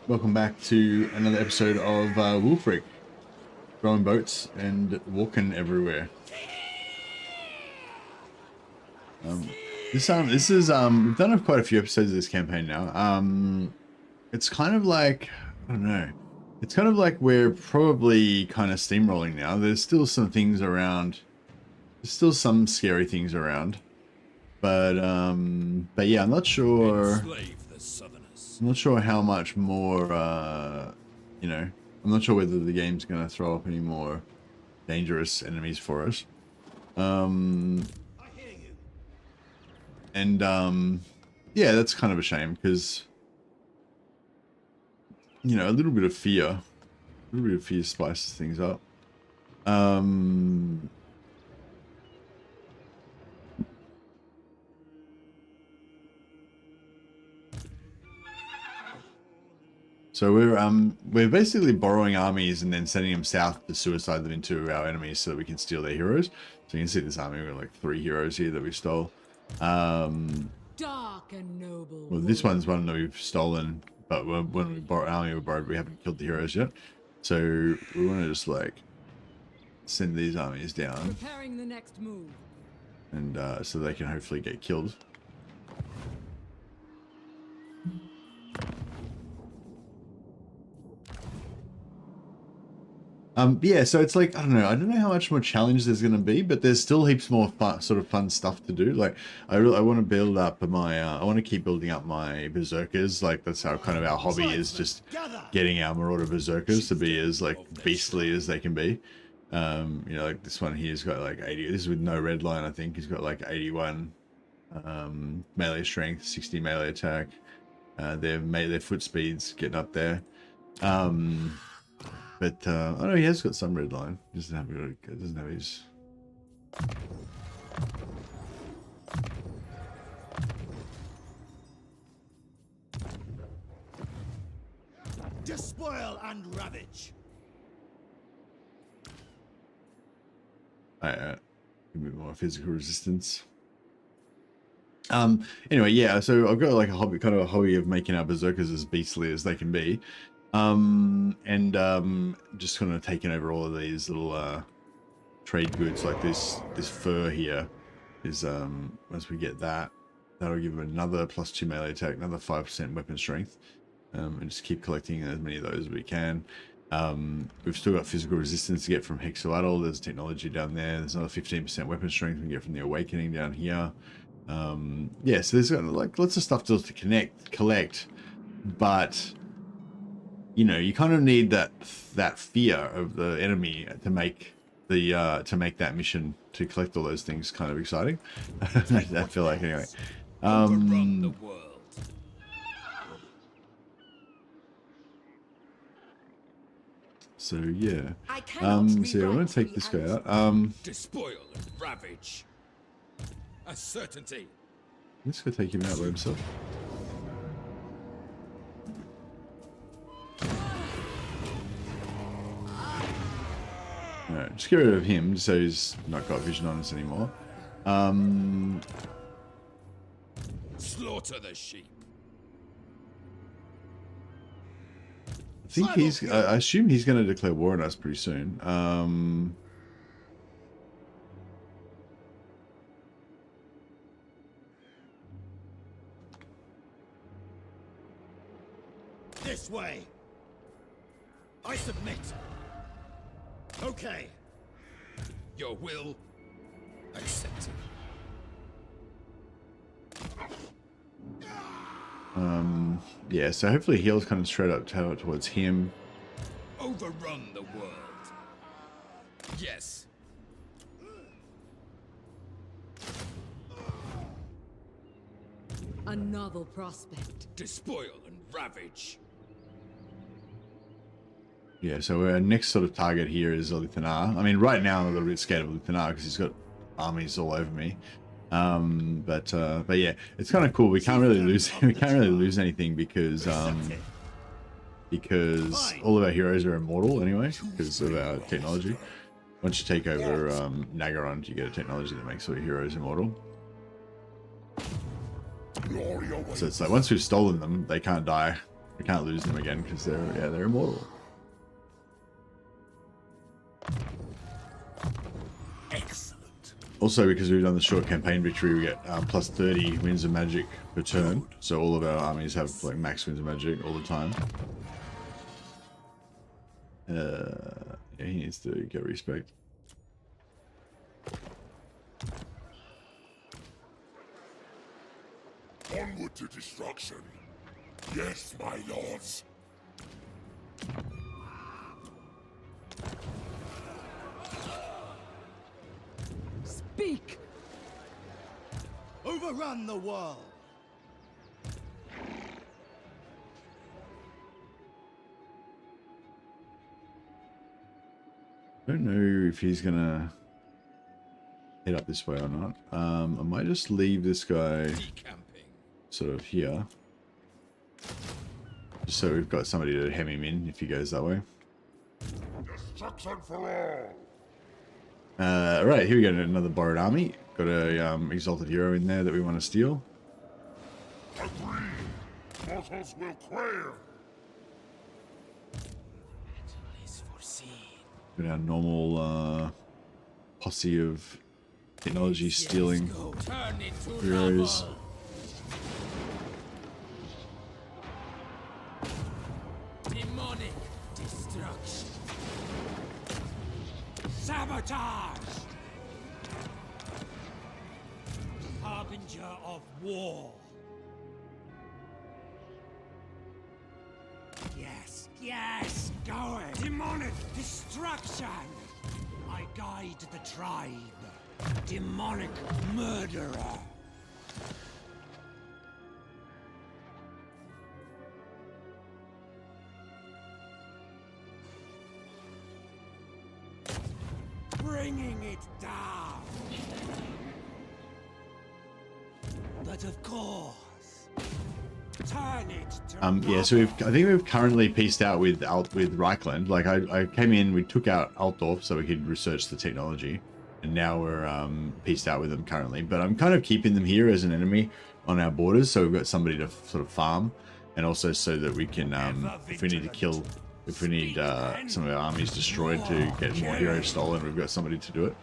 Welcome back to another episode of WULFRIK. Rowing boats and walking everywhere. This is we've done quite a few episodes of this campaign now. It's kind of like, I don't know. It's kind of like we're probably kind of steamrolling now. There's still some things around. There's still some scary things around. But yeah, I'm not sure. I'm not sure how much more, you know, I'm not sure whether the game's going to throw up any more dangerous enemies for us. Yeah, that's kind of a shame because, you know, a little bit of fear spices things up. So we're basically borrowing armies and then sending them south to suicide them into our enemies so that we can steal their heroes. So you can see this army, we've got like 3 heroes here that we stole. Dark and noble. Well, this one's one that we've stolen, but when we borrow army we borrowed, we haven't killed the heroes yet. So we want to just like send these armies down. Preparing the next move. And so they can hopefully get killed. Yeah, so it's like, I don't know how much more challenge there's going to be, but there's still heaps more fun stuff to do. Like, I want to build up my, I want to keep building up my berserkers. Like, that's how kind of our hobby is, just getting our marauder berserkers to be as like beastly as they can be. You know, like this one here's got like 80, this is with no red line, I think. He's got like 81 melee strength, 60 melee attack. Their foot speed's getting up there. But oh no, he has got some red line. Doesn't have his. Despoil and ravage. A bit more physical resistance. Anyway, yeah. So I've got like a hobby of making our berserkers as beastly as they can be. Just kind of taking over all of these little trade goods, like this fur here is once we get that, that'll give them another +2 melee attack, another 5% weapon strength, and just keep collecting as many of those as we can. We've still got physical resistance to get from Hexalatl. There's technology down there. There's another 15% weapon strength we can get from the Awakening down here. Yeah, so there's like lots of stuff to collect, but you know, you kind of need that fear of the enemy to make that mission to collect all those things kind of exciting. I feel like anyway. Overrun the world. So yeah. So yeah, I want to take this guy out. Despoil and ravage. A certainty. Let's go take him out by himself. Alright, just get rid of him so he's not got vision on us anymore. Slaughter the sheep. I think I assume he's going to declare war on us pretty soon. This way. I submit. Okay. Your will accepted. Yeah, so hopefully he'll kind of straight up towards him. Overrun the world. Yes. A novel prospect. Despoil and ravage. Yeah, so our next sort of target here is Lithanar. I mean, right now I'm a little bit scared of Lithanar because he's got armies all over me. But yeah, it's kind of cool. We can't really lose. We can't really lose anything because all of our heroes are immortal anyway because of our technology. Once you take over Nagaron, you get a technology that makes all your heroes immortal. So it's like once we've stolen them, they can't die. We can't lose them again because they're immortal. Excellent. Also, because we've done the short campaign victory, we get plus 30 winds of magic per turn. So all of our armies have like max winds of magic all the time. Yeah, he needs to get respect. Onward to destruction. Yes, my lords. Speak! Overrun the world. I don't know if he's gonna head up this way or not. I might just leave this guy Decamping. sort of here. Just so we've got somebody to hem him in if he goes that way. Destruction for all. Right, here we go, another borrowed army. Got a exalted hero in there that we want to steal. Agree. Mortals will quail. Got our normal posse of technology stealing Turn it to heroes. rubble. Demonic destruction. Sabotage! Harbinger of war. Yes, yes, going. Demonic destruction. I guide the tribe. Demonic murderer. Bringing it down. But of course, turn it to Yeah, so I think we've currently pieced out with Reichland. Like I came in, we took out Altdorf so we could research the technology, and now we're pieced out with them currently. But I'm kind of keeping them here as an enemy on our borders, so we've got somebody to sort of farm, and also so that we can, if we need to kill, if we need some of our armies destroyed to get more heroes stolen, we've got somebody to do it.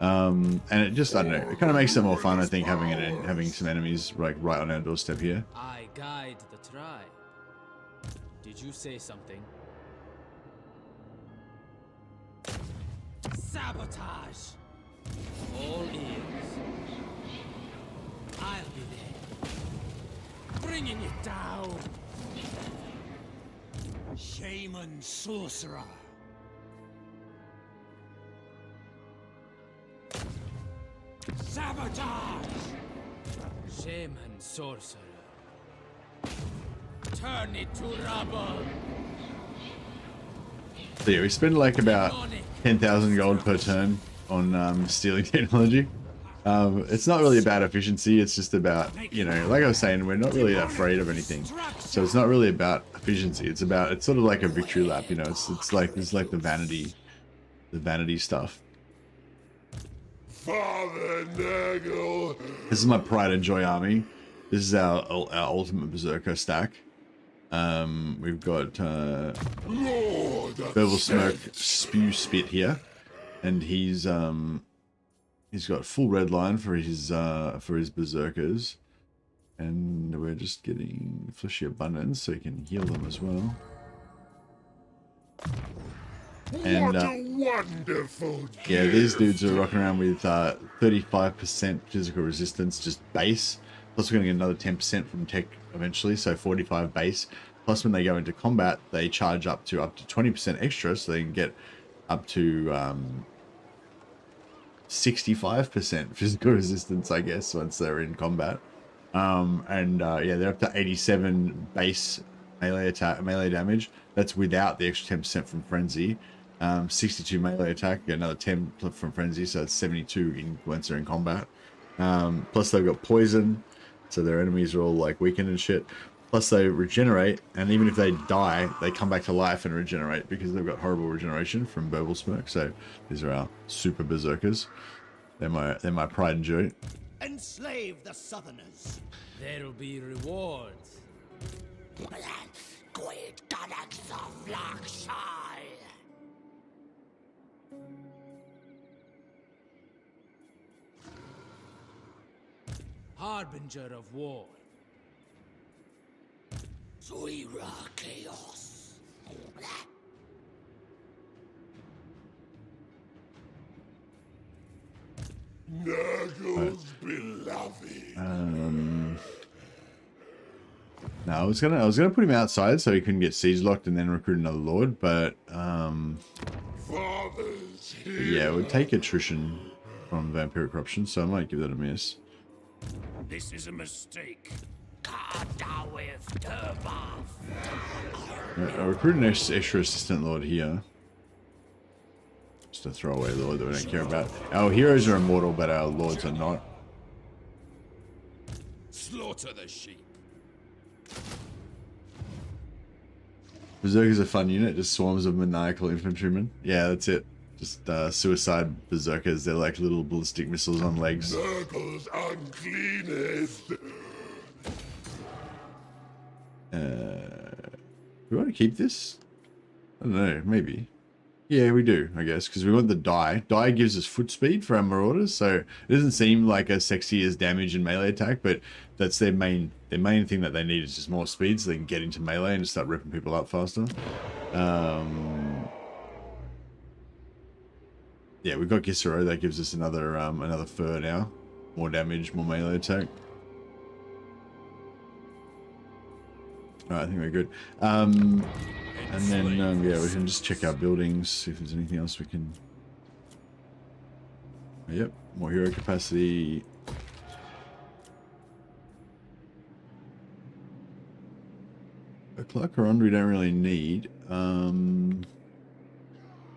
And it just, I don't know, it kind of makes it more fun, I think, having some enemies like right on our doorstep here. I guide the tribe. Did you say something? sabotage. All ears. I'll be there. Bringing it down. Shaman sorcerer. Sabotage. Shaman sorcerer. Turn it to rubble. So yeah, we spend like about 10,000 gold per turn on stealing technology. It's not really about efficiency, it's just about, you know, like I was saying, we're not really afraid of anything. So it's not really about efficiency, it's sort of like a victory lap, you know, it's like the vanity stuff. Father Nagel. This is my pride and joy army. This is our ultimate berserker stack. We've got Lord Verbal Smoke Spew Spit here, and he's got full red line for his berserkers, and we're just getting Fleshy Abundance so he can heal them as well. And what a wonderful yeah, these dudes are rocking around with 35% physical resistance, just base. Plus we're going to get another 10% from tech eventually, so 45 base. Plus when they go into combat, they charge up to 20% extra, so they can get up to 65% physical resistance, I guess, once they're in combat. Yeah, they're up to 87 base melee damage. That's without the extra 10% from Frenzy. 62 melee attack, get another 10 from Frenzy, so it's 72 once they're in combat. Plus they've got poison, so their enemies are all like weakened and shit. Plus they regenerate, and even if they die, they come back to life and regenerate because they've got horrible regeneration from Verbal Smoke. So these are our super berserkers. They're my pride and joy. Enslave the Southerners. There'll be rewards. Harbinger of war. Zuira chaos. Nurgle's beloved. No, I was gonna put him outside so he couldn't get siege locked and then recruit another lord, but Father's here. yeah, it would take attrition from vampiric corruption, so I might give that a miss. This is a mistake. I'll recruit an extra assistant lord here. Just a throwaway lord that we don't care about. Our heroes are immortal, but our lords are not. Slaughter the sheep. Berserkers a fun unit, just swarms of maniacal infantrymen. Yeah, that's it. Just suicide berserkers. They're like little ballistic missiles on legs. Nurgle's uncleanest. We want to keep this? I don't know, maybe. Yeah, we do, I guess, because we want the die. Die gives us foot speed for our marauders, so it doesn't seem like as sexy as damage and melee attack, but that's their main thing that they need is just more speed so they can get into melee and just start ripping people up faster. Yeah, we've got Gisero, that gives us another another fur now. More damage, more melee attack. Alright, I think we're good. And then, yeah, we can just check our buildings, see if there's anything else we can... Yep, more hero capacity. A Clarkaron we don't really need.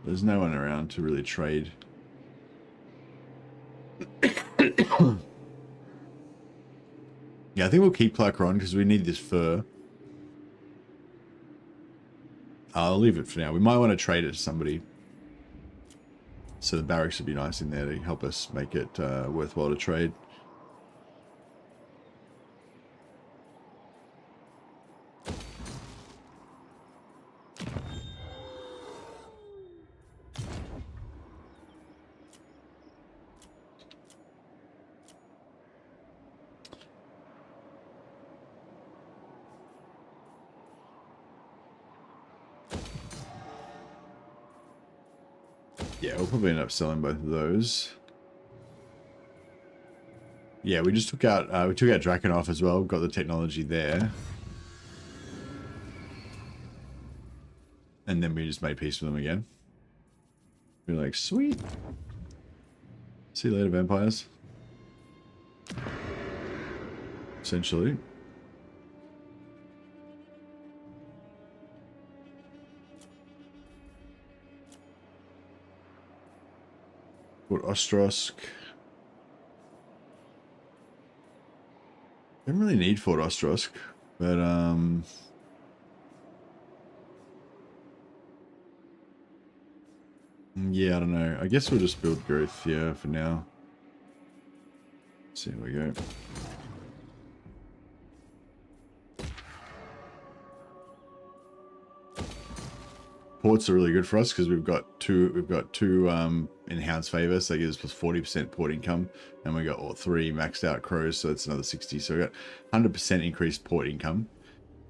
There's no one around to really trade. Yeah, I think we'll keep Clarkaron because we need this fur. I'll leave it for now. We might want to trade it to somebody. So the barracks would be nice in there to help us make it worthwhile to trade. Yeah, we'll probably end up selling both of those. Yeah, we just took out Drakenhof as well. Got the technology there, and then we just made peace with them again. We're like, sweet. See you later, vampires. Essentially. Fort Ostrosk. Don't really need Fort Ostrosk, but yeah, I don't know. I guess we'll just build growth here for now. See how we go. Ports are really good for us because we've got two enhanced favor, so that gives us plus 40% port income, and we got all 3 maxed out crows, so that's another 60. So we got 100% increased port income.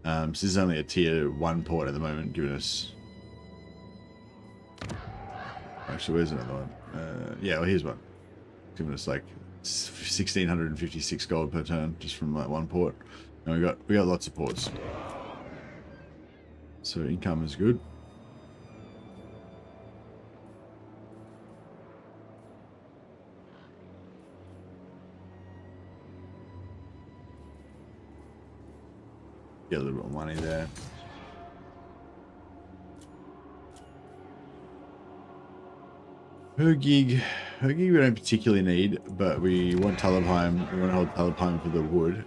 So this is only a tier 1 port at the moment, giving us. Actually, where's another one? Yeah, well, here's one, giving us like 1,656 gold per turn just from like 1 port, and we got lots of ports. So income is good. Get a little bit of money there. Hergig we don't particularly need, but we want Talabheim. We want to hold Talabheim for the wood.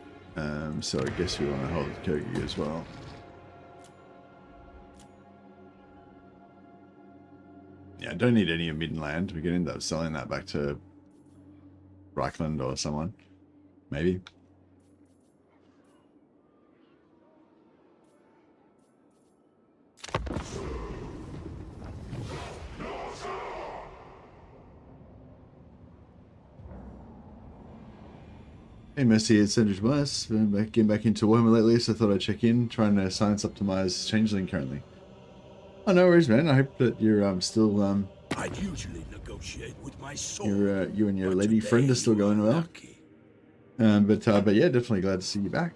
So I guess we want to hold Hergig as well. Yeah, I don't need any of Midland. We can end up selling that back to Reichland or someone. Maybe. Hey Messi, it's Sandwich Mice. Been getting back into Warhammer lately, so I thought I'd check in, trying to science optimize Changeling currently. Oh, no worries, man. I hope that you're still I'd usually negotiate with my sword. you and your but lady friend today are still you going are well. lucky. But yeah, definitely glad to see you back.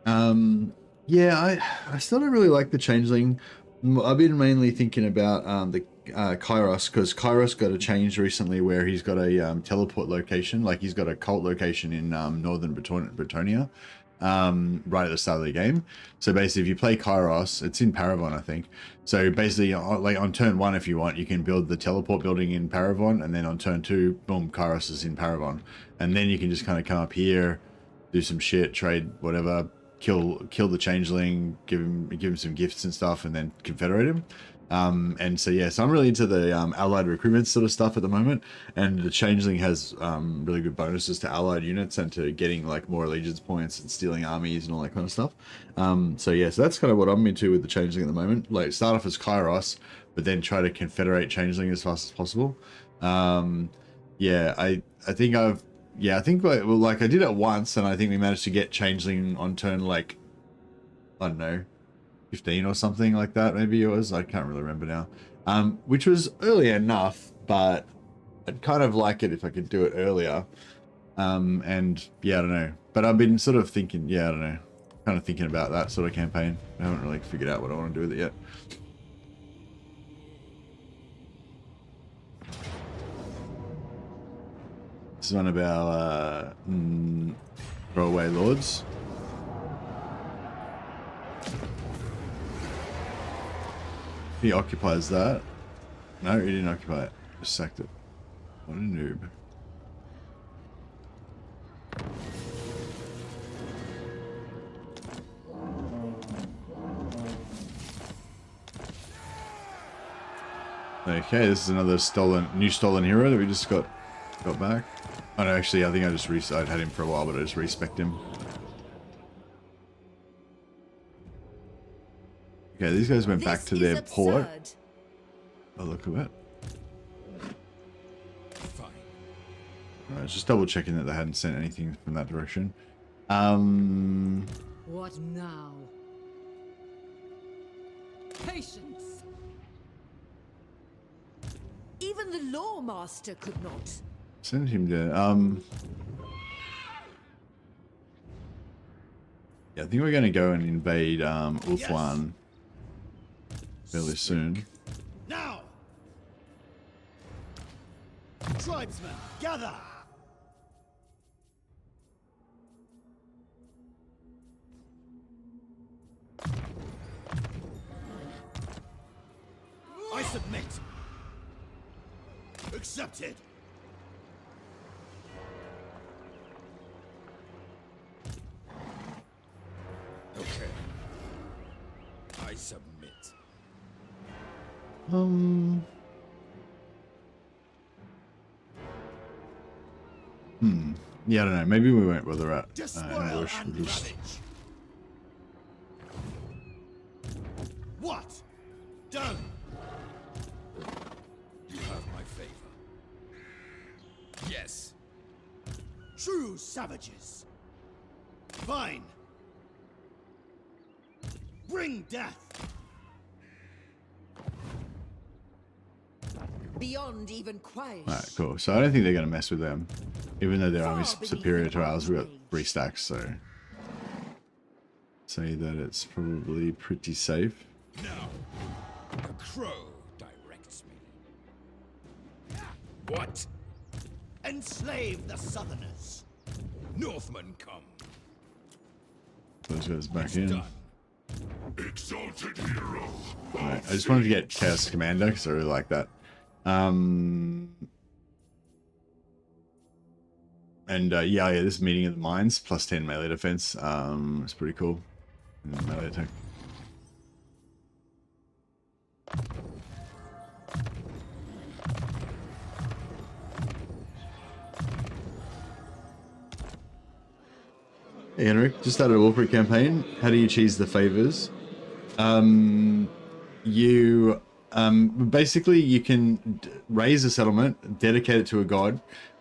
Yeah, I still don't really like the Changeling. I've been mainly thinking about the Kairos, because Kairos got a change recently where he's got a teleport location, like he's got a cult location in northern Bretonia, right at the start of the game. So basically, if you play Kairos, it's in Paravon, I think. So basically, like on turn 1, if you want, you can build the teleport building in Paravon, and then on turn 2, boom, Kairos is in Paravon, and then you can just kind of come up here, do some shit, trade whatever, kill the Changeling, give him some gifts and stuff, and then confederate him. And so yeah, so I'm really into the allied recruitment sort of stuff at the moment, and the Changeling has really good bonuses to allied units and to getting like more allegiance points and stealing armies and all that kind of stuff. So yeah, so that's kind of what I'm into with the Changeling at the moment. Like start off as Kairos, but then try to confederate Changeling as fast as possible. Yeah, I think like I did it once, and I think we managed to get Changeling on turn like, I don't know, 15 or something like that, maybe it was. I can't really remember now. Which was early enough, but I'd kind of like it if I could do it earlier. And yeah, I don't know. But I've been sort of thinking, yeah, I don't know, kind of thinking about that sort of campaign. I haven't really figured out what I want to do with it yet. This is one of our throwaway lords. He occupies that. No, he didn't occupy it. Just sacked it. What a noob. Okay, this is another new stolen hero that we just got back. Oh no, actually, I think I'd had him for a while, but I just respec'd him. Okay, these guys went back to their port. Oh, look at that. Fine. Alright, just double checking that they hadn't sent anything from that direction. What now? Patience. Even the Lawmaster could not. Send him to yeah, I think we're gonna go and invade Ulfwan fairly soon. Now! Tribesmen, gather! I submit. Accepted. Okay. I submit. Yeah, I don't know. Maybe we won't bother at Despoil and ravage. What? Done. You have my favor. Yes. True savages. Fine. Bring death. Beyond even quiet. Alright, cool. So I don't think they're going to mess with them. Even though their army's superior to ours, we've got 3 stacks, so... say that it's probably pretty safe. Now, a crow directs me. What? Enslave the Southerners. Northmen come. Those guys back It's in. done. Exalted hero. Alright, I just wanted to get Chaos Commander because I really like that. Yeah, this meeting of the mines plus 10 melee defense. It's pretty cool. And melee attack. Hey Henrik, just started a WULFRIK campaign. How do you cheese the favors? Basically you can raise a settlement, dedicate it to a god,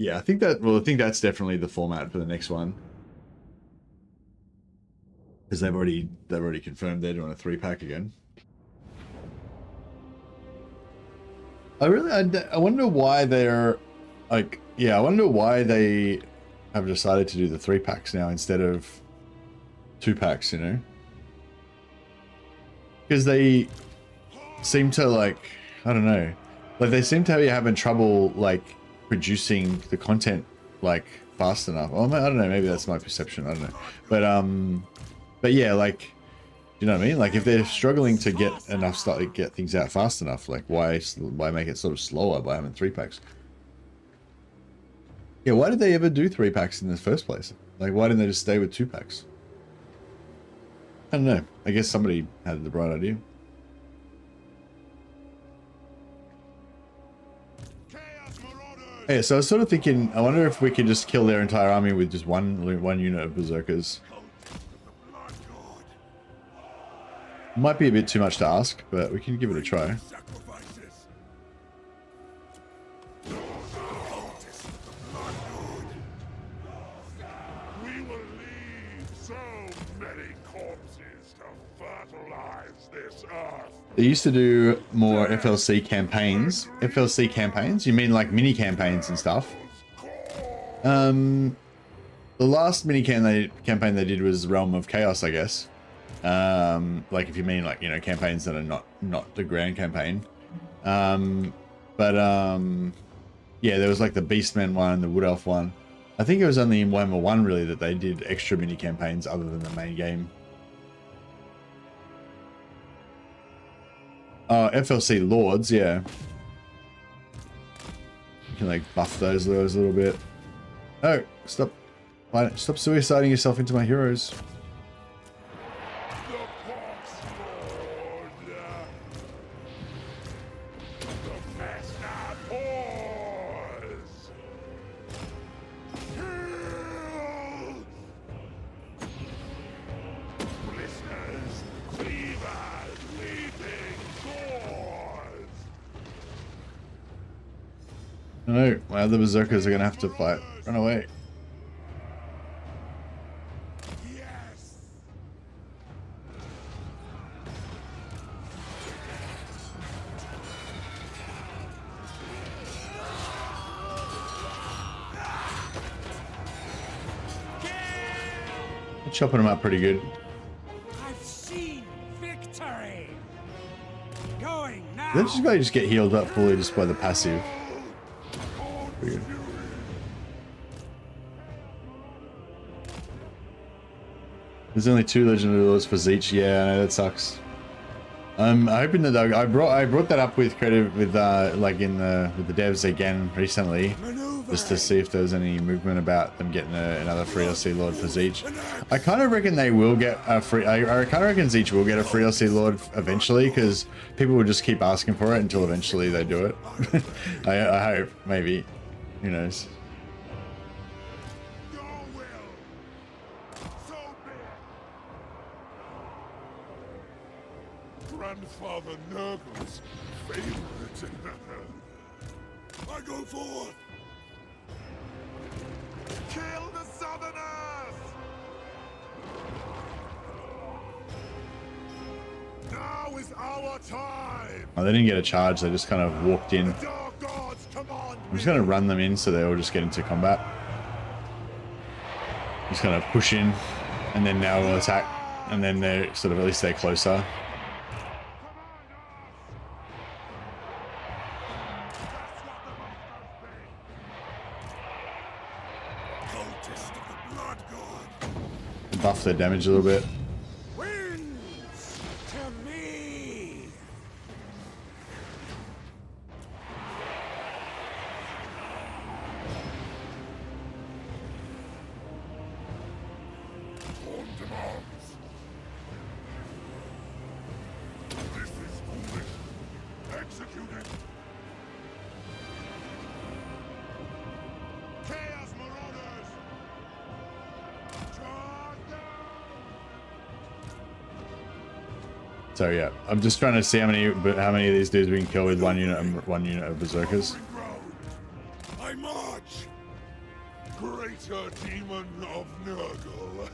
Yeah, I think that. Well, I think that's definitely the format for the next one, because they've already confirmed they're doing a 3-pack again. I wonder why they're like. Yeah, I wonder why they have decided to do the 3-packs now instead of 2-packs. You know, because they seem to like. I don't know. Like they seem to be having trouble like producing the content like fast enough. Well, I don't know, maybe that's my perception, I don't know. But yeah, like, you know what I mean? Like if they're struggling to get enough stuff, get things out fast enough, like why make it sort of slower by having 3-packs? Yeah, why did they ever do 3-packs in the first place? Like why didn't they just stay with 2-packs? I don't know. I guess somebody had the bright idea. Yeah, so I was sort of thinking, I wonder if we could just kill their entire army with just one unit of berserkers. Might be a bit too much to ask, but we can give it a try. We will leave so many corpses to fertilize this earth. They used to do more FLC campaigns. FLC campaigns? You mean like mini campaigns and stuff? The last mini campaign they did was Realm of Chaos, I guess. Like if you mean like, you know, campaigns that are not the grand campaign. Yeah, there was like the Beastman one, the Wood Elf one. I think it was only in Warhammer 1 really that they did extra mini campaigns other than the main game. FLC Lords, yeah. You can like buff those a little bit. Oh, stop suiciding yourself into my heroes. No, my other berserkers are gonna have to fight. Run away. Yes. I'm chopping them up pretty good. I've seen victory. Going now. They just get healed up fully just by the passive. Weird. There's only 2 legendary lords for each. Yeah, I know that sucks. I'm hoping that I brought that up with like in with the devs again recently, just to see if there was any movement about them getting another free LC Lord for Zeech. I kind of reckon they will get a free. I kind of reckon Zeech will get a free LC Lord eventually, because people will just keep asking for it until eventually they do it. I hope, maybe. Who knows? Your will. So be it. Grandfather Nurgle's favorite. I go forth. Kill the Southerners. Now is our time. Oh, they didn't get a charge. They just kind of walked in. The Dark Gods command. I'm just going to run them in so they all just get into combat. Just going to push in, and then now we'll attack, and then they're sort of, at least they're closer. Buff their damage a little bit. Wins to me. On demands. This is foolish. Execute it. Chaos Marauders. Charge them. So yeah, I'm just trying to see how many of these dudes we can kill with one unit of berserkers. I march. greater demon of Nurgle.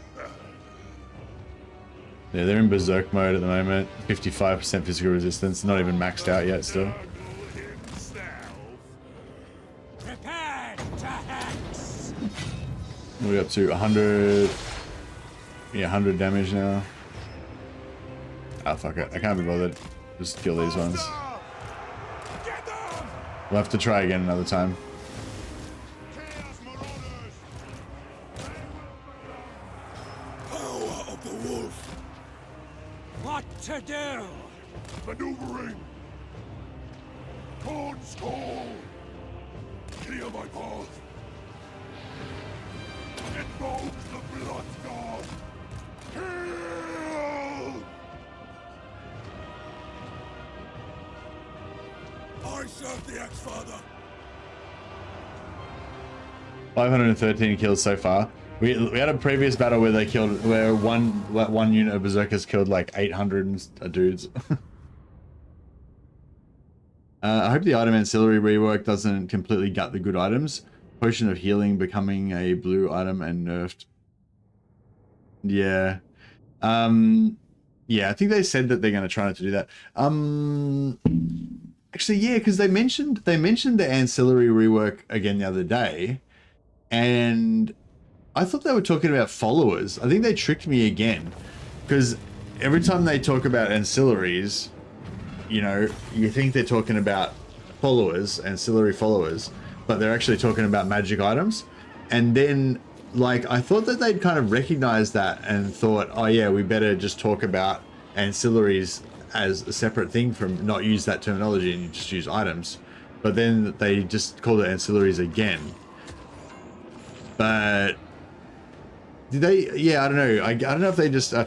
Yeah, they're in berserk mode at the moment. 55% physical resistance, not even maxed out yet still. Nurgle himself. Prepare to hex. We're up to 100. Yeah, 100 damage now. Oh, fuck it. I can't be bothered. Just kill these ones. Get them! We'll have to try again another time. Chaos Marauders! Power of the wolf. What to do? Maneuvering! Corn's call! Clear my path! Invoke the blood god! Kill! I serve the X-Father. 513 kills so far. We had a previous battle where they killed, where one unit of berserkers killed like 800 dudes. I hope the item ancillary rework doesn't completely gut the good items. Potion of healing becoming a blue item and nerfed. Yeah. Yeah, I think they said that they're going to try not to do that. Actually, yeah, because they mentioned the ancillary rework again the other day, and I thought they were talking about followers. I think they tricked me again, because every time they talk about ancillaries, you know, you think they're talking about followers, ancillary followers, but they're actually talking about magic items. And then, like, I thought that they'd kind of recognized that and thought, oh yeah, we better just talk about ancillaries as a separate thing, from not use that terminology and just use items. But then they just called it ancillaries again. But did they? Yeah, I don't know. I don't know if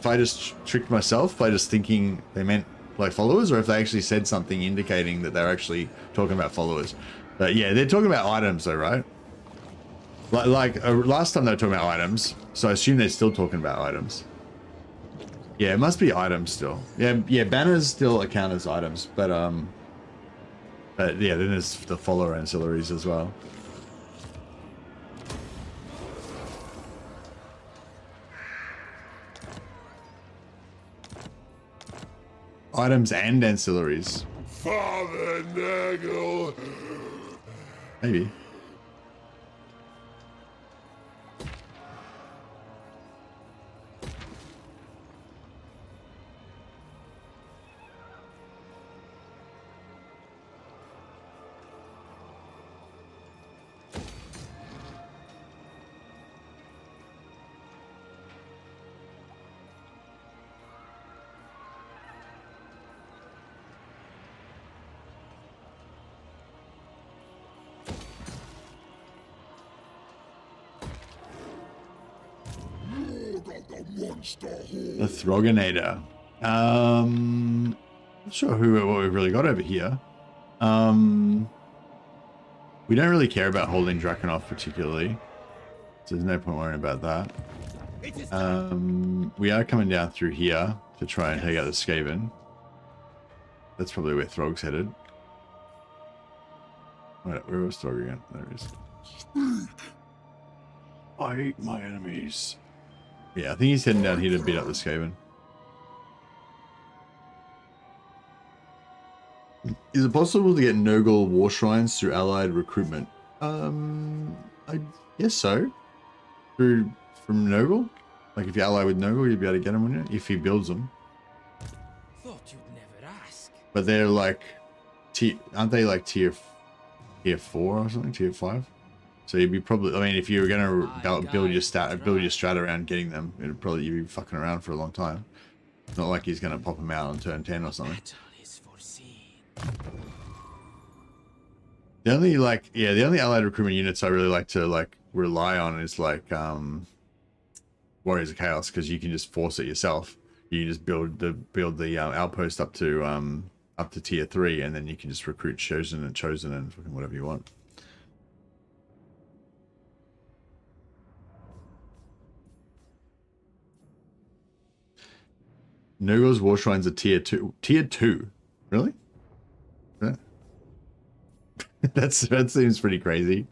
I just tricked myself by just thinking they meant like followers, or if they actually said something indicating that they're actually talking about followers. But yeah, they're talking about items though, right? Last time they were talking about items, so I assume they're still talking about items. Yeah, it must be items still. Yeah, banners still count as items, but yeah, then there's the follower ancillaries as well. Items and ancillaries. Father Nurgle! Maybe. The Throganator. Not sure what we've really got over here. We don't really care about holding Drakenhof particularly, so there's no point worrying about that. We are coming down through here to try and take out the Skaven. That's probably where Throg's headed. Wait, where was Throg again? There he is. I hate my enemies. Yeah, I think he's heading down here to beat up the Skaven. Is it possible to get Nurgle war shrines through allied recruitment? I guess so. From Nurgle? Like if you ally with Nurgle, you'd be able to get them, wouldn't you? If he builds them. Thought you'd never ask. But they're like, aren't they like tier 4 or something? Tier 5? So you'd be probably, I mean, if you were going to build your strat around getting them, it'd probably, you'd be fucking around for a long time. It's not like he's going to pop them out on turn 10 or something. Battle is foreseen. The only the only allied recruitment units I really like to rely on is like Warriors of Chaos, because you can just force it yourself. You can just build the outpost up to tier 3, and then you can just recruit chosen and fucking whatever you want. Nurgle's war shrines are tier 2. Tier 2? Really? Yeah. That seems pretty crazy.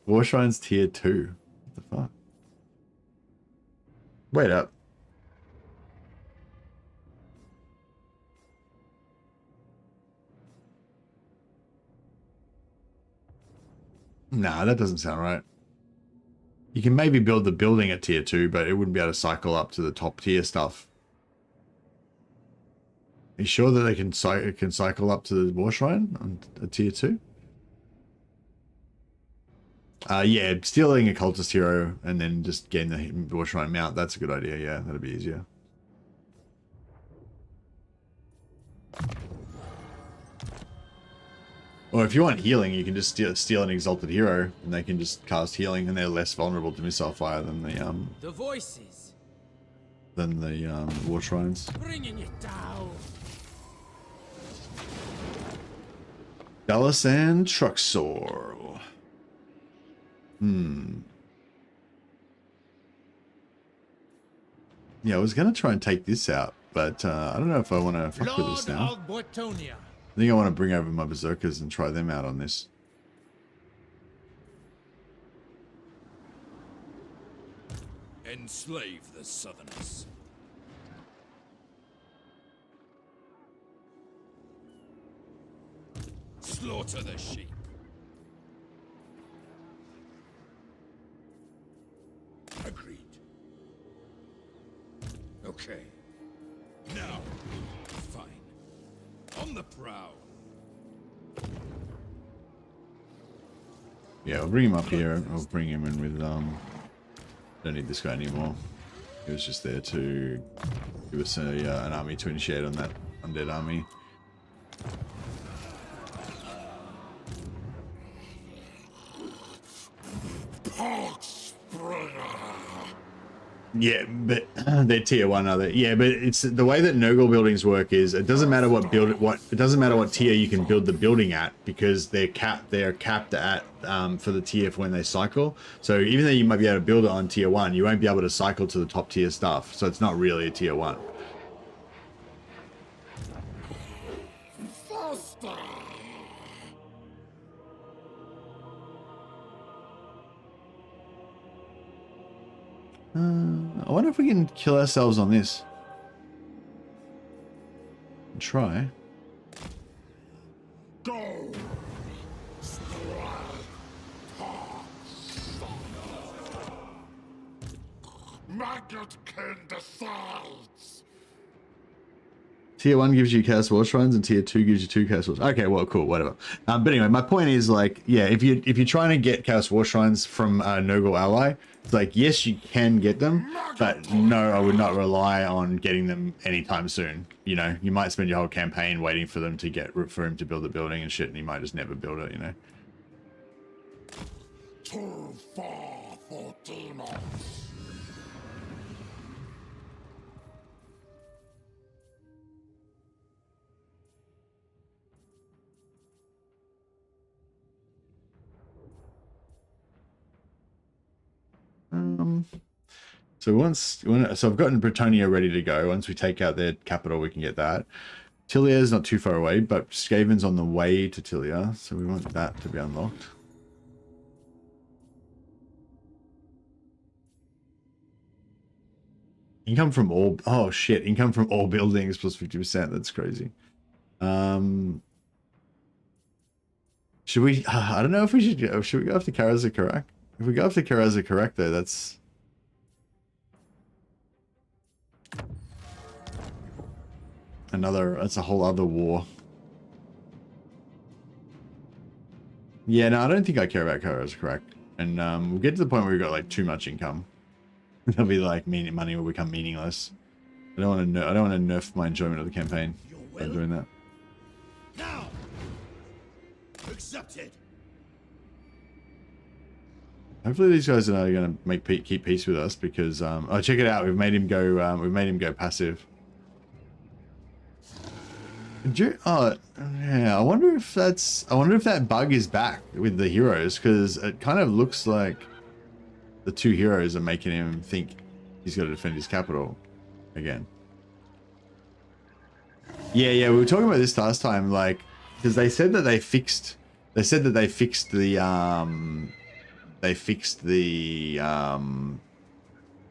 War Shrine's tier 2. What the fuck? Wait up. Nah, that doesn't sound right. You can maybe build the building at tier 2, but it wouldn't be able to cycle up to the top tier stuff. Are you sure that they can cycle up to the War Shrine on a tier 2? Yeah, stealing a cultist hero and then just getting the War Shrine mount, that's a good idea, yeah, that'd be easier. Or if you want healing, you can just steal an exalted hero and they can just cast healing and they're less vulnerable to missile fire than The voices. War Shrines. Bringing it down. Dallas and Truxor. Yeah, I was gonna try and take this out, but I don't know if I want to fuck with this now. Lord of Bortonia. I think I want to bring over my berserkers and try them out on this. Enslave the Southerners. Slaughter the sheep. Agreed. Okay. Now, fine. On the prowl. Yeah, I'll bring him up here. I'll bring him in with don't need this guy anymore. He was just there to give us an army to initiate on that undead army. Yeah, but they're tier 1, are they? Yeah, but it's the way that Nurgle buildings work is it doesn't matter what tier you can build the building at, because they're capped at for the tier for when they cycle. So even though you might be able to build it on tier 1, you won't be able to cycle to the top tier stuff. So it's not really a tier 1. I wonder if we can kill ourselves on this. Try. Go! Maggot King decides! Tier 1 gives you Chaos War Shrines and tier 2 gives you 2 Chaos War. Okay, well, cool, whatever. But anyway, my point is, like, yeah, if you're trying to get Chaos War Shrines from a Nurgle ally, it's like, yes, you can get them, but no, I would not rely on getting them anytime soon. You know, you might spend your whole campaign waiting for them to for him to build the building and shit, and he might just never build it, you know. Too far for demons. So I've gotten Bretonia ready to go. Once we take out their capital, we can get that. Tilia is not too far away, but Skaven's on the way to Tilia, so we want that to be unlocked. Income from all, oh shit, income from all buildings plus 50%, that's crazy. Should we, I don't know if we should we go after Karazakarak? If we go after Karazakarak though, that's... that's a whole other war. Yeah, no, I don't think I care about Karazakarak. And we'll get to the point where we've got like too much income. That'll be like money will become meaningless. I don't want to nerf my enjoyment of the campaign by doing that. Now, accepted. Hopefully these guys are going to keep peace with us because oh, check it out, we've made him go passive. Oh yeah, I wonder if that bug is back with the heroes, because it kind of looks like the 2 heroes are making him think he's got to defend his capital again. Yeah, we were talking about this last time, like, because they said that they fixed the they fixed the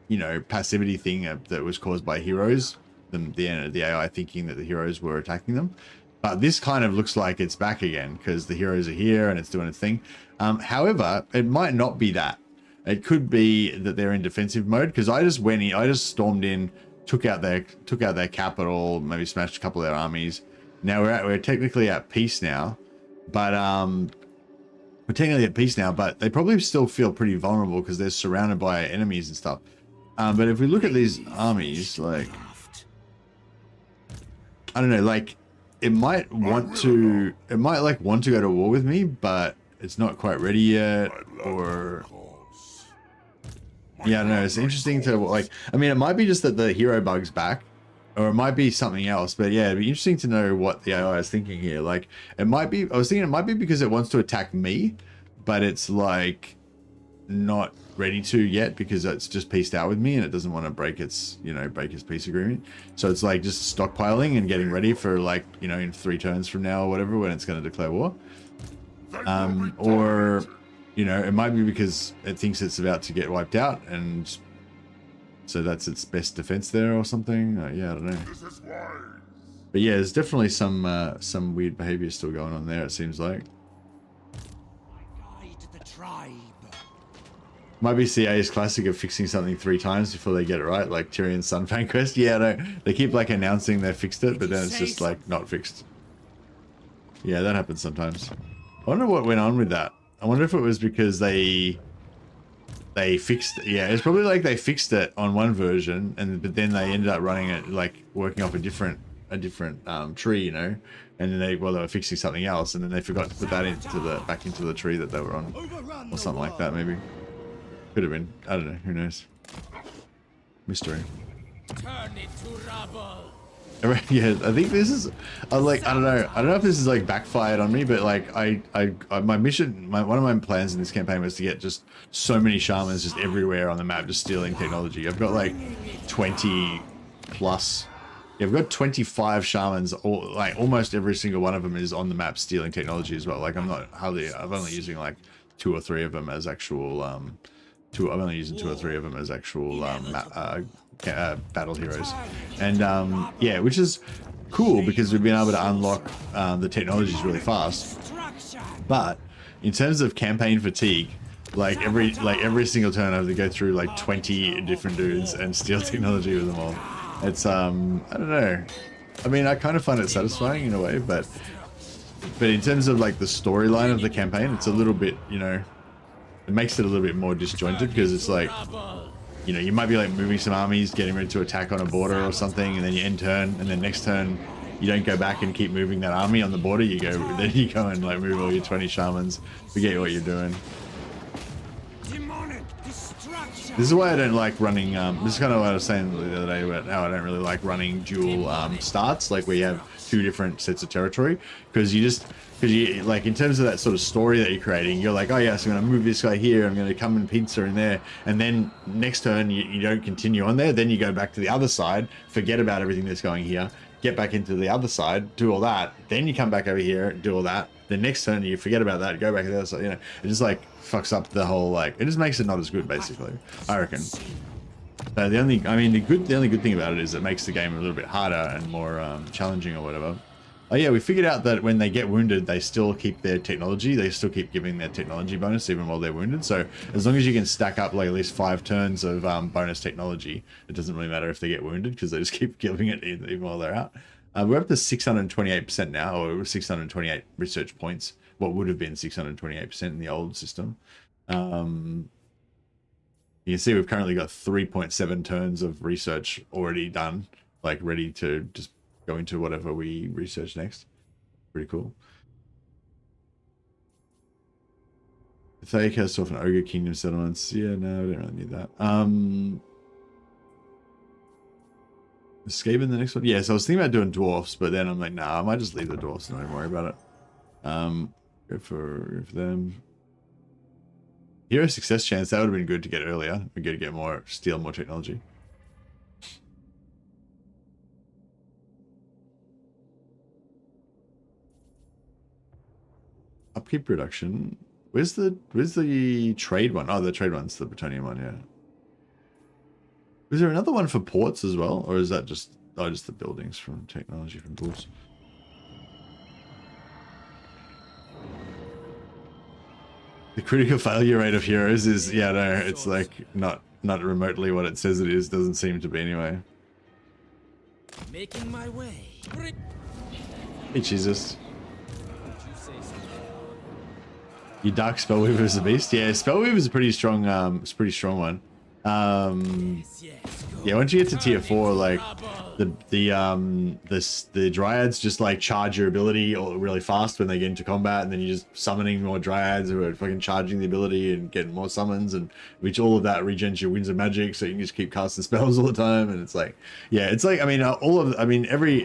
you know, passivity thing that was caused by heroes, the AI thinking that the heroes were attacking them. But this kind of looks like it's back again because the heroes are here and it's doing its thing. However, it might not be that. It could be that they're in defensive mode because I just went in, I just stormed in, took out their capital, maybe smashed a couple of their armies. Now we're technically at peace now, but we're technically at peace now, but they probably still feel pretty vulnerable because they're surrounded by enemies and stuff. But if we look at these armies, like, I don't know, like, it might want to go to war with me, but it's not quite ready yet, or yeah, I don't know. It's interesting to, like, I mean, it might be just that the hero bug's back, or it might be something else, but yeah, it'd be interesting to know what the AI is thinking here. Like, it might be, I was thinking it might be because it wants to attack me, but it's like not ready to yet because it's just pieced out with me and it doesn't want to break its, you know, break its peace agreement. So it's like just stockpiling and getting ready for, like, you know, in 3 turns from now or whatever, when it's going to declare war. Or, you know, it might be because it thinks it's about to get wiped out, and so that's its best defense there or something. Yeah, I don't know. But yeah, there's definitely some weird behavior still going on there, it seems like. Guide the tribe. Might be CA's classic of fixing something 3 times before they get it right, like Tyrion's Sunfang Quest. Yeah, no, they keep like announcing they fixed it, but then it's just like not fixed. Yeah, that happens sometimes. I wonder what went on with that. I wonder if it was because they fixed it. Yeah, it's probably like they fixed it on one version, and but then they ended up running it, like working off a different tree, you know, and then they were fixing something else, and then they forgot to put that back into the tree that they were on, or something like that. Maybe could have been. I don't know. Who knows? Mystery. Turn it to rubble. Yeah, I think this is, I don't know if this is like backfired on me, but like my mission, one of my plans in this campaign was to get just so many shamans just everywhere on the map, just stealing technology. I've got like 20 plus, yeah, I've got 25 shamans, like almost every single one of them is on the map stealing technology as well. Like I'm only using like 2 or 3 of them as actual, I'm only using 2 or 3 of them as actual battle heroes, and yeah, which is cool because we've been able to unlock the technologies really fast. But in terms of campaign fatigue, like every single turn I have to go through like 20 different dudes and steal technology with them all. It's I don't know, I mean, I kind of find it satisfying in a way, but in terms of like the storyline of the campaign, it's a little bit, you know, it makes it a little bit more disjointed because it's like, you know, you might be like moving some armies, getting ready to attack on a border or something, and then you end turn, and then next turn you don't go back and keep moving that army on the border. You go and like move all your 20 shamans, forget what you're doing. This is why I don't like running. This is kind of what I was saying the other day about how I don't really like running dual starts, like where you have 2 different sets of territory, because you like in terms of that sort of story that you're creating, you're like, oh yes, I'm going to move this guy here, I'm going to come and pincer in there, and then next turn you don't continue on there, then you go back to the other side, forget about everything that's going here, get back into the other side, do all that, then you come back over here, do all that, the next turn you forget about that, go back to the other side, you know, it just like fucks up the whole, like, it just makes it not as good basically, I reckon. So the only good thing about it is it makes the game a little bit harder and more challenging or whatever. Oh yeah, we figured out that when they get wounded, they still keep their technology. They still keep giving their technology bonus even while they're wounded. So as long as you can stack up like at least 5 turns of bonus technology, it doesn't really matter if they get wounded because they just keep giving it even while they're out. We're up to 628% now, or 628 research points. What would have been 628% in the old system. You can see we've currently got 3.7 turns of research already done, like ready to just go into whatever we research next. Pretty cool. Thaik has sort of an Ogre Kingdom settlements. Yeah, no, I don't really need that. Skaven the next one? Yeah, so I was thinking about doing dwarfs, but then I'm like, nah, I might just leave the dwarfs and not even worry about it. Go for them. Hero success chance, that would have been good to get earlier. We got to get more, steal more technology. Upkeep reduction. Where's the trade one? Oh, the trade one's the Bretonian one, yeah. Is there another one for ports as well? Or is that just the buildings from technology from Bulls? The critical failure rate of heroes is, yeah, no, it's like not remotely what it says it is. Doesn't seem to be anyway. Making my way. Hey, Jesus. Did you say something? You Dark Spellweaver is a beast? Yeah, Spellweaver is a pretty strong, one. Yeah, once you get to tier 4, like the dryads just like charge your ability really fast when they get into combat, and then you're just summoning more dryads who are fucking charging the ability and getting more summons, and which all of that regens your winds of magic, so you can just keep casting spells all the time. And it's like, yeah, it's like, I mean, every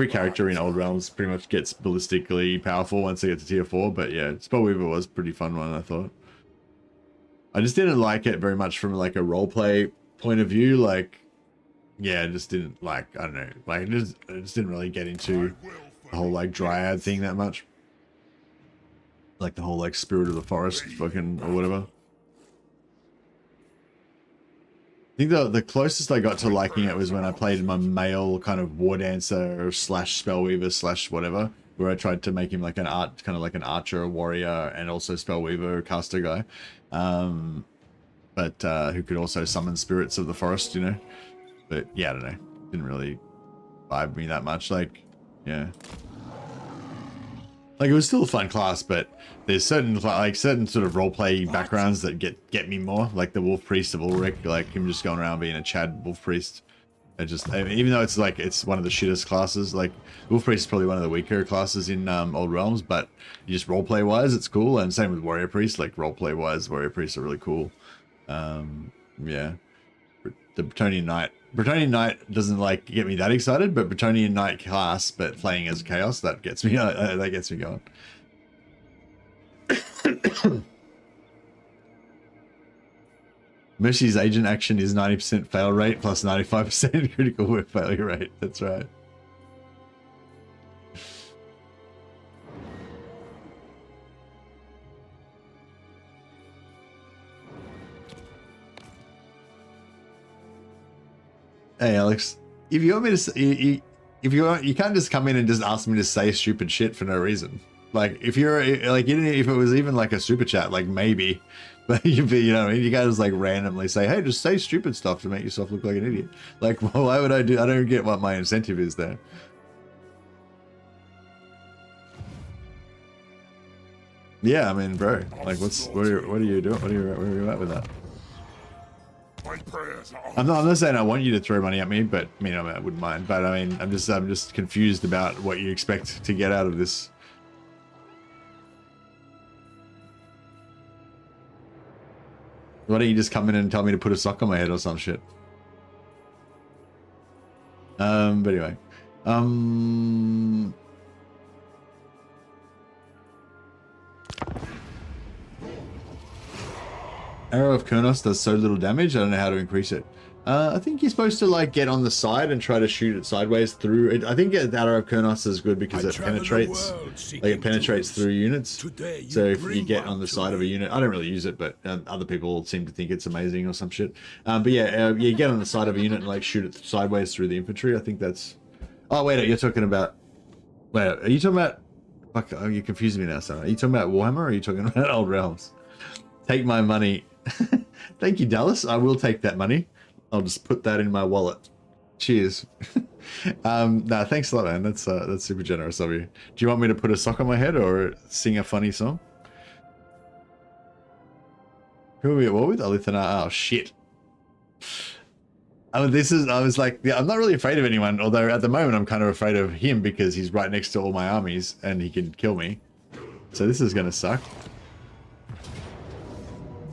character in Old Realms pretty much gets ballistically powerful once they get to tier 4. But yeah, Spellweaver was a pretty fun one, I thought. I just didn't like it very much from like a roleplay point of view. Like, yeah, I just didn't like, I don't know, like I just didn't really get into the whole like dryad thing that much. Like the whole like spirit of the forest fucking or whatever. I think the closest I got to liking it was when I played my male kind of war dancer slash spellweaver slash whatever, where I tried to make him like an archer, a warrior, and also spellweaver caster guy. But who could also summon spirits of the forest, you know. But yeah, I don't know, didn't really vibe me that much. Like, yeah, like it was still a fun class, but there's certain sort of roleplay backgrounds that get me more, like the Wolf Priest of WULFRIK, like him just going around being a Chad Wolf Priest. I mean, even though it's like it's one of the shittest classes, like Wolf Priest is probably one of the weaker classes in Old Realms, but just roleplay wise it's cool. And same with Warrior Priest, like roleplay wise Warrior Priests are really cool. Yeah, the Bretonian Knight doesn't like get me that excited, but Bretonian Knight class but playing as Chaos, that gets me going. Mercy's agent action is 90% fail rate plus 95% critical whip failure rate. That's right. Hey Alex, if you want me to, you can't just come in and just ask me to say stupid shit for no reason. Like if you're like, even if it was even like a super chat, like maybe. But you know what I mean? You guys like randomly say, hey, just say stupid stuff to make yourself look like an idiot. Like, well, why would I do? I don't get what my incentive is there. Yeah, I mean, bro, like, what are you doing? Where are you at with that? I'm not saying I want you to throw money at me, but I mean, I wouldn't mind. But I mean, I'm just confused about what you expect to get out of this. Why don't you just come in and tell me to put a sock on my head or some shit? But anyway. Arrow of Kurnos does so little damage, I don't know how to increase it. I think you're supposed to like get on the side and try to shoot it sideways through it. I think the Arrow of Kurnos is good because it penetrates, through units. So if you get on the side of a unit, I don't really use it, but other people seem to think it's amazing or some shit. But yeah, you get on the side of a unit and like shoot it sideways through the infantry. I think that's. Oh wait, you're talking about. Wait, are you talking about? Fuck, oh, you're confusing me now, son. Are you talking about Warhammer or are you talking about Old Realms? Take my money. Thank you, Dallas. I will take that money. I'll just put that in my wallet. Cheers. Nah, thanks a lot, man. That's super generous of you. Do you want me to put a sock on my head or sing a funny song? Who are we at war with? Alithana. Oh shit. I was like, yeah, I'm not really afraid of anyone, although at the moment I'm kind of afraid of him because he's right next to all my armies and he can kill me. So this is gonna suck.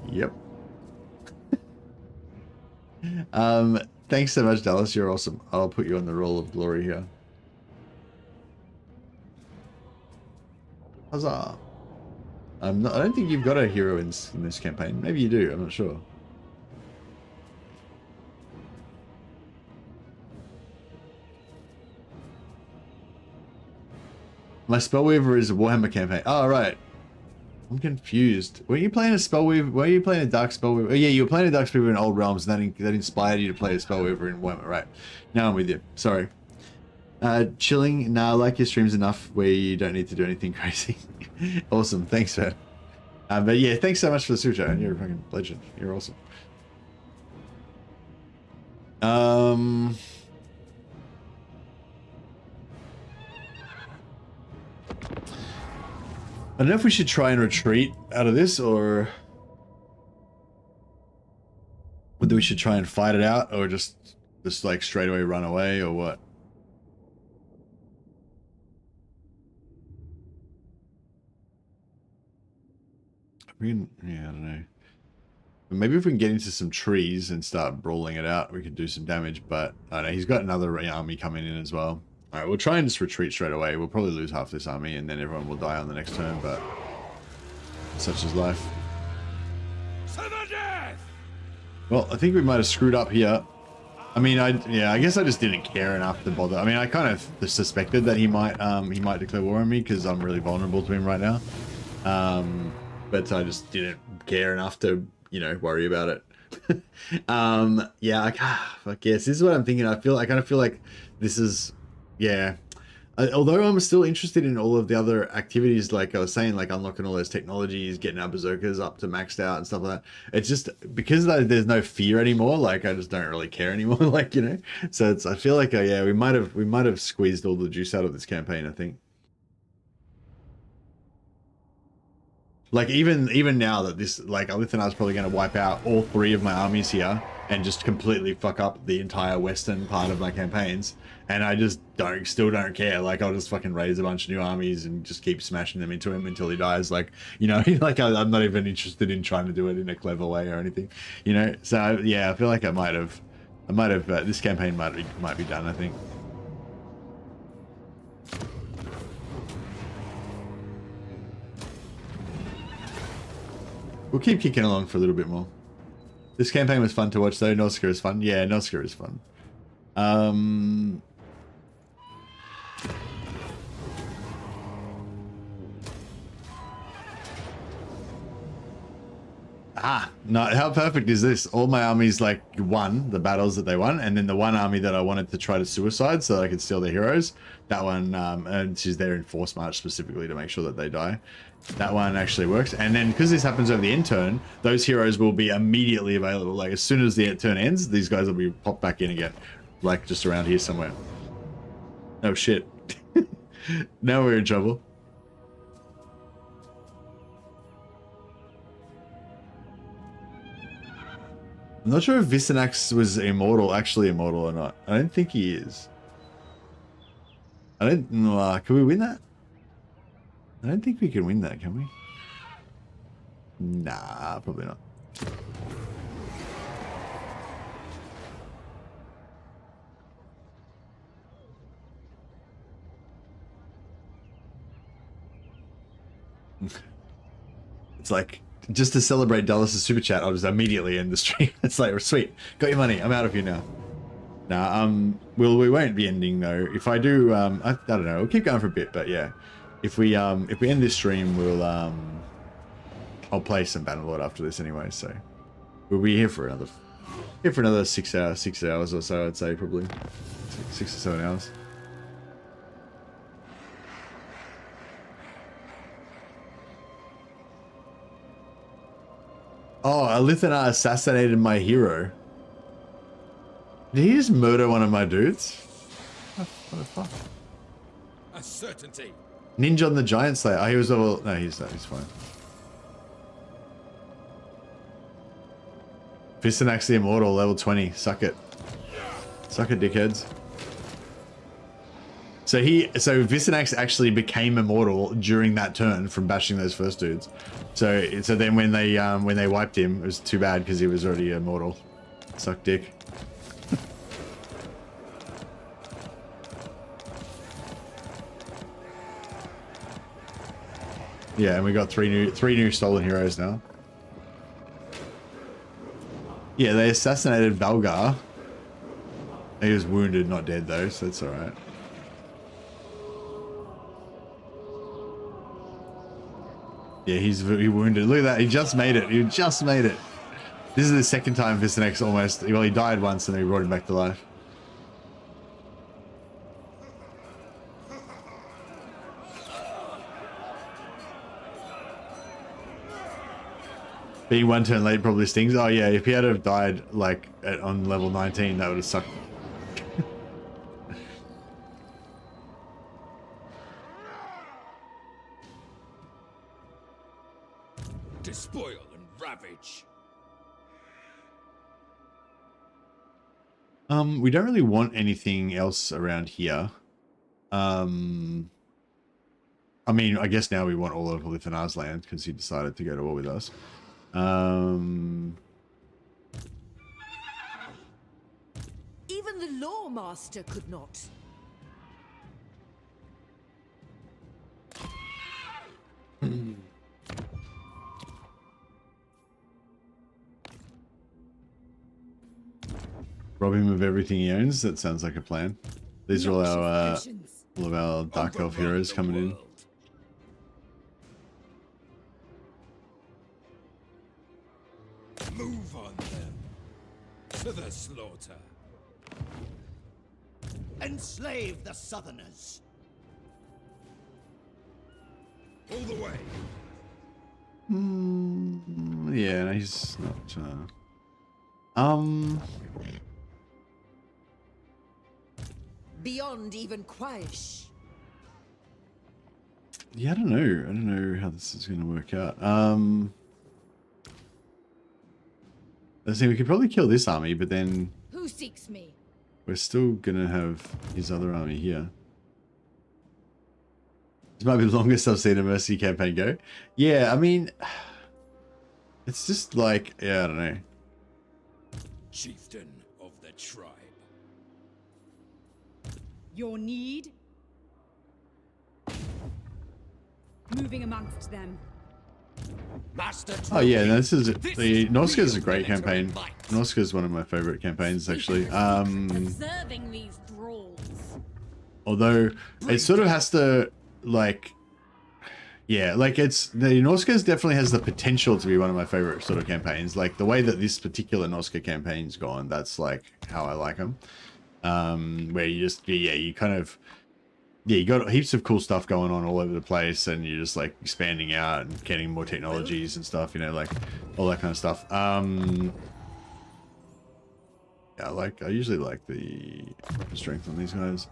Yep. Thanks so much, Dallas. You're awesome. I'll put you on the roll of glory here. Huzzah. I don't think you've got a hero in this campaign. Maybe you do. I'm not sure. My Spellweaver is a Warhammer campaign. Oh, right. I'm confused. Were you playing a Spellweaver? Were you playing a Dark Spellweaver? Oh yeah, you were playing a Dark Spellweaver in Old Realms, and that inspired you to play a Spellweaver in Warhammer, right? Now I'm with you. Sorry. Chilling. Nah, I like your streams enough where you don't need to do anything crazy. Awesome. Thanks, man. But yeah, thanks so much for the super chat. You're a fucking legend. You're awesome. I don't know if we should try and retreat out of this, or whether we should try and fight it out, or just like straight away run away, or what. I mean, yeah, I don't know. But maybe if we can get into some trees and start brawling it out, we could do some damage. But I don't know, he's got another army coming in as well. All right, we'll try and just retreat straight away. We'll probably lose half this army, and then everyone will die on the next turn. But such is life. To the death! Well, I think we might have screwed up here. I mean, I guess I just didn't care enough to bother. I mean, I kind of suspected that he might declare war on me because I'm really vulnerable to him right now. But I just didn't care enough to, you know, worry about it. Yeah, fuck yes. This is what I'm thinking. I kind of feel like this is, yeah. Although I'm still interested in all of the other activities, like I was saying, like unlocking all those technologies, getting our berserkers up to maxed out and stuff like that. It's just because there's no fear anymore. Like I just don't really care anymore. Like, you know. So I feel like yeah, we might have squeezed all the juice out of this campaign, I think. Like even now that this, like Alithanar's probably going to wipe out all 3 of my armies here and just completely fuck up the entire western part of my campaigns, and I just still don't care. Like I'll just fucking raise a bunch of new armies and just keep smashing them into him until he dies. Like, you know, like I'm not even interested in trying to do it in a clever way or anything, you know. So yeah, I feel like I might have this campaign might be done, I think. We'll keep kicking along for a little bit more. This campaign was fun to watch though. Noska is fun. Yeah, Noska is fun. No, how perfect is this? All my armies like won the battles that they won, and then the one army that I wanted to try to suicide so that I could steal their heroes, that one, and she's there in Force March specifically to make sure that they die. That one actually works. And then because this happens over the end turn, those heroes will be immediately available. Like as soon as the end turn ends, these guys will be popped back in again, like just around here somewhere. Oh shit. Now we're in trouble. I'm not sure if Visanax was actually immortal or not. I don't think he is. Can we win that? I don't think we can win that, can we? Nah, probably not. It's like, just to celebrate Dallas's super chat, I'll just immediately end the stream. It's like, sweet, got your money, I'm out of here now. Nah, well, we won't be ending though. If I do, I don't know, we'll keep going for a bit, but yeah. If we end this stream, we'll, I'll play some Bannerlord after this anyway, so. We'll be here for another 6 hours or so, I'd say, probably. 6 or 7 hours. Oh, Alithanar assassinated my hero. Did he just murder one of my dudes? What the fuck? A certainty. Ninja on the Giant Slayer. Oh, he was level... No, he's not. He's fine. Visanax the Immortal, level 20. Suck it. Suck it, dickheads. So Visanax actually became immortal during that turn from bashing those first dudes. So then when they wiped him, it was too bad because he was already immortal. Suck dick. Yeah, and we got three new stolen heroes now. Yeah, they assassinated Valgar. He was wounded, not dead though, so that's alright. Yeah, he's very wounded. Look at that. He just made it. He just made it. This is the second time Vistanex almost... Well, he died once and then we brought him back to life. Being one turn late probably stings. Oh yeah, if he had have died like on level 19, that would have sucked. Despoil and ravage. We don't really want anything else around here. I mean, I guess now we want all of Lithanar's land because he decided to go to war with us. Even the Law Master could not. Rob him of everything he owns. That sounds like a plan. These are all our all of our Dark Elf heroes coming in. Move on them to the slaughter. Enslave the Southerners. All the way. Yeah, no, he's not. Beyond even Quaish. Yeah, I don't know. I don't know how this is going to work out. Let's see. We could probably kill this army, but then Who seeks me? we're still going to have his other army here. This might be the longest I've seen a Mercy campaign go. Yeah, I mean, it's just like, yeah, I don't know. Chieftain of the tribe. Your need? Moving amongst them. Master. Oh yeah, no, this is the Norska is a great campaign. Norska is one of my favorite campaigns actually. Observing these thralls. Although it sort of has to like, yeah, like it's the Norska definitely has the potential to be one of my favorite sort of campaigns. Like the way that this particular Norska campaign's gone, that's like how I like them. Where you just you kind of. Yeah, you got heaps of cool stuff going on all over the place, and you're just like expanding out and getting more technologies and stuff, you know, like all that kind of stuff. Yeah, I usually like the strength on these guys.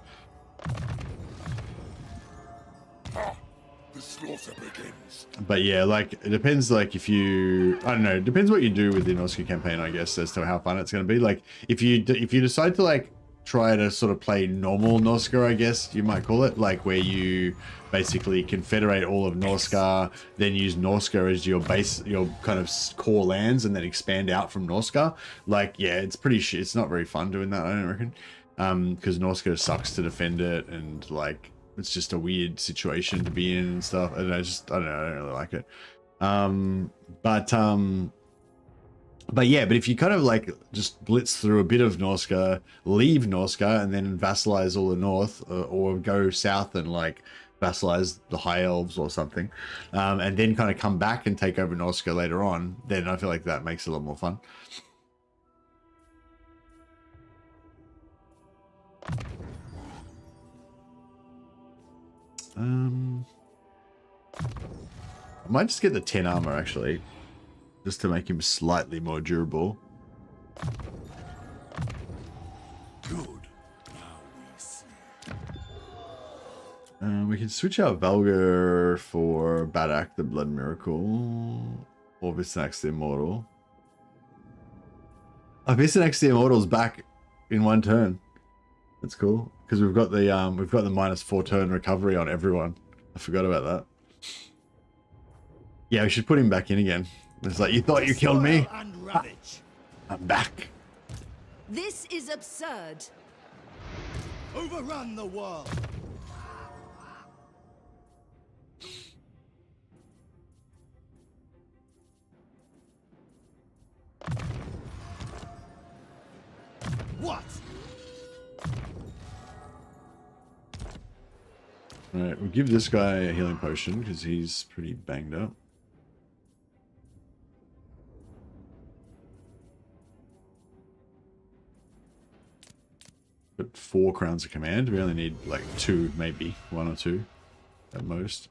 The slaughter begins. But yeah, like it depends, like if you, I don't know, it depends what you do with the Norska campaign, I guess, as to how fun it's going to be. Like if you decide to like try to sort of play normal Norska, I guess you might call it, like where you basically confederate all of Norska, then use Norska as your base, your kind of core lands, and then expand out from Norska. Like, yeah, it's pretty shit. It's not very fun doing that, I don't reckon, because Norska sucks to defend it, and like it's just a weird situation to be in and stuff. And I don't know, I don't really like it. But yeah, but if you kind of like just blitz through a bit of Norska, leave Norska, and then vassalize all the north, or go south and like vassalize the High Elves or something, and then kind of come back and take over Norska later on, then I feel like that makes it a lot more fun. I might just get the 10 armor actually, just to make him slightly more durable. Good. Now we see. We can switch out Valgar for Badak the Blood Miracle, or Visanax the Immortal. Oh, Visanax the Immortal's back in one turn. That's cool, because we've got the -4 turn recovery on everyone. I forgot about that. Yeah, we should put him back in again. It's like, you thought you killed me? I'm back. This is absurd. Overrun the world. What? Alright, we'll give this guy a healing potion because he's pretty banged up. 4 crowns of command. We only need like 2, maybe 1 or 2 at most.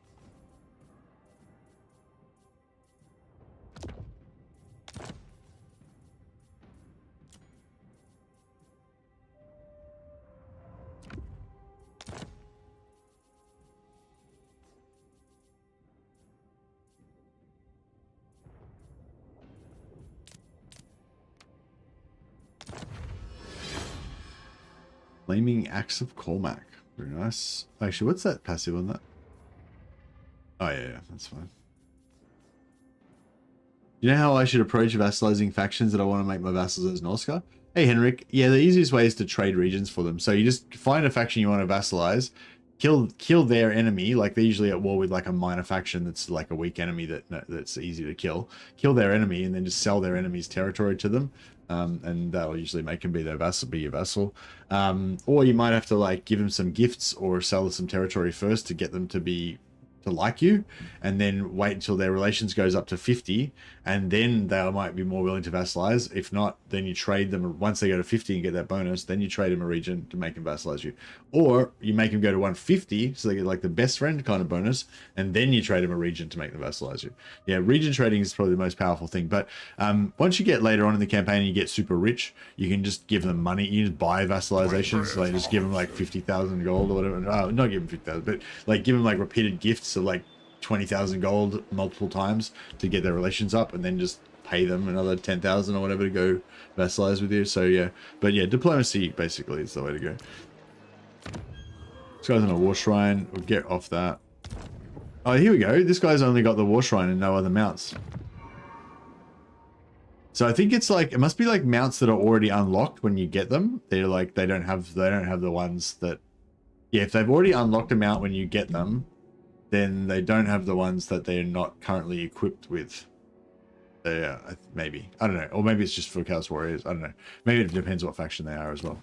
Flaming Axe of Cormac. Very nice. Actually, what's that passive on that? Oh, yeah, that's fine. You know how I should approach vassalizing factions that I want to make my vassals as Norska? Hey, Henrik. Yeah, the easiest way is to trade regions for them. So you just find a faction you want to vassalize, kill their enemy. Like, they're usually at war with like a minor faction that's like a weak enemy that's easy to kill. Kill their enemy and then just sell their enemy's territory to them. And that'll usually make him be their vassal, be your vassal. Or you might have to like give them some gifts or sell them some territory first to get them to like you, and then wait until their relations goes up to 50, and then they might be more willing to vassalize. If not, then you trade them. Once they go to 50 and get that bonus, then you trade them a region to make them vassalize you, or you make them go to 150 so they get like the best friend kind of bonus, and then you trade them a region to make them vassalize you. Yeah, region trading is probably the most powerful thing. But once you get later on in the campaign and you get super rich, you can just give them money. You just buy vassalizations, so just give them like 50,000 gold or whatever. Not give them 50,000, but like give them like repeated gifts. So like 20,000 gold multiple times to get their relations up, and then just pay them another 10,000 or whatever to go vassalize with you. So yeah, but yeah, diplomacy basically is the way to go. This guy's on a war shrine. We'll get off that. Oh, here we go. This guy's only got the war shrine and no other mounts. So I think it's like, it must be like mounts that are already unlocked when you get them. They're like, they don't have the ones that, yeah, if they've already unlocked a mount when you get them, then they don't have the ones that they're not currently equipped with. Yeah, maybe. I don't know. Or maybe it's just for Chaos Warriors. I don't know. Maybe it depends what faction they are as well.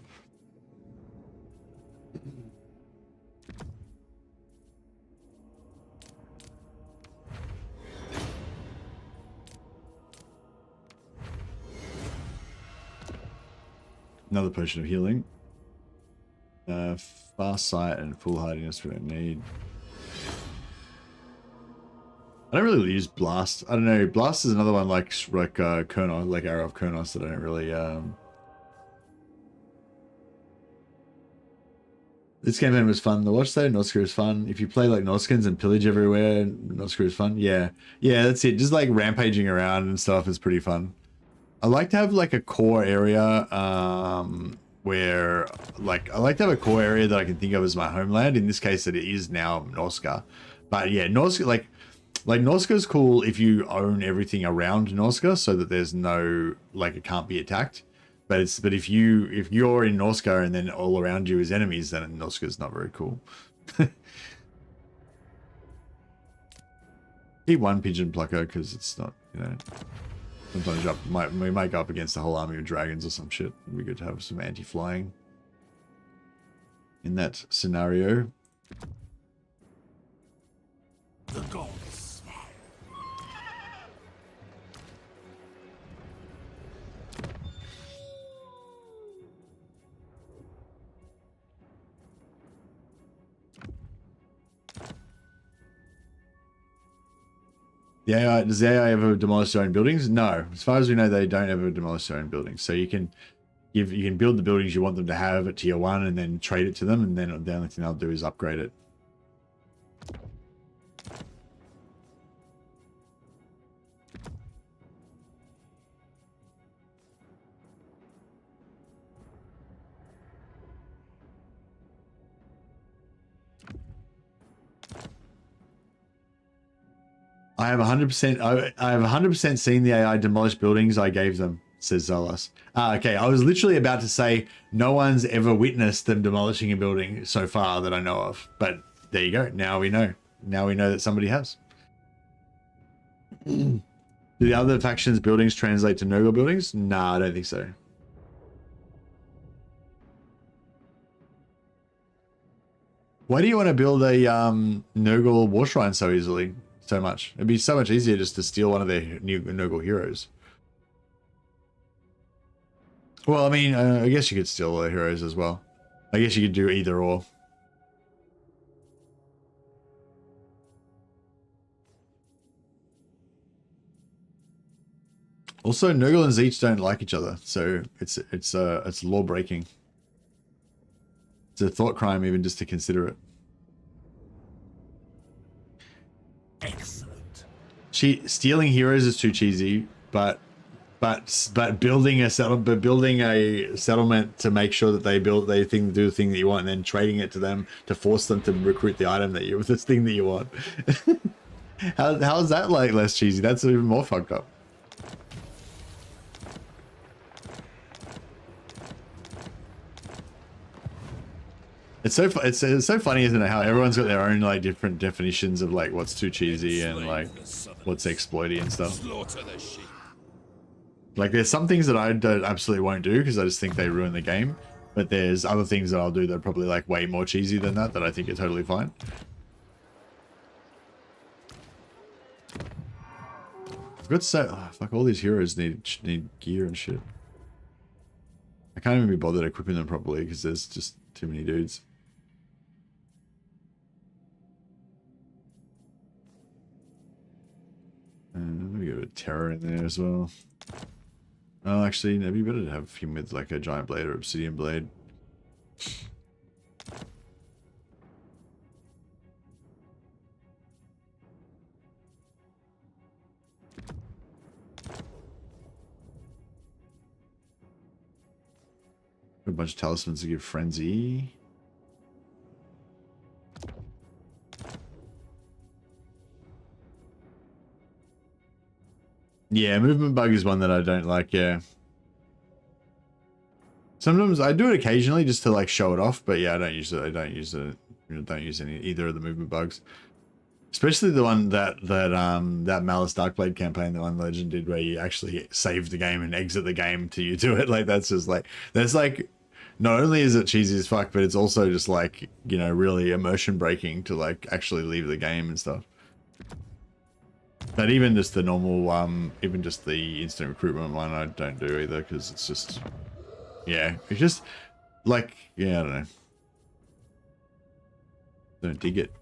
Another potion of healing. Fast sight and full hardiness we don't need. I don't really use blast. I don't know. Blast is another one like Kurnos, like Arrow of Kurnos that I don't really. This campaign was fun to watch though. Norska is fun. If you play like Norskins and pillage everywhere, Norska is fun. Yeah, that's it. Just like rampaging around and stuff is pretty fun. I like to have like a core area where like I like to have a core area that I can think of as my homeland. In this case, it is now Norska. But yeah, Norska like Norska is cool if you own everything around Norska, so that there's no like it can't be attacked. But if you're in Norska and then all around you is enemies, then Norska is not very cool. Keep one pigeon plucker because it's not, you know. Sometimes we might go up against a whole army of dragons or some shit. It'd be good to have some anti-flying in that scenario. The gods. Does the AI ever demolish their own buildings? No. As far as we know, they don't ever demolish their own buildings. So you can build the buildings you want them to have at tier 1 and then trade it to them, and then the only thing they'll do is upgrade it. I have 100% seen the AI demolish buildings I gave them, says Zealous. Okay, I was literally about to say no one's ever witnessed them demolishing a building so far that I know of. But there you go. Now we know. Now we know that somebody has. Do the other factions' buildings translate to Nurgle buildings? Nah, I don't think so. Why do you want to build a Nurgle war shrine so easily? So much. It'd be so much easier just to steal one of their new Nurgle heroes. Well, I mean, I guess you could steal their heroes as well. I guess you could do either or. Also, Nurgle and Zeech don't like each other, so it's law breaking. It's a thought crime even just to consider it. Excellent. Stealing heroes is too cheesy, but building a settlement to make sure that they do the thing that you want, and then trading it to them to force them to recruit the item that you this thing that you want. How is that like less cheesy? That's even more fucked up. It's so funny, isn't it? How everyone's got their own like different definitions of like what's too cheesy and like what's exploity and stuff. Slaughter the sheep. Like there's some things that I absolutely won't do because I just think they ruin the game, but there's other things that I'll do that are probably like way more cheesy than that I think are totally fine. I've got fuck, all these heroes need gear and shit. I can't even be bothered equipping them properly because there's just too many dudes. And we got a terror in there as well. Oh, actually, it'd be better to have him with like a giant blade or obsidian blade. A bunch of talismans to give frenzy. Yeah, movement bug is one that I don't like, yeah. Sometimes I do it occasionally just to like show it off, but yeah, I don't use either of the movement bugs. Especially the one that Malice Darkblade campaign, the one Legend did where you actually save the game and exit the game till you do it. Like that's just like not only is it cheesy as fuck, but it's also just like, you know, really immersion breaking to like actually leave the game and stuff. But even just the normal, even just the instant recruitment one, I don't do either because it's just, yeah, it's just like, yeah, I don't know. Don't dig it.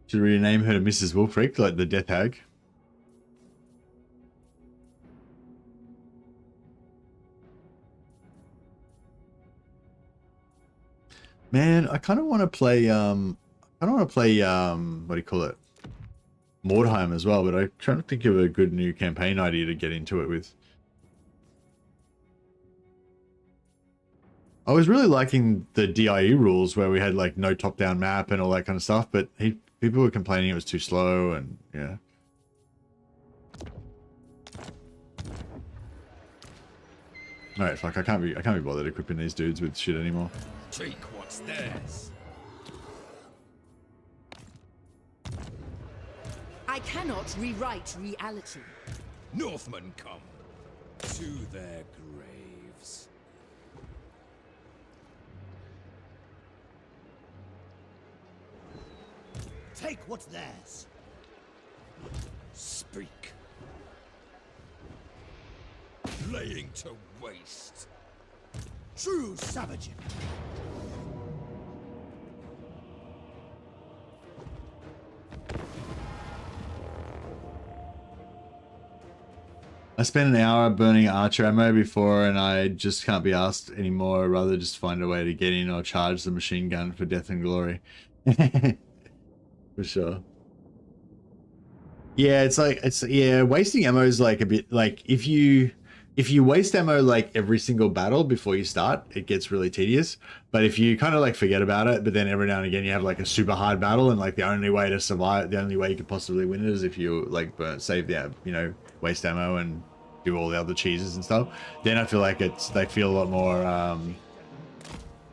Should we rename her to Mrs. WULFRIK, like the Death Hag? Man, I kind of want to play, what do you call it? Mordheim as well, but I'm trying to think of a good new campaign idea to get into it with. I was really liking the DIE rules where we had like no top-down map and all that kind of stuff, but people were complaining it was too slow and yeah. All right, fuck, I can't be bothered equipping these dudes with shit anymore. Take what's theirs. I cannot rewrite reality. Northmen come to their graves. Take what's theirs. Speak. Laying to waste. True savagery. I spent an hour burning archer ammo before and I just can't be asked anymore. I'd rather just find a way to get in or charge the machine gun for death and glory. For sure. Yeah, yeah, wasting ammo is like a bit like if you waste ammo like every single battle before you start, it gets really tedious. But if you kind of like forget about it, but then every now and again you have like a super hard battle and like the only way to survive, the only way you could possibly win it is if you like save the, you know, waste ammo and do all the other cheeses and stuff. Then I feel like they feel a lot more,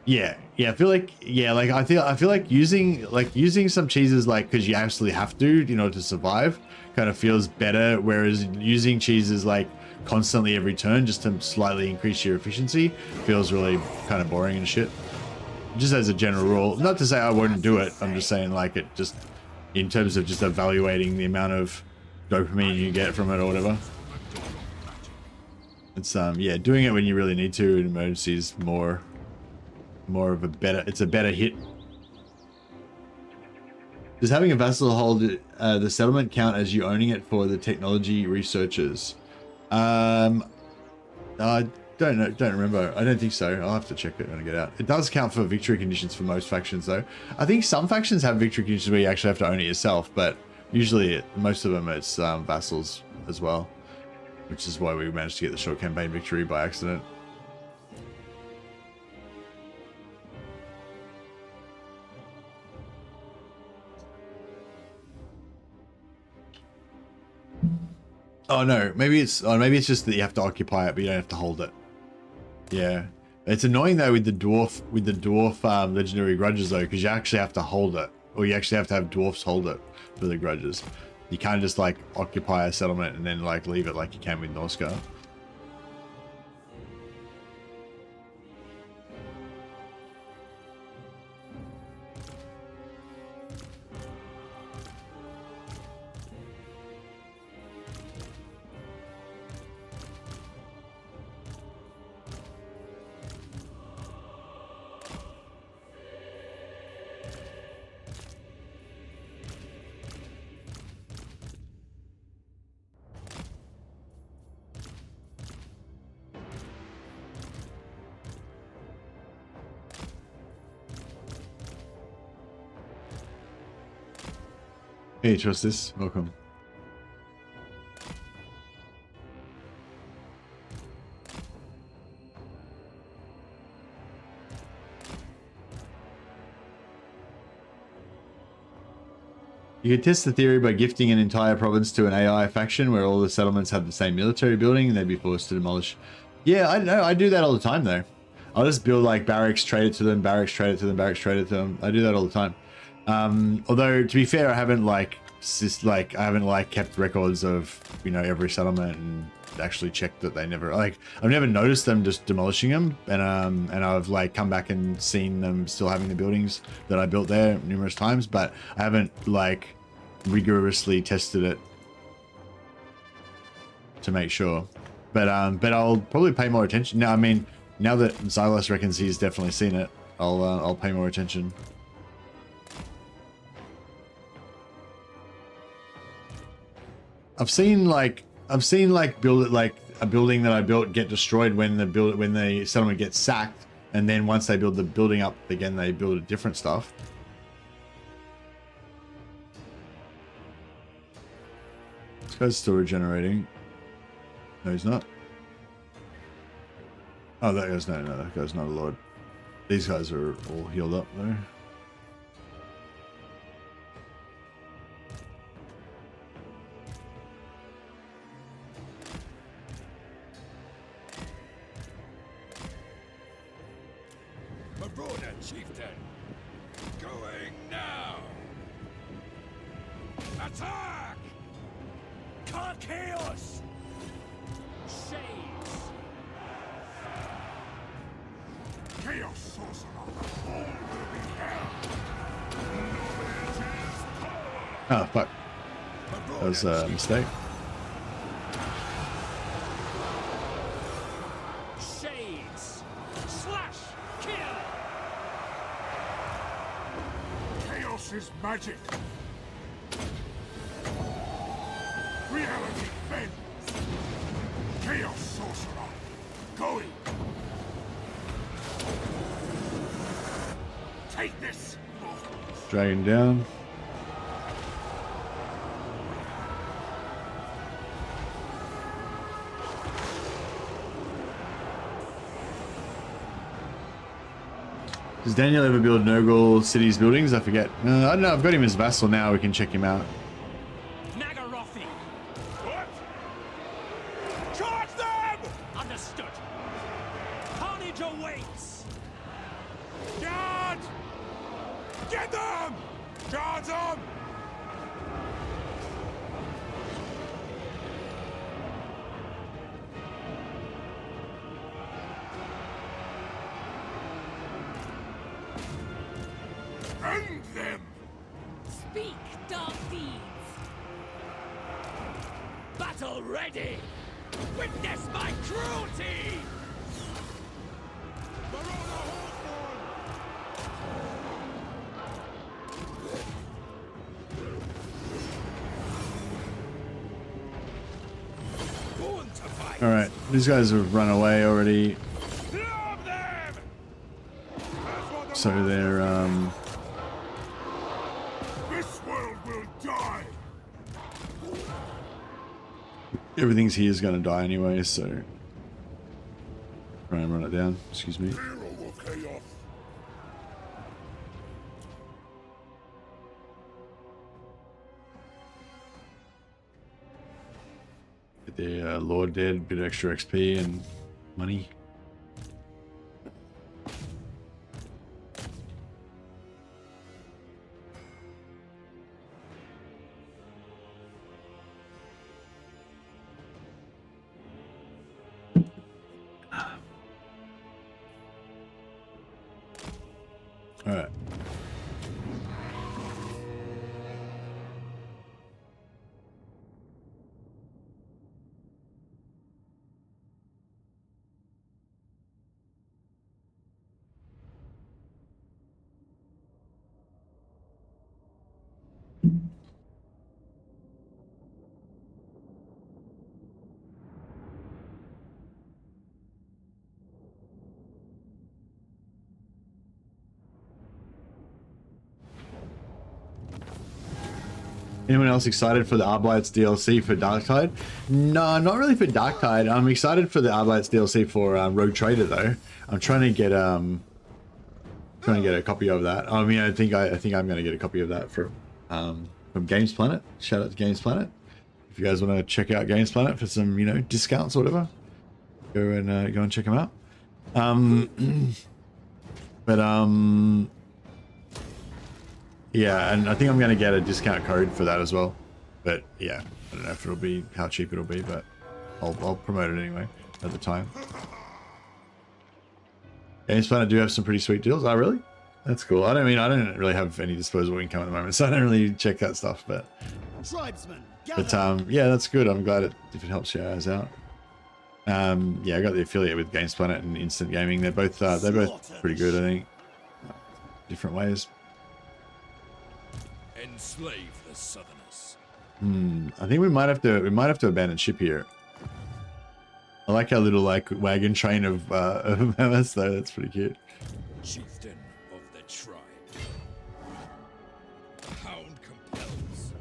yeah, Yeah, I feel like I feel like using some cheeses like because you absolutely have to, you know, to survive, kind of feels better. Whereas using cheeses like constantly every turn just to slightly increase your efficiency feels really kind of boring and shit. Just as a general rule, not to say I wouldn't do it. I'm just saying like it just in terms of just evaluating the amount of dopamine you get from it or whatever. It's yeah, doing it when you really need to in emergencies more of a better, it's a better hit. Does having a vassal hold the settlement count as you owning it for the technology researchers? I don't know, don't remember. I don't think so. I'll have to check it when I get out. It does count for victory conditions for most factions though. I think some factions have victory conditions where you actually have to own it yourself, but usually most of them it's vassals as well, which is why we managed to get the short campaign victory by accident. Oh no, maybe it's just that you have to occupy it, but you don't have to hold it. Yeah, it's annoying though with the dwarf legendary grudges though, because you actually have to hold it, or you actually have to have dwarfs hold it for the grudges. You can't just like occupy a settlement and then like leave it like you can with Norsca. Hey, trust this. Welcome. You could test the theory by gifting an entire province to an AI faction where all the settlements have the same military building and they'd be forced to demolish. Yeah, I know. I do that all the time though. I'll just build like barracks, trade it to them, barracks, trade it to them, barracks, trade it to them. I do that all the time. Although to be fair, I haven't kept records of, you know, every settlement and actually checked that they never, like, I've never noticed them just demolishing them, and I've like come back and seen them still having the buildings that I built there numerous times, but I haven't like rigorously tested it to make sure. But I'll probably pay more attention now. I mean, now that Xylos reckons he's definitely seen it, I'll pay more attention. I've seen like build it like a building that I built get destroyed when the settlement gets sacked, and then once they build the building up again, they build different stuff. This guy's still regenerating. No, he's not. Oh, that guy's no, that guy's not a lord. These guys are all healed up though. Chieftain, going now. Attack! Chaos! Shades! Chaos sorcerer, all will be hell. Oh fuck! That was a mistake. Shades! Slash! Kill! Chaos is magic. Reality bends. Chaos sorcerer, going. Take this, mortals. Dragon down. Does Daniel ever build Nurgle city's buildings? I forget. I don't know. I've got him as vassal now. We can check him out. Nagarothi! What? Charge them! Understood. Carnage awaits! Guard! Get them! Guards on! End them! Speak, dark deeds. Battle ready! Witness my cruelty! Born to fight! All right, these guys have run away already, Love them! That's what the so they're This world will die! everything's here is gonna die anyway. So try and run it down. Excuse me. Hero will chaos! Get the Lord dead, a bit of extra XP and money. All right. Anyone else excited for the Arblights DLC for Darktide? No, not really for Darktide. I'm excited for the Arblights DLC for Rogue Trader though. I'm trying to get a copy of that. I mean, I think I'm going to get a copy of that from Games Planet. Shout out to Games Planet. If you guys want to check out Games Planet for some, you know, discounts or whatever, go and check them out. Yeah, and I think I'm going to get a discount code for that as well. But yeah, I don't know if it'll be how cheap it'll be, but I'll promote it anyway at the time. Games Planet do have some pretty sweet deals. Oh, really? That's cool. I don't really have any disposable income at the moment, so I don't really check that stuff. But yeah, that's good. I'm glad if it helps you guys out. Yeah, I got the affiliate with Games Planet and Instant Gaming. They're both pretty good, I think. Different ways. Enslave the Southerners. I think we might have to abandon ship here. I like our little wagon train of mammoths though. That's pretty cute. Chieftain of the tribe. The hound compels.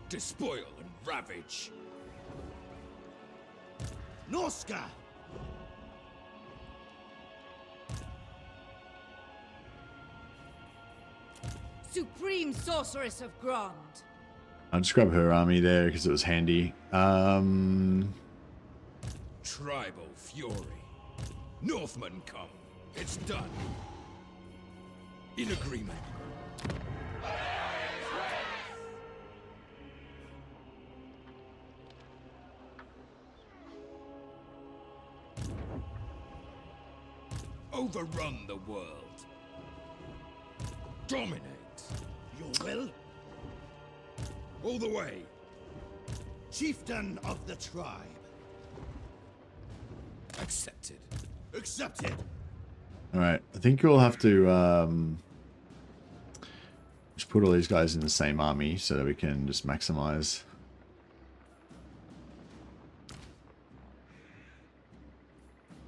Despoil and ravage. Norska! Supreme Sorceress of Grond. I'll just grab her army there because it was handy. Tribal fury. Northmen come. It's done. In agreement. Overrun the world. Dominate. Your will? All the way. Chieftain of the tribe. Accepted. Accepted. All right, I think we'll have to just put all these guys in the same army so that we can just maximize.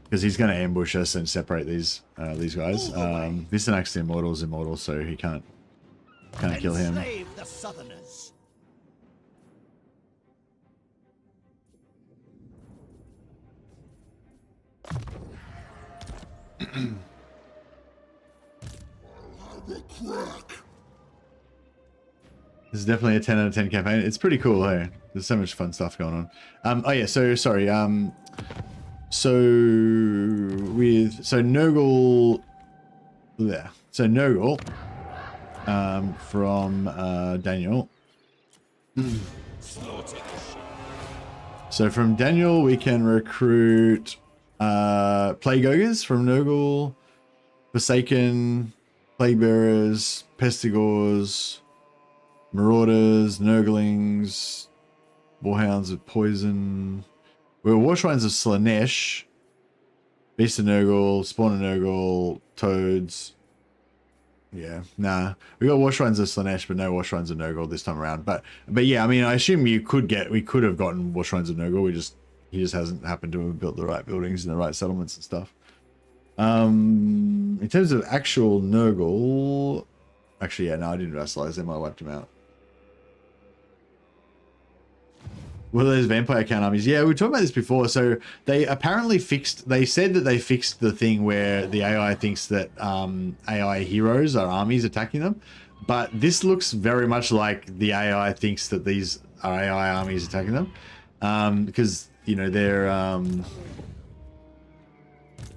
Because he's going to ambush us and separate these guys. Vistanax the Immortal's immortal, so he can't kill him. Enslave the Southerners. I'll have a crack. This is definitely a 10 out of 10 campaign. It's pretty cool, hey? There's so much fun stuff going on. Oh yeah, so sorry. So Nurgle there. So Nurgle from Daniel. So from Daniel we can recruit Plague Ogres from Nurgle, Forsaken, Plague Bearers, Pestigors, Marauders, Nurglings, Warhounds of Poison. We're Warshrines of Slanesh, Beast of Nurgle, Spawn of Nurgle, Toads. Yeah, nah. We got Warshrines of Slanesh, but no Warshrines of Nurgle this time around. But yeah, I mean, I assume we could have gotten Warshrines of Nurgle. He just hasn't happened to have built the right buildings and the right settlements and stuff. In terms of actual Nurgle, actually, yeah, no, I didn't vassalize them. I wiped them out. Well, there's vampire count armies. Yeah, we talked about this before. So they apparently they said that they fixed the thing where the AI thinks that AI heroes are armies attacking them. But this looks very much like the AI thinks that these are AI armies attacking them. Because, you know,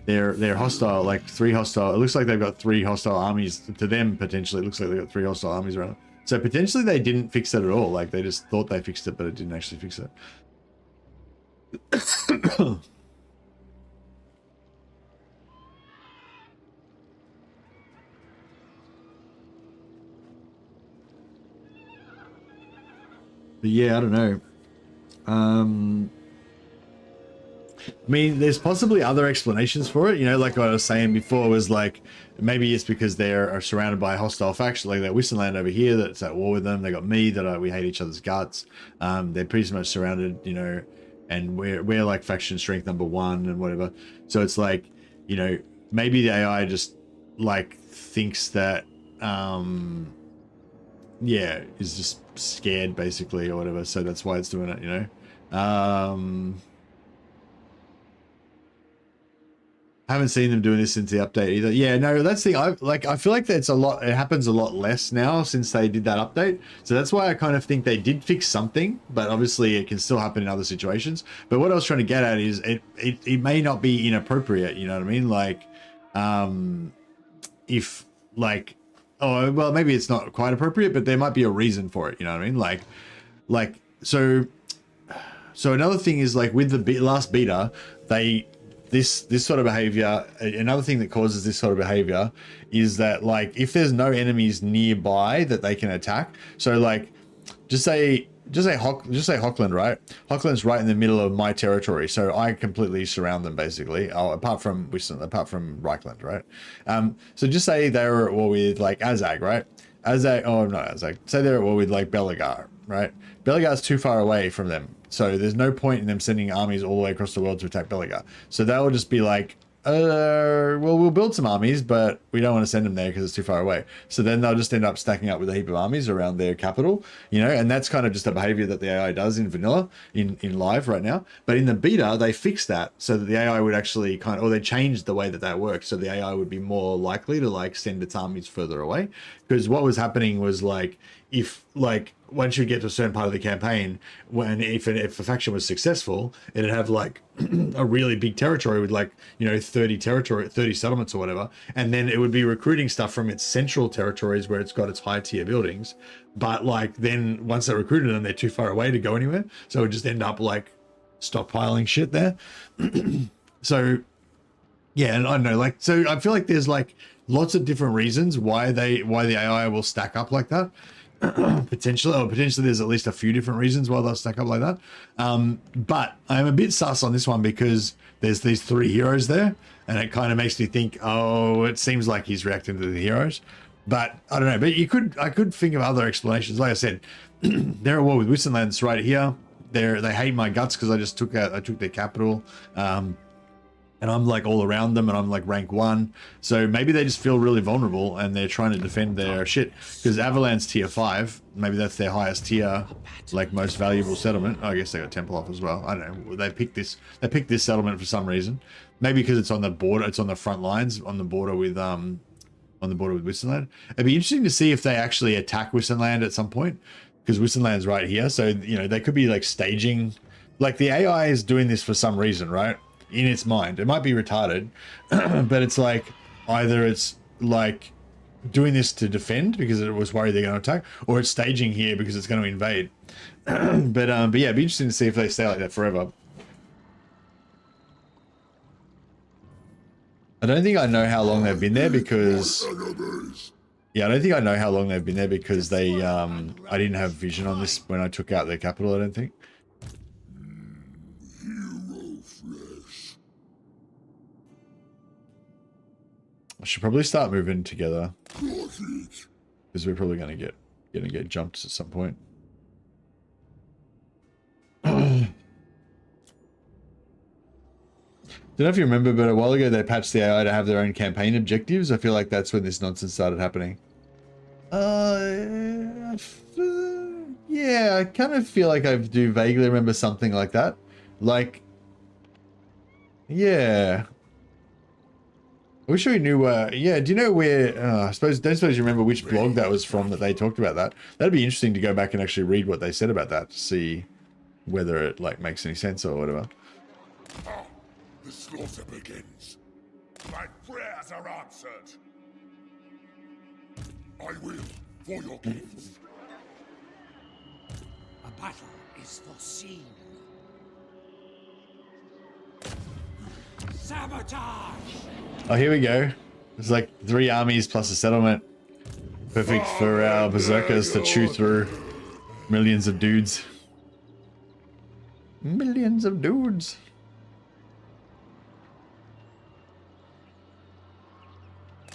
they're hostile, like 3 hostile. It looks like they've got 3 hostile armies to them, potentially. It looks like they've got 3 hostile armies around them. So potentially they didn't fix it at all. Like they just thought they fixed it, but it didn't actually fix it. But yeah, I don't know. I mean, there's possibly other explanations for it. You know, like what I was saying before was like, maybe it's because they are surrounded by a hostile faction, like that Wissenland over here that's at war with them. They got me that we hate each other's guts. They're pretty much surrounded, you know, and we're like faction strength #1 and whatever. So it's like, you know, maybe the AI just like thinks that, yeah, is just scared basically or whatever. So that's why it's doing it, you know. I haven't seen them doing this since the update either. Yeah, no, that's the thing. I feel like that's a lot. It happens a lot less now since they did that update. So that's why I kind of think they did fix something, but obviously it can still happen in other situations. But what I was trying to get at is it may not be inappropriate. You know what I mean? Like, if like, oh well, maybe it's not quite appropriate, but there might be a reason for it. You know what I mean? Like so another thing is like with the last beta, this sort of behavior, another thing that causes this sort of behavior is that like if there's no enemies nearby that they can attack, so like just say Hockland, right? Hockland's right in the middle of my territory, so I completely surround them basically. Apart from Reichland, right? So just say they were at war with like Azag, right? Not Azag. Say they're at war with like Belegar, right? Belegar's too far away from them. So there's no point in them sending armies all the way across the world to attack Belegar. So they'll just be like, well, we'll build some armies, but we don't want to send them there because it's too far away. So then they'll just end up stacking up with a heap of armies around their capital, you know, and that's kind of just a behavior that the AI does in vanilla, in live right now. But in the beta, they fixed that so that the AI would actually or they changed the way that works. So the AI would be more likely to like send its armies further away. Because what was happening was like, if like once you get to a certain part of the campaign, if a faction was successful, it'd have like a really big territory with like, you know, 30 settlements or whatever, and then it would be recruiting stuff from its central territories where it's got its high tier buildings. But like then once they recruited them, they're too far away to go anywhere, so it would just end up like stockpiling shit there. So yeah, and I don't know, like, so I feel like there's like lots of different reasons why the AI will stack up like that. potentially there's at least a few different reasons why they'll stack up like that. But I'm a bit sus on this one because there's these 3 heroes there, and it kind of makes me think, oh, it seems like he's reacting to the heroes. But I don't know. But I could think of other explanations. Like I said, they're at war with Wissenland's right here. They hate my guts because I took their capital. And I'm like all around them, and I'm like rank 1. So maybe they just feel really vulnerable and they're trying to defend their shit. Because Avalan's tier 5, maybe that's their highest tier, like most valuable settlement. I guess they got Temple off as well. I don't know. They picked this settlement for some reason. Maybe because it's on the border, it's on the front lines, on the border with Wissenland. It'd be interesting to see if they actually attack Wissenland at some point. because Wissenland's right here. So, you know, they could be like staging, like the AI is doing this for some reason, right? In its mind. It might be retarded, but it's like either it's like doing this to defend because it was worried they're going to attack, or it's staging here because it's going to invade. But yeah, it'd be interesting to see if they stay like that forever. I don't think I know how long they've been there because yeah, I don't think I know how long they've been there because they I didn't have vision on this when I took out their capital, I don't think. I should probably start moving together because we're probably going to get jumped at some point. Don't know if you remember, but a while ago they patched the AI to have their own campaign objectives. I feel like that's when this nonsense started happening. Yeah, I kind of feel like I do vaguely remember something like that. Like, yeah. I wish we knew, yeah, do you know where, don't suppose you remember which blog that was from that they talked about that. That'd be interesting to go back and actually read what they said about that to see whether it, like, makes any sense or whatever. The slaughter begins. My prayers are answered. I will, for your gifts. A battle is foreseen. Sabotage! Oh, here we go. It's like 3 armies plus a settlement. Perfect for our berserkers to chew through millions of dudes. Millions of dudes.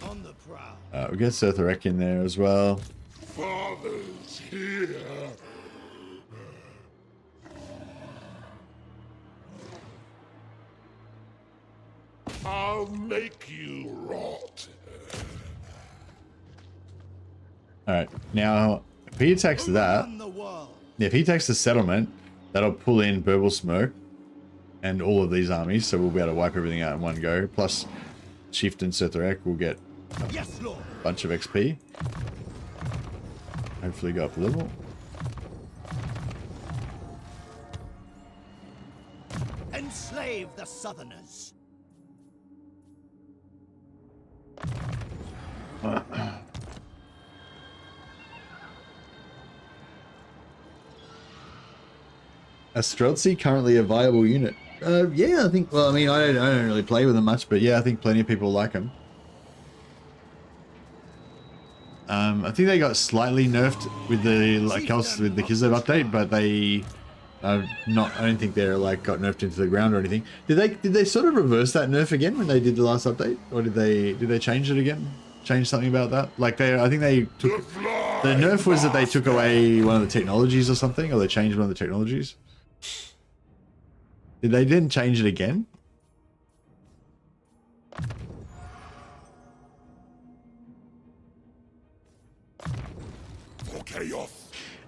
On the prowl. We get Surtharek in there as well. Father's here. I'll make you rot. Alright, now if he attacks that, if he takes the settlement, that'll pull in Burble Smoke and all of these armies, so we'll be able to wipe everything out in one go. Plus, Chieftain Surtharek will get a bunch of XP. Hopefully go up a level. Enslave the Southerners. Astreltsi currently a viable unit. Yeah, I think. Well, I mean, I don't really play with them much, but yeah, I think plenty of people like them. I think they got slightly nerfed with the with the Kislev update, but they not. I don't think they're like got nerfed into the ground or anything. Did they sort of reverse that nerf again when they did the last update, or did they change it again? Change something about that? Like I think they took the nerf was that they took away one of the technologies or something, or they changed one of the technologies. Did they then change it again?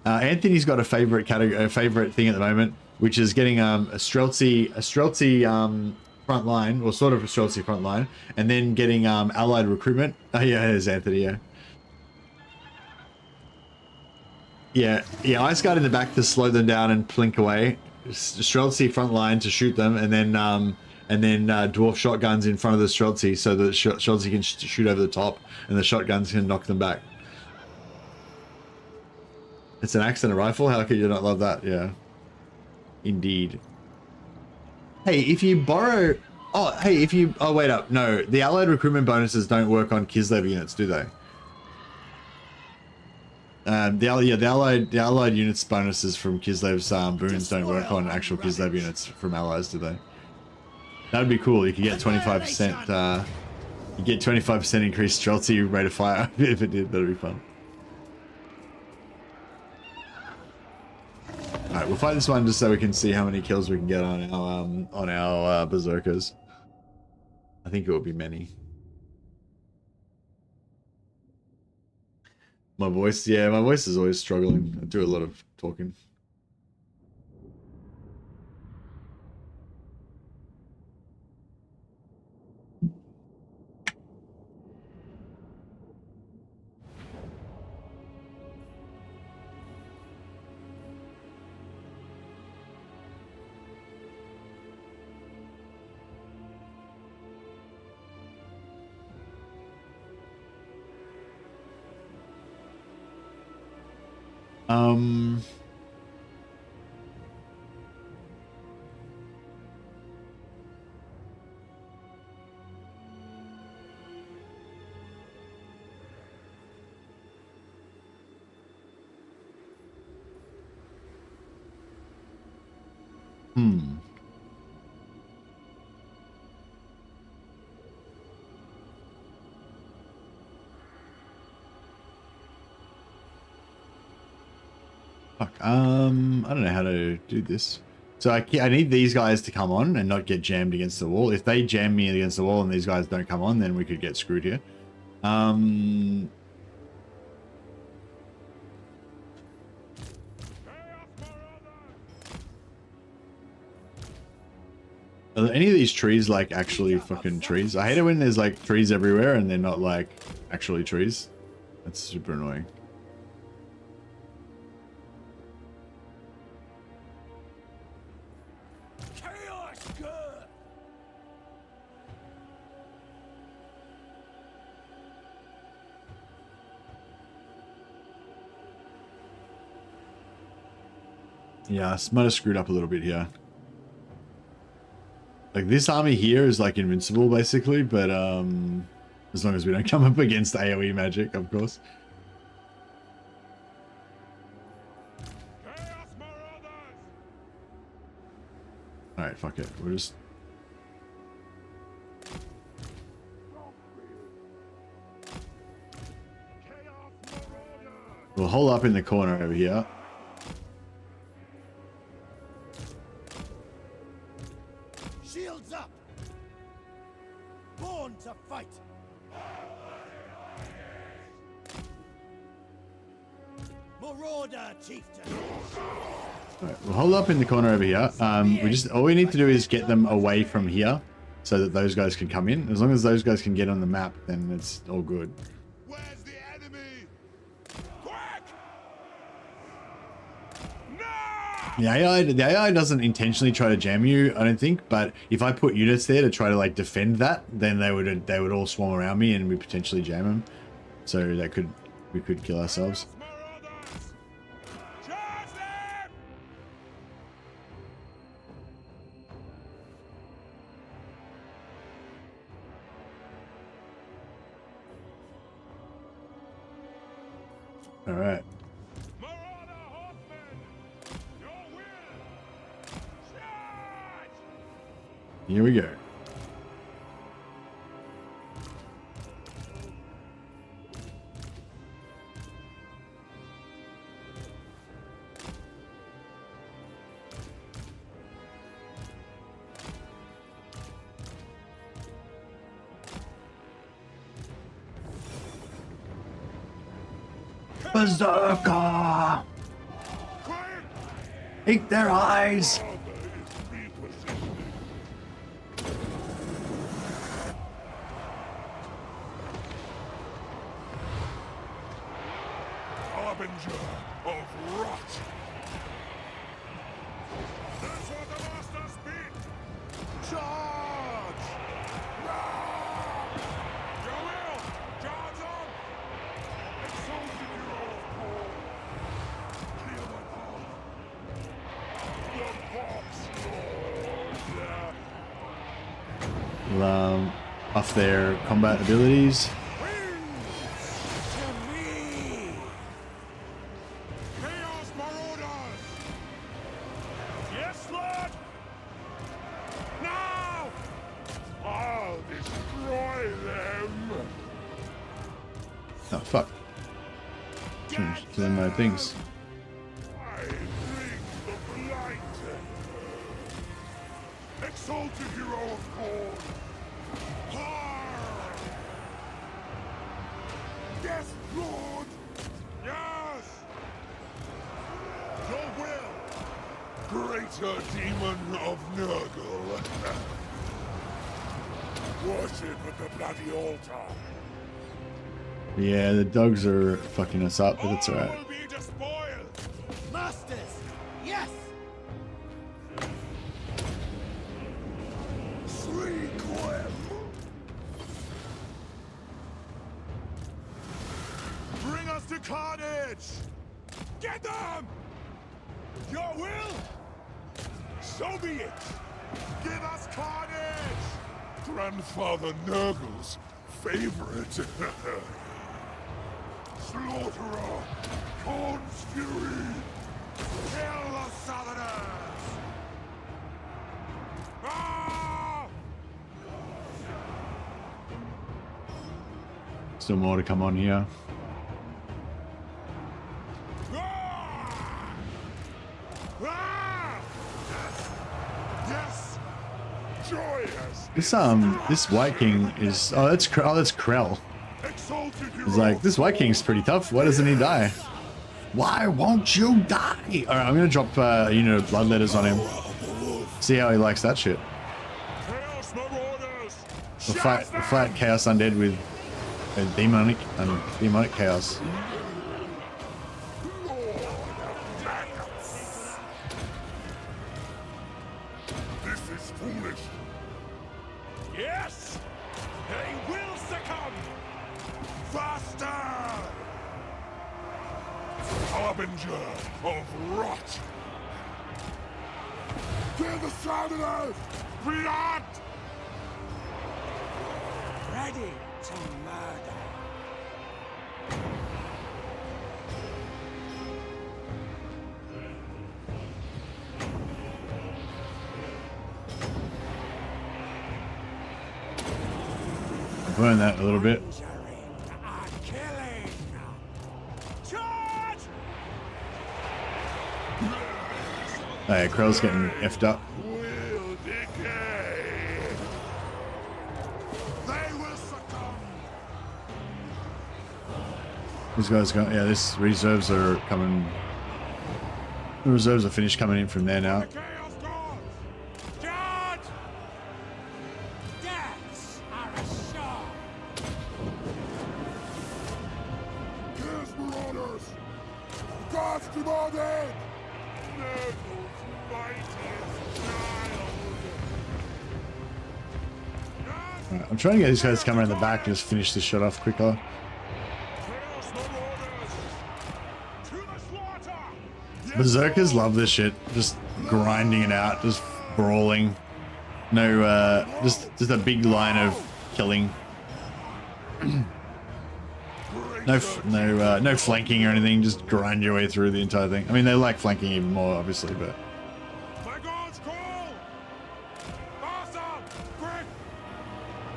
Anthony's got a favorite category, a favorite thing at the moment, which is getting a Streltsy front line, or sort of a Streltsy front line, and then getting allied recruitment. Oh yeah, there's Anthony. Yeah, Ice Guard in the back to slow them down and plink away. Streltsy front line to shoot them, and then dwarf shotguns in front of the Streltsy, so that Streltsy can shoot over the top, and the shotguns can knock them back. It's an axe and a rifle. How could you not love that? Yeah, indeed. Hey, if you borrow, oh wait up, no, the allied recruitment bonuses don't work on Kislev units, do they? The allied units bonuses from Kislev's boons don't work on actual Kislev units from allies, do they? That'd be cool. You could get 25%. You get 25% increased Streltsy rate of fire if it did. That'd be fun. All right, we'll fight this one just so we can see how many kills we can get on our berserkers. I think it will be many. My voice, yeah, my voice is always struggling. I do a lot of talking. Fuck. I don't know how to do this. So I need these guys to come on and not get jammed against the wall. If they jam me against the wall and these guys don't come on, then we could get screwed here. Are there any of these trees like actually fucking trees? I hate it when there's like trees everywhere and they're not like actually trees. That's super annoying. Chaos good. Yeah, I might have screwed up a little bit here. Like this army here is like invincible basically, but as long as we don't come up against AoE magic, of course. Alright, fuck it. We're just... We'll hold up in the corner over here. Shields up! Born to fight! Marauder chieftain! Alright, we'll hold up in the corner over here. All we need to do is get them away from here so that those guys can come in. As long as those guys can get on the map, then it's all good. Where's the enemy? Quick! No! The AI doesn't intentionally try to jam you, I don't think, but if I put units there to try to like defend that, then they would all swarm around me and we potentially jam them. So we could kill ourselves. All right. Here we go. Berserker! Eat their eyes! Harbinger of rot! That's what the masters speak! Charge! Your will! Charge on! Exalted hero of war! Clear my path! The Fox Lord! Off their combat abilities. Oh fuck. Changed to my things. I bring the blight! Exalted hero of God! Har! Yes, Lord! Yes! Your will! Greater demon of Nurgle! Worship at the bloody altar! Yeah, the dogs are fucking us up, but it's alright. All will be despoiled! Masters! Yes! Requiem! Bring us to carnage! Get them! Your will? So be it. Give us carnage! Grandfather Nurgle's favorite. Slaughterer! Corn's fury! Kill the Southerners! Ah! Still more to come on here. Ah! Ah! Yes! Yes! Joyous! This White King is that's Krell. Exalted He's like, this White King's pretty tough. Why doesn't he die? Why won't you die? Alright, I'm gonna drop unit of blood letters on him. See how he likes that shit. Chaos Marauders! We'll fight Chaos Undead with a demonic chaos. This is foolish. Yes! They will succumb! Faster! Harbinger of rot! Kill the Southerners! Blood! Ready to murder. Burn that a little bit. Killing. Charge! Oh yeah, Krell's getting effed up. Will decay! They will succumb! These guys got, yeah, this reserves are coming. The reserves are finished coming in from there now. Chaos Gods! Charge! Deaths are assured. Chaos Marauders! Gods demanded! Nurgle's mightiest child! Right, I'm trying to get these guys to come around the back and just finish this shot off quicker. Chaos Marauders! To the slaughter! Berserkers love this shit. Just grinding it out, just brawling. No, just a big line of killing. No flanking or anything. Just grind your way through the entire thing. I mean, they like flanking even more, obviously, but My God's call! Awesome! Quick!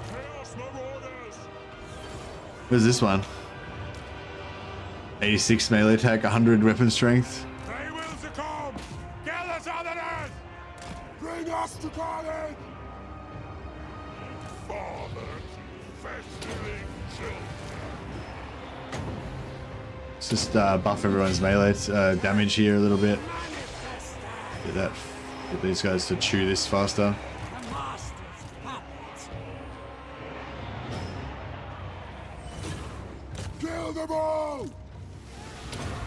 Chaos Marauders! where's this one? 86 melee attack, 100 weapon strength. They will succumb! Kill the Southerners! Bring us to carnage! Father to festering children. Let's just buff everyone's melee damage here a little bit. Get these guys to chew this faster. The master's puppet. Kill them all!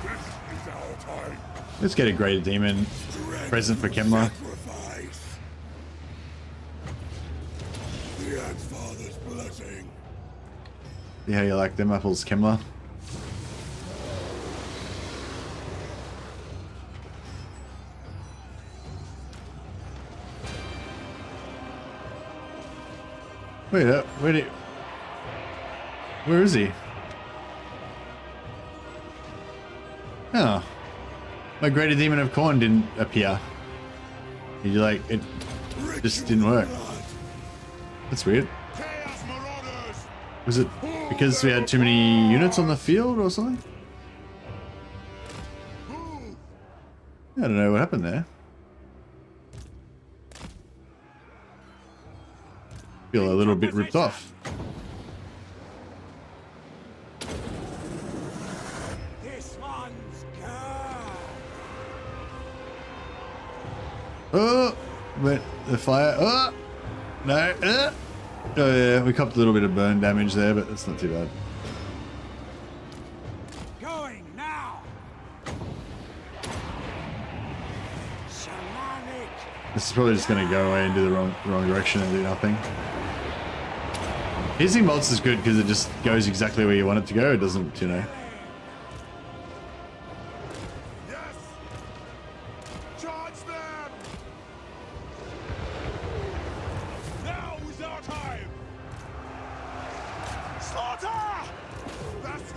This is our time. Let's get a greater demon present for Kemla. Sacrifice. The Father's blessing. See how you like them apples, Kemla? Wait up, where is he? Oh. My greater demon of corn didn't appear. He like, it just didn't work. That's weird. Chaos Marauders! Was it because we had too many units on the field or something? I don't know what happened there. Feel a little bit ripped off. This one's good. Oh, but the fire. Oh, no. Oh yeah, we copped a little bit of burn damage there, but that's not too bad. Going now. Shamanic. This is probably just going to go away and do the wrong direction and do nothing. Piercing bolts is good because it just goes exactly where you want it to go. It doesn't, you know.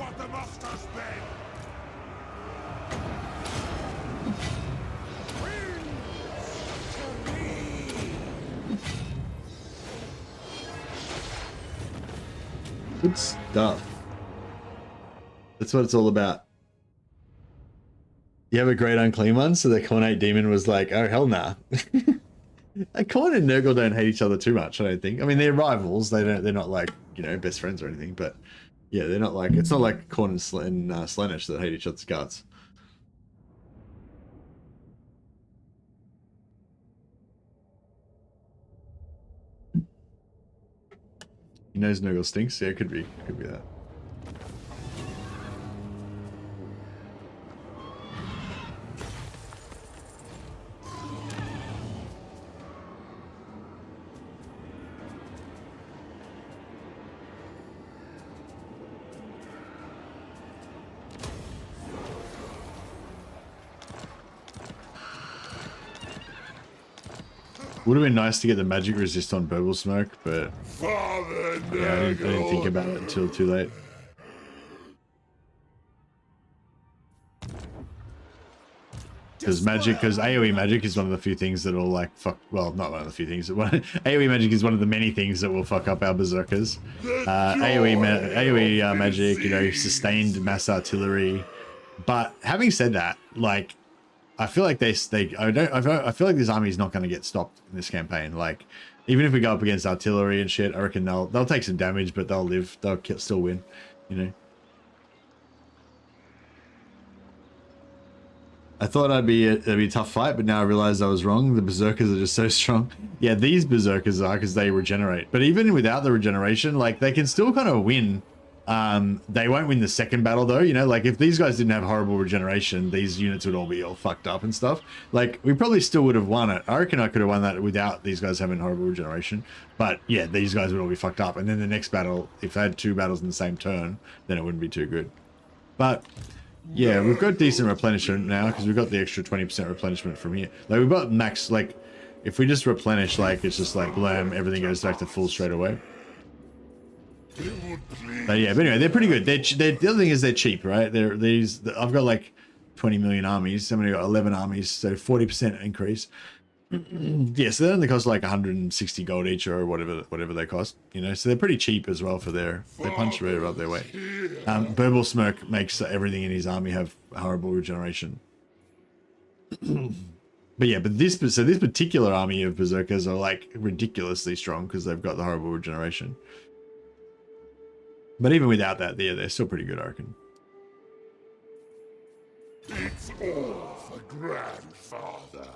what the master's been. Good stuff. That's what it's all about. You have a great unclean one, so the Cornate Demon was like, oh hell nah. Corn and Nurgle don't hate each other too much, I don't think. I mean, they're rivals. They're not like, you know, best friends or anything, but yeah, they're not like, it's not like Corn and Slaanesh that hate each other's guts. He knows Nurgle stinks. Yeah, it could be that. Would have been nice to get the magic resist on Burble Smoke, but yeah, I didn't think about it until too late. Because AoE magic is one of the few things that will like fuck. Well, not one of the few things. AoE magic is one of the many things that will fuck up our berserkers. AoE magic, you know, sustained mass artillery. But having said that, like, I feel like I feel like this army is not going to get stopped in this campaign. Like, even if we go up against artillery and shit, I reckon they'll take some damage, but they'll live. They'll still win. You know. I thought it'd be a tough fight, but now I realize I was wrong. The berserkers are just so strong. Yeah, these berserkers are because they regenerate. But even without the regeneration, like, they can still kind of win. They won't win the second battle though, you know, like if these guys didn't have horrible regeneration, these units would all be all fucked up and stuff. Like, we probably still would have won it. I reckon I could have won that without these guys having horrible regeneration. But yeah, these guys would all be fucked up. And then the next battle, if they had 2 battles in the same turn, then it wouldn't be too good. But yeah, we've got decent replenishment now because we've got the extra 20% replenishment from here. Like, we've got max, like, if we just replenish, like, it's just like, blam, everything goes back to full straight away. But yeah, but anyway, they're pretty good. The other thing is they're cheap, right? I've got like 20 million armies. Somebody got 11 armies, so 40% increase. Yeah, so they only cost like 160 gold each or whatever they cost, you know. So they're pretty cheap as well for they punch right above their weight. Burble Smoke makes everything in his army have horrible regeneration. But yeah, but this particular army of berserkers are like ridiculously strong because they've got the horrible regeneration. But even without that, they're still pretty good, I reckon. It's all for grandfather.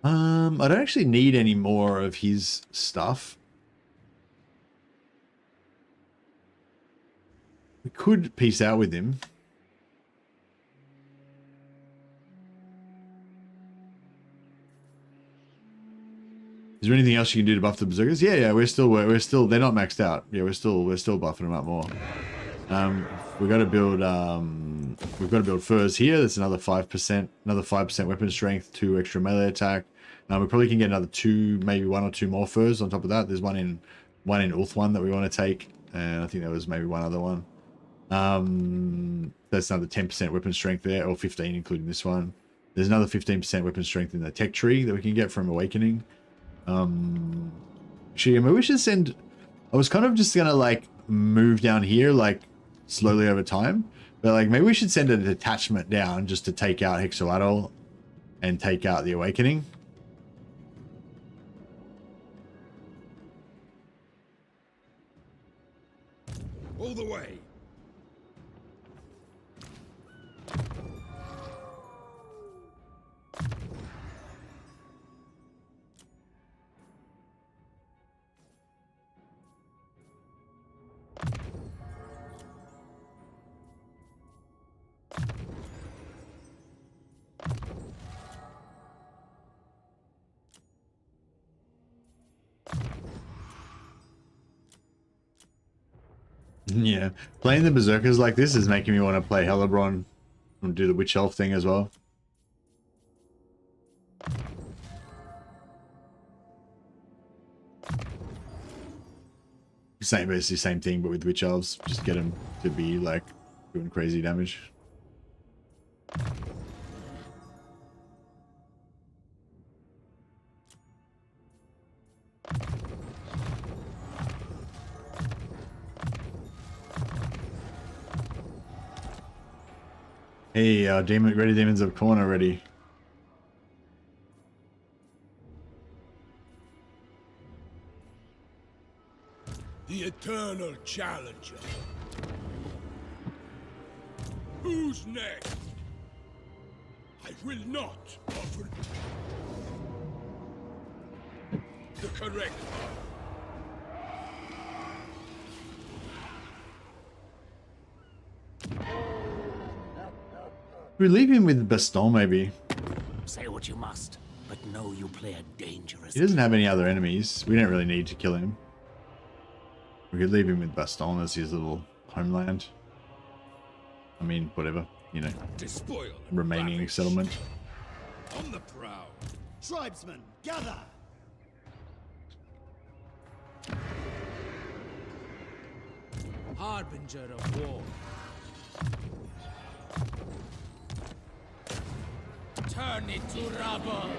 I don't actually need any more of his stuff. We could peace out with him. Is there anything else you can do to buff the berserkers? Yeah, we're still they're not maxed out. Yeah, we're still buffing them up more. We've got to build furs here. That's another 5% weapon strength, 2 extra melee attack. We probably can get another 2, maybe 1 or 2 more furs on top of that. There's one in Ulth that we want to take, and I think there was maybe one other one. That's another 10% weapon strength there, or 15 including this one. There's another 15% weapon strength in the tech tree that we can get from Awakening. Actually, maybe we should send. I was kind of just gonna like move down here like slowly over time, but like maybe we should send a detachment down just to take out Hexoatl and take out the Awakening. All the way. Yeah, playing the berserkers like this is making me want to play Hellebron and do the Witch Elf thing as well. Same, basically same thing, but with witch elves. Just get them to be like doing crazy damage. Hey, demon, ready demons of corn already. The eternal challenger. Who's next? I will not offer the correct We leave him with Baston, maybe. Say what you must, but know you play a dangerous. He doesn't have any other enemies. We don't really need to kill him. We could leave him with Baston as his little homeland. I mean, whatever, you know. despoil and Remaining ravage. settlement. On the prowl. Tribesmen, gather! Harbinger of war. Turn it to rubble.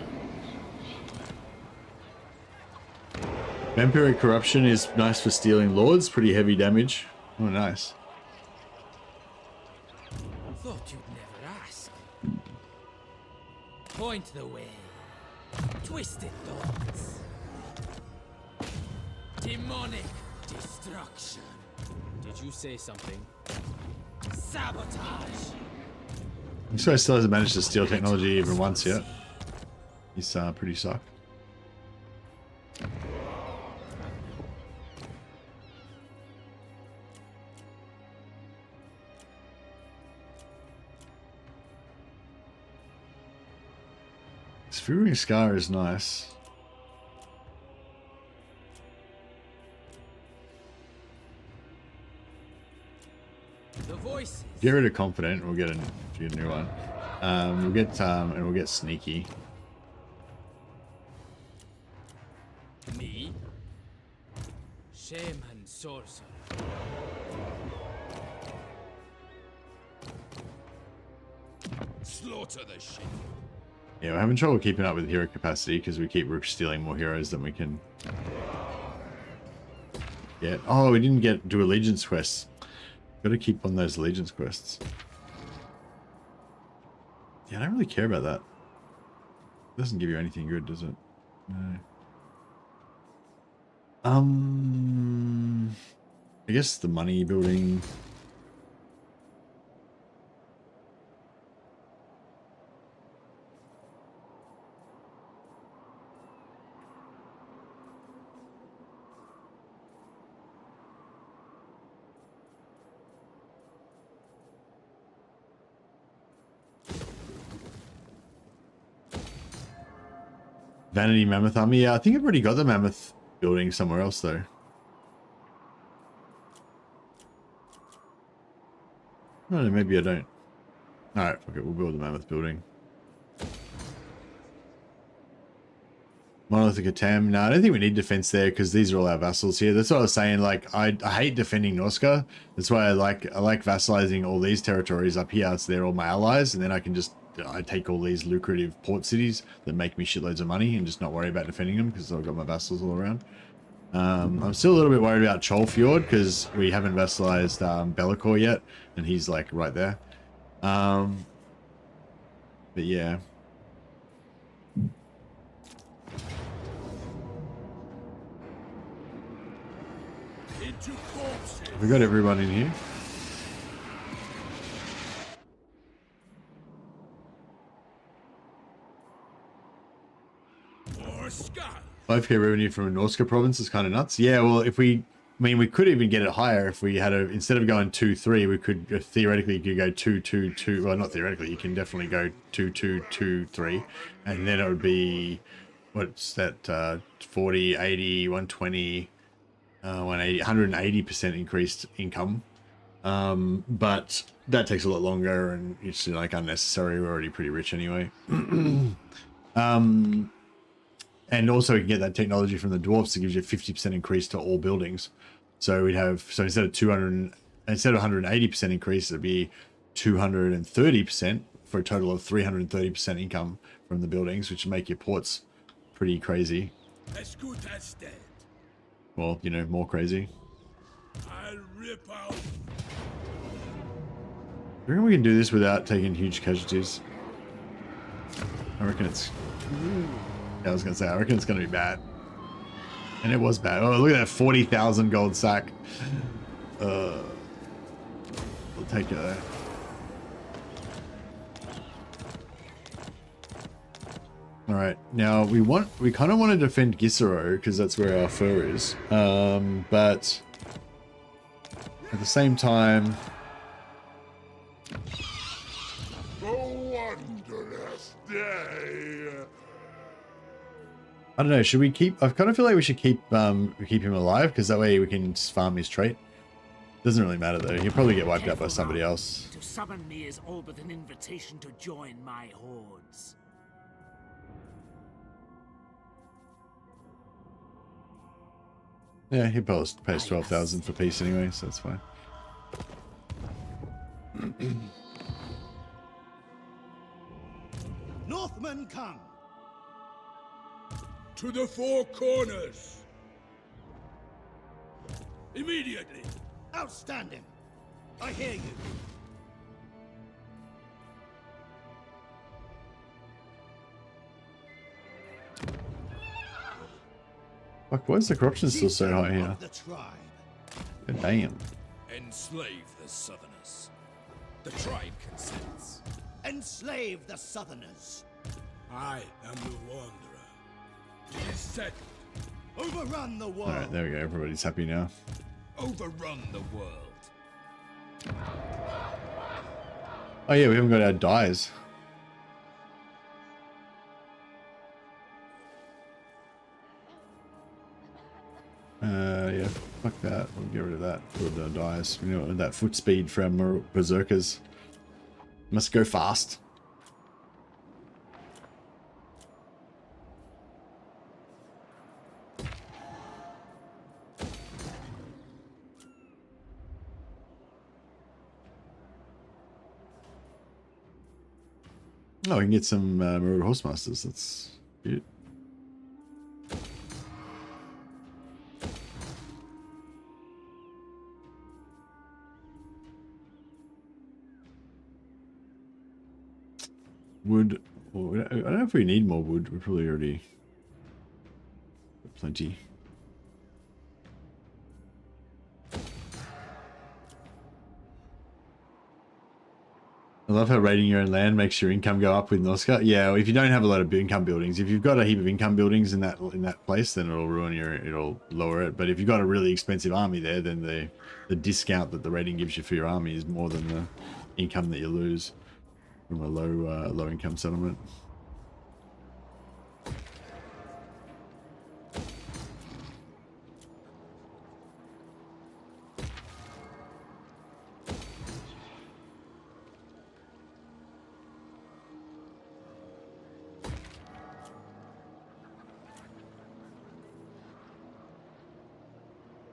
Vampiric corruption is nice for stealing lords. Pretty heavy damage. Oh, nice. Thought you'd never ask. Point the way. Twisted thoughts. Demonic destruction. Did you say something? Sabotage. This guy still hasn't managed to steal technology even once yet. He's pretty sucked. Sphearing Scar is nice. The voices. Get rid of Confident, we'll get a new one. We'll get Sneaky. Me. Shame and sorcerer. Slaughter the ship. Yeah, we're having trouble keeping up with hero capacity because we keep stealing more heroes than we can get. Oh, we didn't do allegiance quests. Gotta keep on those allegiance quests. Yeah, I don't really care about that. It doesn't give you anything good, does it? No. I guess the money building. Vanity Mammoth Army. Yeah, I think I've already got the Mammoth building somewhere else though. No, maybe I don't. Alright, fuck it, we'll build the Mammoth building. Monolithic Atam. No, I don't think we need defense there because these are all our vassals here. That's what I was saying. Like, I hate defending Norska. That's why I like vassalizing all these territories up here. So they're all my allies, and then I take all these lucrative port cities that make me shitloads of money and just not worry about defending them because I've got my vassals all around. I'm still a little bit worried about Cholfjord because we haven't vassalized Be'lakor yet, and he's like right there. But yeah. Into corpses. We got everyone in here. Or sky. 5k revenue from a Norska province is kind of nuts. Yeah, well, we could even get it higher if we had instead of going 2-3, we could theoretically you could go 2-2-2. Well, not theoretically, you can definitely go 2-2-2-3, and then it would be what's that? 40, 80, 120, 180, 180% increased income. But that takes a lot longer, and it's like unnecessary. We're already pretty rich anyway. And also you can get that technology from the dwarfs that gives you a 50% increase to all buildings. So we'd have, so instead of 180% increase, it'd be 230% for a total of 330% income from the buildings, which would make your ports pretty crazy. As good as dead. Well, you know, more crazy. I'll rip out. I reckon we can do this without taking huge casualties. I reckon it's... Yeah, I was going to say, I reckon it's going to be bad. And it was bad. Oh, look at that 40,000 gold sack. We'll take it there. Alright, now we kind of want to defend Gisero because that's where our fur is. But at the same time... A wondrous day. I don't know, should we keep... I kind of feel like we should keep him alive because that way we can just farm his trait. Doesn't really matter though, he'll probably get wiped out by somebody else. To summon me is all but an invitation to join my hordes. Yeah, he pays 12,000 for peace anyway, so that's fine. Northmen come! To the four corners! Immediately! Outstanding. I hear you. Fuck, why is the corruption still so high here? The tribe. God damn. Enslave the Southerners. The tribe consents. Enslave the Southerners. I am the Wanderer. It is settled. Overrun the world. Alright, there we go. Everybody's happy now. Overrun the world. Oh yeah, we haven't got our dyes. Yeah, fuck that. We'll get rid of that. Put the dyes. You know, that foot speed from berserkers. Must go fast. Oh, we can get some Marauder Horsemasters. That's cute. Wood. Well, I don't know if we need more wood. We're probably already got plenty. I love how raiding your own land makes your income go up with Noska. Yeah, well, if you don't have a lot of income buildings, if you've got a heap of income buildings in that place, then it'll ruin it'll lower it. But if you've got a really expensive army there, then the discount that the rating gives you for your army is more than the income that you lose from a low income settlement.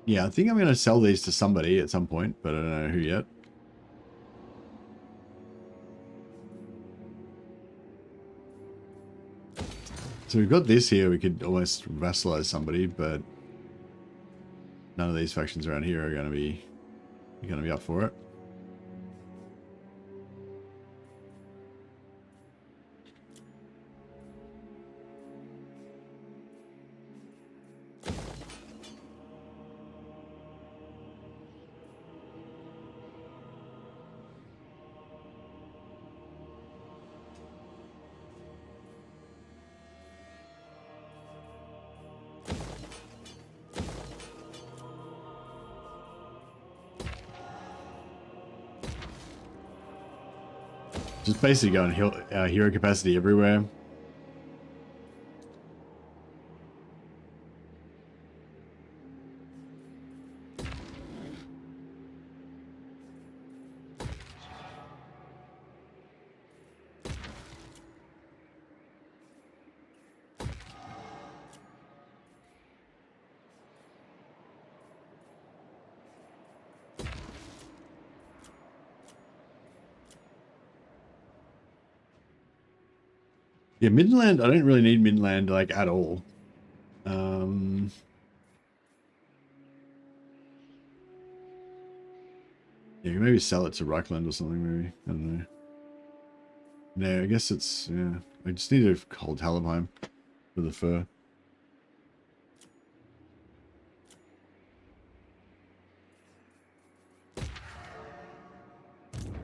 Yeah, I think I'm going to sell these to somebody at some point, but I don't know who yet. So we've got this here, we could almost vassalize somebody, but none of these factions around here are going to be up for it. Just basically going hero capacity everywhere. Yeah, Midland, I don't really need Midland, like, at all. Yeah, maybe sell it to Reichland or something, maybe. I don't know. No, I guess it's, yeah. I just need to hold Talabheim for the fur.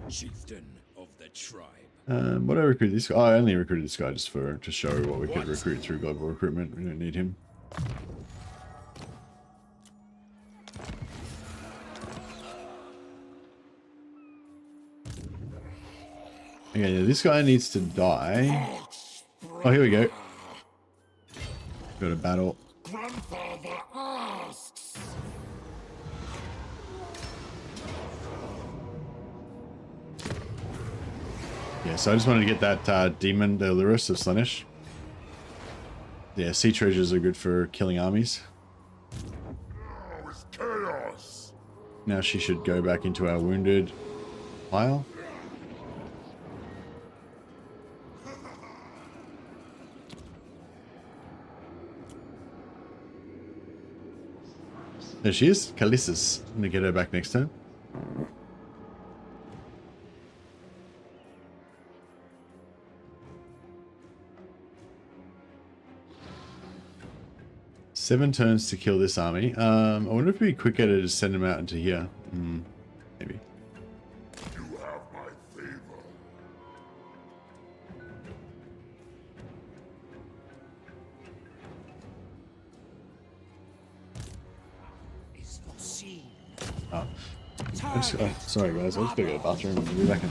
Chieftain of the tribe. What do I recruit this guy? Oh, I only recruited this guy just to show what we could recruit through global recruitment. We don't need him. Okay, yeah, this guy needs to die. Oh, here we go. Go to battle. Grandfather asks. Yeah, so I just wanted to get that demon, the Lurus of Slaanesh. Yeah, sea treasures are good for killing armies. Oh, it's chaos. Now she should go back into our wounded pile. There she is, Kalissus. I'm gonna get her back next turn. Seven turns to kill this army. I wonder if it'd be quicker to just send them out into here. Maybe. You have my favor. Is foreseen. Oh, sorry guys, I just gotta go to the bathroom and be back in.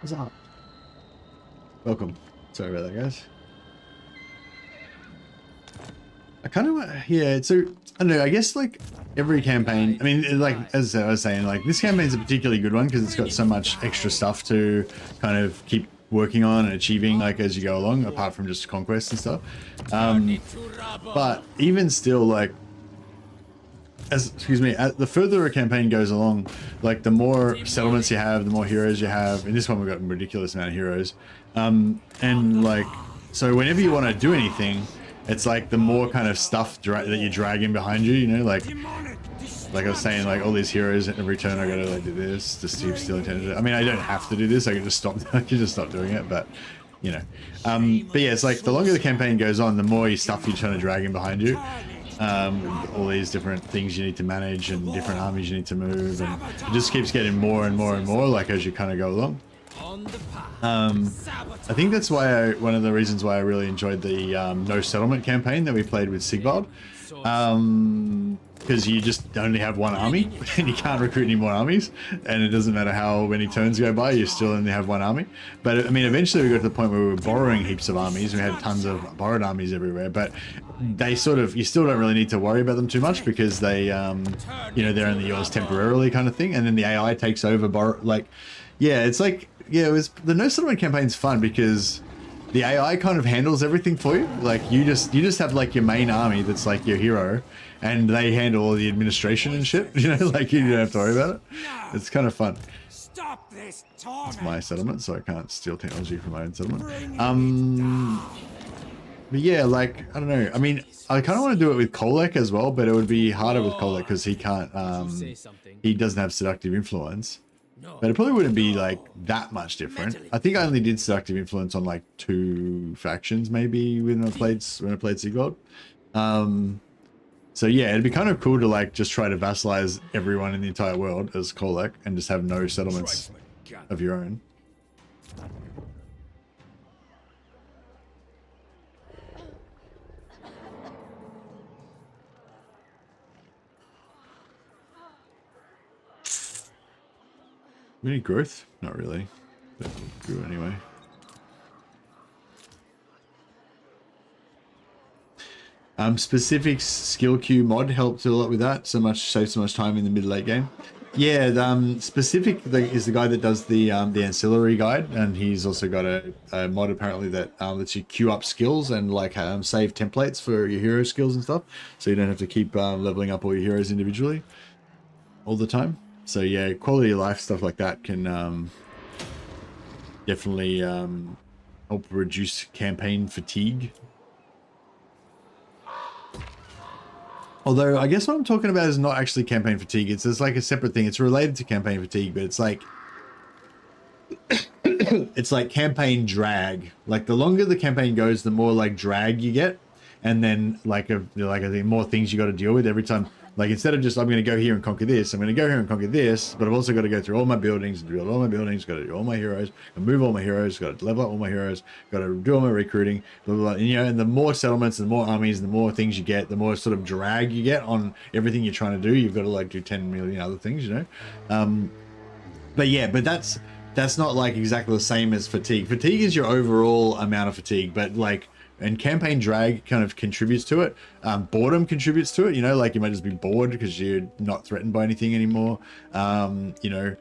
What's up? Welcome. Sorry about that, guys. I kind of, yeah, so, I don't know, I guess, like, every campaign, I mean, like, as I was saying, like, this campaign's a particularly good one because it's got so much extra stuff to kind of keep working on and achieving, like, as you go along, apart from just conquests and stuff. But even still, like, the further a campaign goes along, like, the more settlements you have, the more heroes you have. In this one, we've got a ridiculous amount of heroes. And, like, so whenever you want to do anything, it's like the more kind of stuff that you're dragging behind you, you know, like I was saying, like all these heroes every turn I gotta like do this to keep stealing attention. I mean, I don't have to do this. I can just stop. I can just stop doing it. But you know. But yeah, it's like the longer the campaign goes on, the more stuff you're trying to drag in behind you. All these different things you need to manage and different armies you need to move, and it just keeps getting more and more and more like as you kind of go along. I think that's why one of the reasons why I really enjoyed the no settlement campaign that we played with Sigvald, because you just only have one army and you can't recruit any more armies, and it doesn't matter how many turns go by, you still only have one army. But I mean, eventually we got to the point where we were borrowing heaps of armies. We had tons of borrowed armies everywhere, but they sort of, you still don't really need to worry about them too much because they, you know, they're only yours temporarily kind of thing. And then the AI takes over, yeah, it's like, yeah, it was, the no settlement campaign's fun because the AI kind of handles everything for you. Like you just have like your main army that's like your hero, and they handle all the administration and shit. You know, like you don't have to worry about it. It's kind of fun. Stop this torment. It's my settlement, so I can't steal technology from my own settlement. But yeah, like I don't know. I mean, I kind of want to do it with Kolek as well, but it would be harder with Kolek because he can't. He doesn't have seductive influence. But it probably wouldn't be like that much different. I think I only did seductive influence on like 2 factions maybe when I played Sigvald. So yeah, it'd be kind of cool to like just try to vassalize everyone in the entire world as Kolek and just have no settlements of your own. Any growth? Not really, but we'll do it anyway. Specific skill queue mod helped a lot with that. Saved so much time in the mid-late game. Yeah, specific is the guy that does the ancillary guide, and he's also got a mod apparently that lets you queue up skills and like save templates for your hero skills and stuff, so you don't have to keep leveling up all your heroes individually all the time. So yeah, quality of life stuff like that can definitely help reduce campaign fatigue. Although I guess what I'm talking about is not actually campaign fatigue. It's like a separate thing. It's related to campaign fatigue, but it's like it's like campaign drag. Like the longer the campaign goes, the more like drag you get, and then like I think more things you got to deal with every time. Like instead of just I'm going to go here and conquer this, I'm going to go here and conquer this, but I've also got to go through all my buildings, build all my buildings, got to do all my heroes, and move all my heroes, got to level up all my heroes, got to do all my recruiting, blah, blah, blah. And, you know, and the more settlements and the more armies, and the more things you get, the more sort of drag you get on everything you're trying to do. You've got to like do 10 million other things, you know. But yeah, but that's not like exactly the same as fatigue. Fatigue is your overall amount of fatigue, but like. And campaign drag kind of contributes to it. Boredom contributes to it. You know, like you might just be bored because you're not threatened by anything anymore. You know,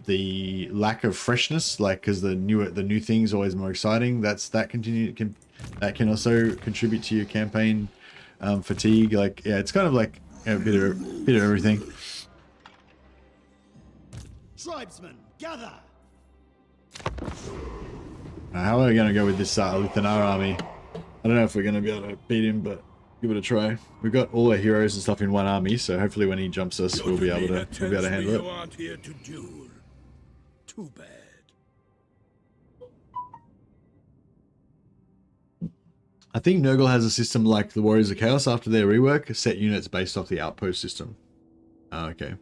the lack of freshness, like because the new thing's always more exciting. That can also contribute to your campaign fatigue. Like yeah, it's kind of like a bit of everything. Tribesmen, gather. How are we going to go with this Lithanar army? I don't know if we're going to be able to beat him, but give it a try. We've got all our heroes and stuff in one army, so hopefully when he jumps us, we'll be able to handle it. Aren't here to duel. Too bad. I think Nurgle has a system like the Warriors of Chaos after their rework, set units based off the outpost system. Oh, okay.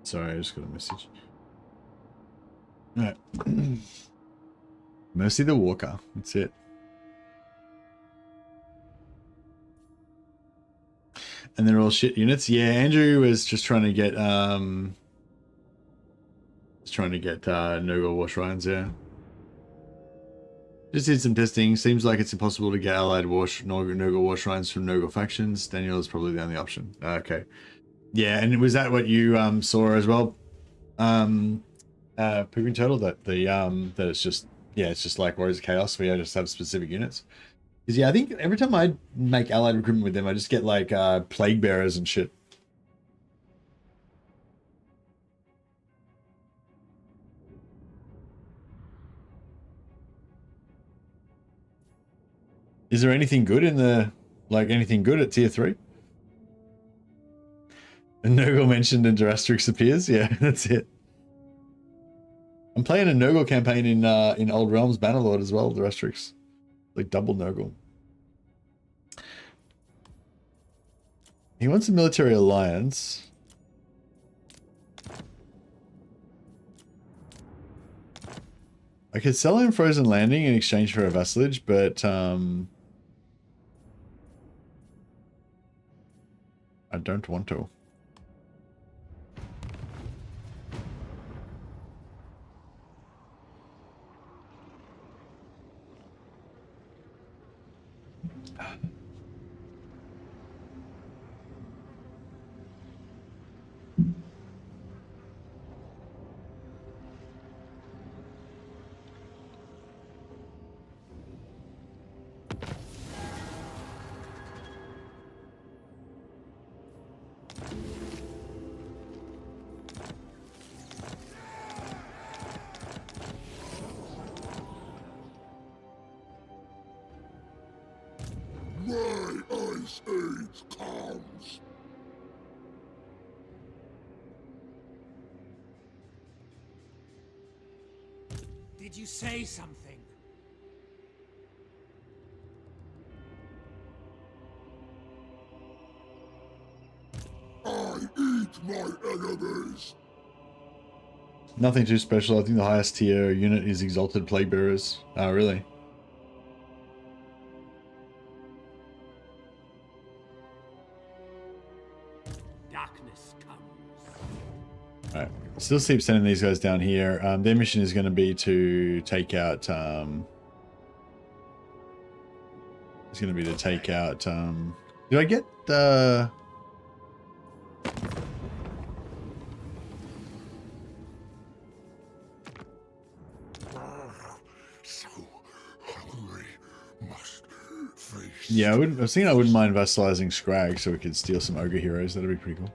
Sorry, I just got a message. Alright. Mercy the Walker. That's it. And they're all shit units. Yeah, Andrew was just trying to get Nurgle War Shrines, yeah. Just did some testing. Seems like it's impossible to get allied Nurgle war shrines from Nurgle factions. Daniel is probably the only option. Okay. Yeah, and was that what you saw as well? Pooping Turtle, that it's just like Warriors of Chaos, where you just have specific units. Because yeah, I think every time I make allied recruitment with them, I just get like plague bearers and shit. Is there anything good in the, like anything good at tier 3? And Nurgle mentioned and Durastrix appears? Yeah, that's it. I'm playing a Nurgle campaign in Old Realms Bannerlord as well, Durastrix. Like double Nurgle. He wants a military alliance. I could sell him Frozen Landing in exchange for a vassalage, but I don't want to. My Ice Age comes. Did you say something? I eat my enemies. Nothing too special. I think the highest tier unit is Exalted Plague Bearers. Oh, really? Darkness comes. Alright. Still keep sending these guys down here. Their mission is going to be to take out... it's going to be to take out... did I get... So hungry, must face. Yeah, I was thinking I wouldn't mind vassalizing Scrag so we could steal some Ogre heroes. That'd be pretty cool.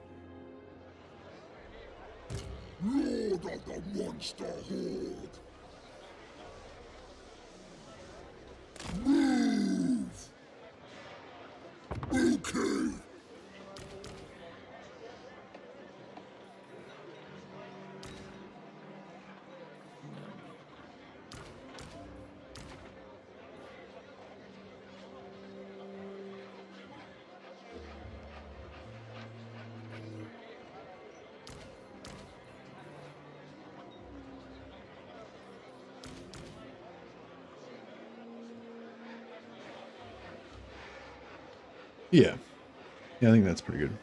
Lord of the Monster Horde. Move. Okay. Yeah. Yeah, I think that's pretty good.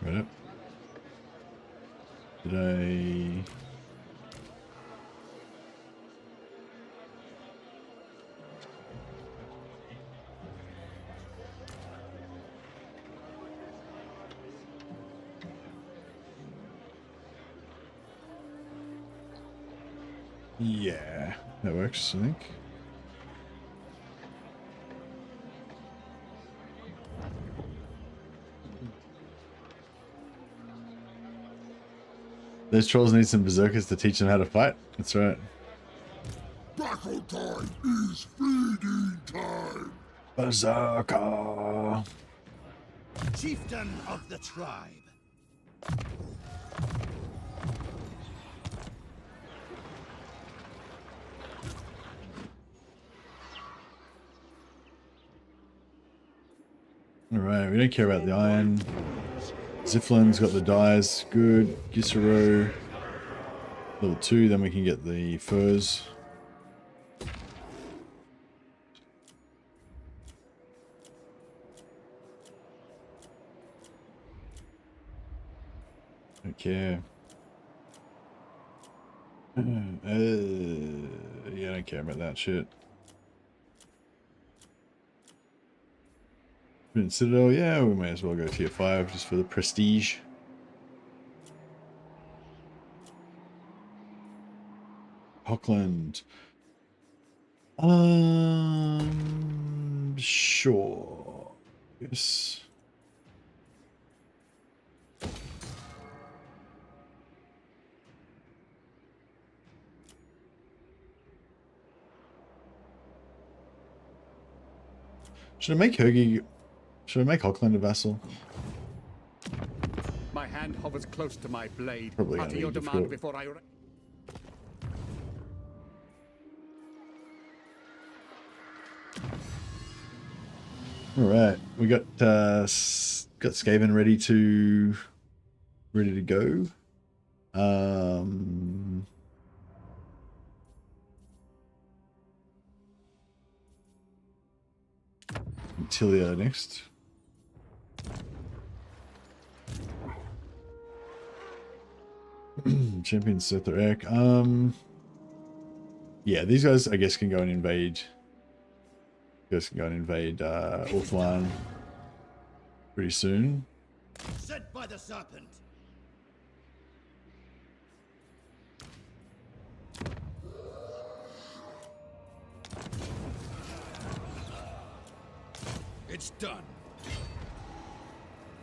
Right up. Did I... Yeah, that works, I think. Those trolls need some berserkers to teach them how to fight. That's right. Battle time is feeding time. Berserker! Chieftain of the tribe. Alright, we don't care about the iron. Ziflin's got the dyes, good. Gisero, level 2, then we can get the furs. Don't care. Yeah, I don't care about that shit. Citadel, yeah, we may as well go tier 5 just for the prestige. Hockland. Sure. Yes. Should I make Hergy? Should I make Hockland a vassal? My hand hovers close to my blade. Probably Utter your demand before I... All right, we got Skaven ready to go. Tilia next. Champion Setheric. Yeah, these guys I guess can go and invade. Ulthuan pretty soon. Sent by the serpent. It's done.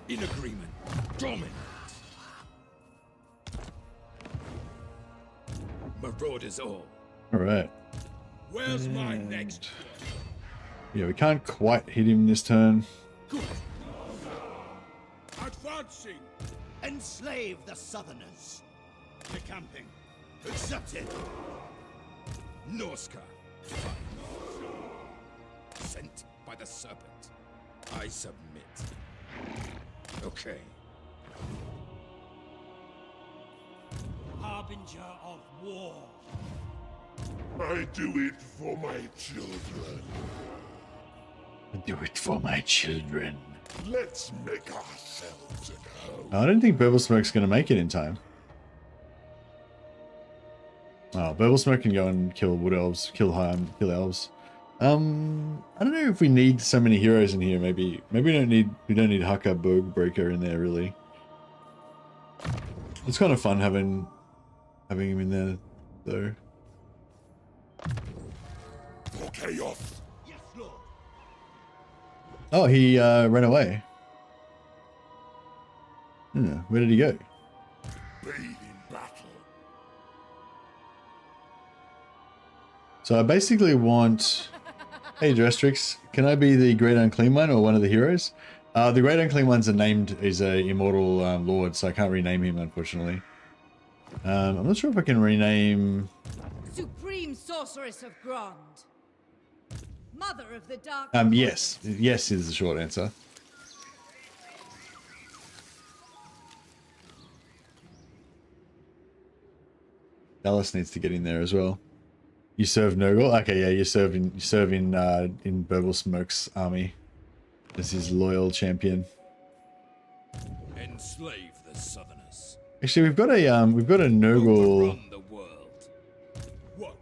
In agreement. Dominant. Marauders all. Alright. Where's my next? Yeah, we can't quite hit him this turn. Good. Advancing. Enslave the Southerners. Decamping. Accepted. Norska. Sent by the serpent. I submit. Okay. Harbinger of war. I do it for my children. I do it for my children. Let's make ourselves at home. I don't think Burble Smoke's going to make it in time. Oh, Burble Smoke can go and kill Wood Elves, kill Elves. I don't know if we need so many heroes in here. Maybe we don't need Haka Bergbreaker in there really. It's kind of fun having him in there though. For chaos. Yes, Lord. Oh, he ran away. Yeah, where did he go? Paid in battle. So I basically want... Hey, Drestrix, can I be the Great Unclean One or one of the heroes? The Great Unclean One's is a immortal lord, so I can't rename him, unfortunately. I'm not sure if I can rename... Supreme Sorceress of Grond. Mother of the Dark... Yes. Yes is the short answer. Dallas needs to get in there as well. You serve Nurgle? Okay, yeah, you serve in Burble Smoke's army. This is loyal champion. Enslave the Southerners. Actually, we've got a Nurgle. Overrun the world. What?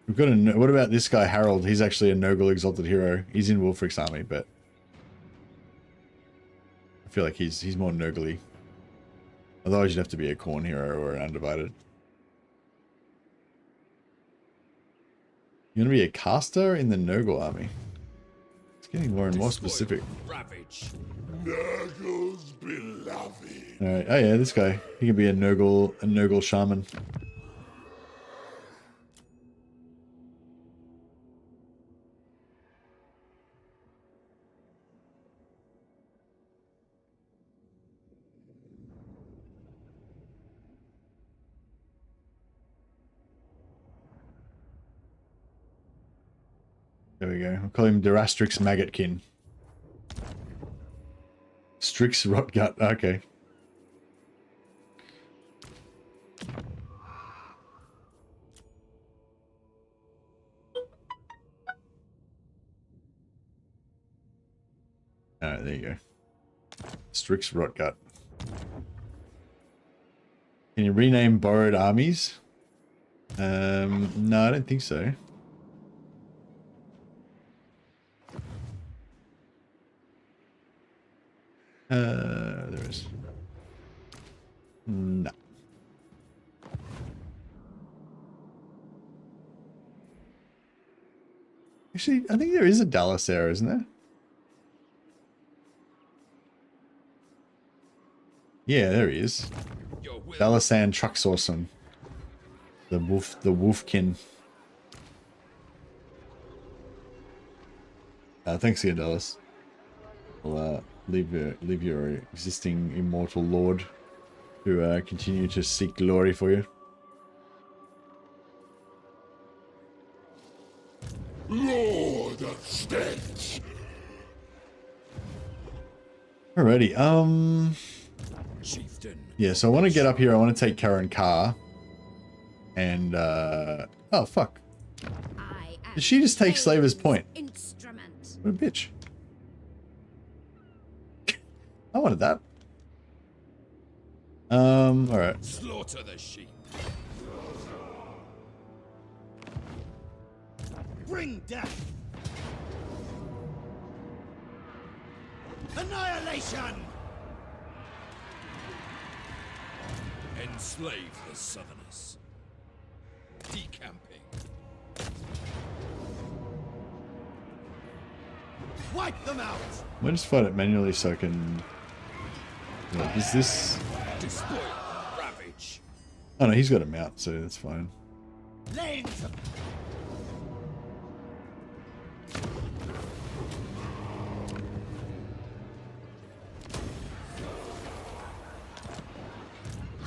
We've got a. What about this guy Harold? He's actually a Nurgle exalted hero. He's in Wulfrik's army, but I feel like he's more Nurgle-y. Otherwise, you'd have to be a Khorne hero or an Undivided. You want to be a caster in the Nurgle army? It's getting more and more specific. Ravage. Nurgle's beloved. All right. Oh yeah, this guy. He can be a Nurgle shaman. There we go. I'll call him Durastrix Maggotkin. Strix Rotgut. Okay. Alright, there you go. Strix Rotgut. Can you rename borrowed armies? No, I don't think so. There is. No. Actually, I think there is a Dallas there, isn't there? Yeah, there he is. Dalasan Truxorson. The Wolfkin. Thanks again, Dallas. I'll leave your existing immortal lord to continue to seek glory for you. Lord of Stench. Alrighty, Chieftain. yeah, so I want to get up here. I want to take Karen Carr. And, oh, fuck. Did she just take Slaver's Point? Instrument. What a bitch. I wanted that. Alright. Slaughter the sheep. Bring death. Annihilation. Enslave the Southerners. Decamping. Wipe them out. I might just fight it manually so I can... Is this... Despoil. Ravage. Oh no, he's got a mount, so that's fine. Lanes.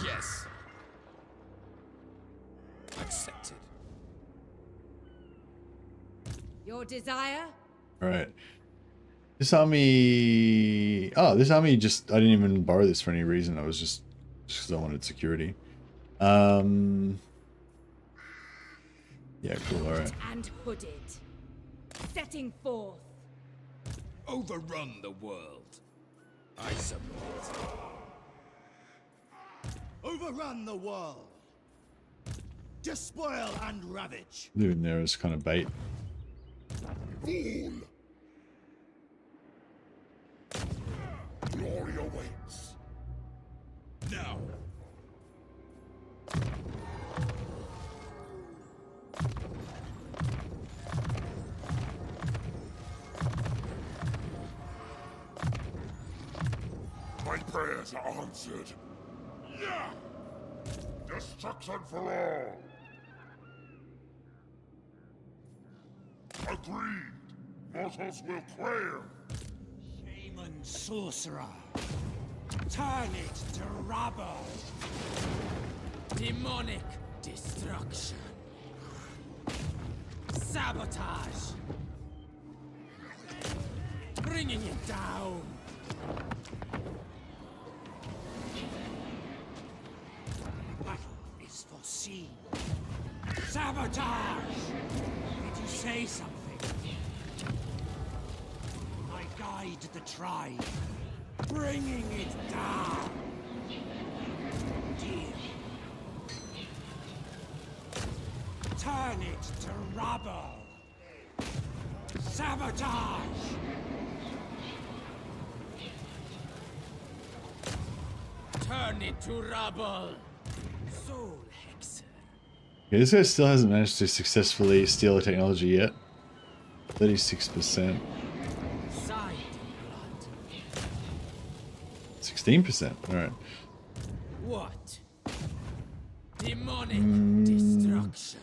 Yes. Accepted. Your desire? Alright. This army... Oh, this army just... I didn't even borrow this for any reason. I was just because I wanted security. Yeah, cool, alright. And hooded. Setting forth. Overrun the world. I submit. Overrun the world. Despoil and ravage. Leaving there is kind of bait. Fool. Glory awaits. Now. My prayers are answered. Yeah! Destruction for all. Agreed. Mortals will quail. Shaman sorcerer. Turn it to rubble. Demonic destruction. Sabotage. Bringing it down. Battle is foreseen. Sabotage! Did you say something? I guide the tribe. Bringing it down. Deal. Turn it to rubble. Sabotage! Turn it to rubble. Soul Hexer. Okay, this guy still hasn't managed to successfully steal a technology yet. 36%. Side blood. 16%. Alright. What? Demonic destruction.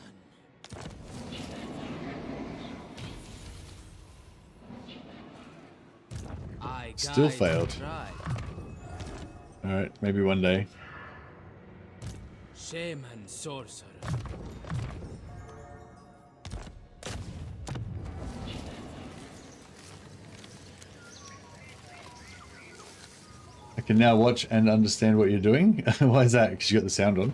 I Still guide failed. the tribe. Alright, maybe one day. Shaman sorcerer. I can now watch and understand what you're doing. Why is that? Because you got the sound on.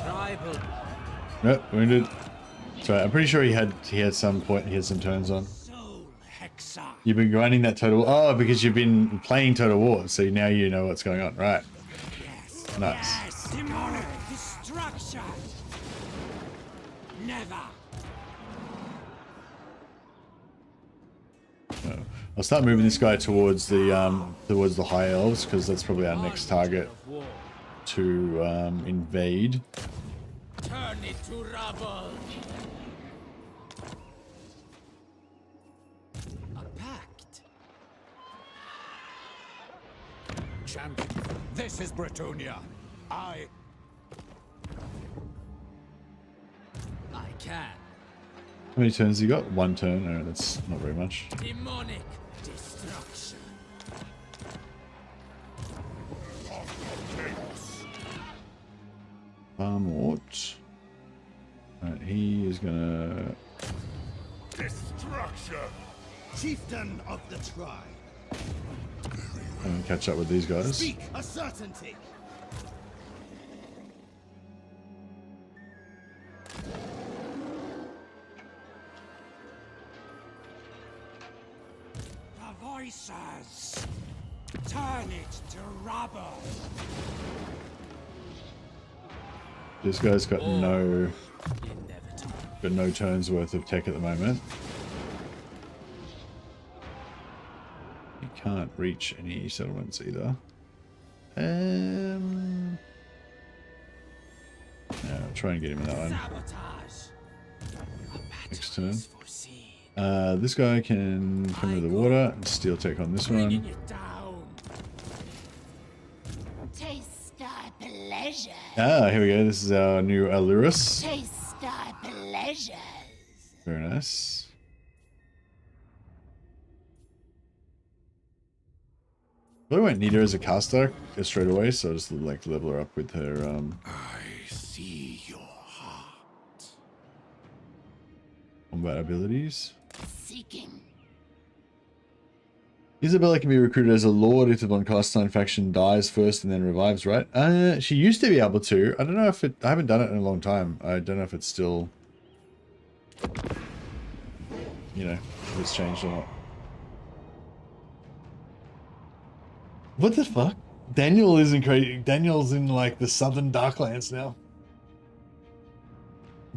Tribal. Nope, wounded. So I'm pretty sure he had some point. He had some turns on. Soul Hexa. You've been grinding that Total. Oh, because you've been playing Total War, so now you know what's going on, right? Yes. Nice. Yes. Demonic destruction. Never. I'll start moving this guy towards the High Elves because that's probably our next target to invade. Turn it to rubble. A pact. Champion, this is Bretonia. I can. How many turns you got? One turn. Oh, that's not very much. Demonic destruction. Mort. Alright, he is gonna Destruction. Chieftain of the tribe. catch up with these guys. Speak a certainty. The voices. Turn it to rubble. This guy's got no turns worth of tech at the moment. He can't reach any settlements either. Yeah, I'll try and get him in that one. Next turn. This guy can come into the water and steal tech on this one. Taste thy pleasure. Ah, here we go. This is our new Alurus. Taste thy pleasures. Very nice. I won't need her as a caster straight away, so I'll just like level her up with her I see your heart. combat abilities. Seeking. Isabella can be recruited as a lord if the Von Carstein faction dies first and then revives, right? She used to be able to. I don't know if it... I haven't done it in a long time. I don't know if it's still... You know, if it's changed or not. What the fuck? Daniel is in crazy... Daniel's in, like, the southern Darklands now.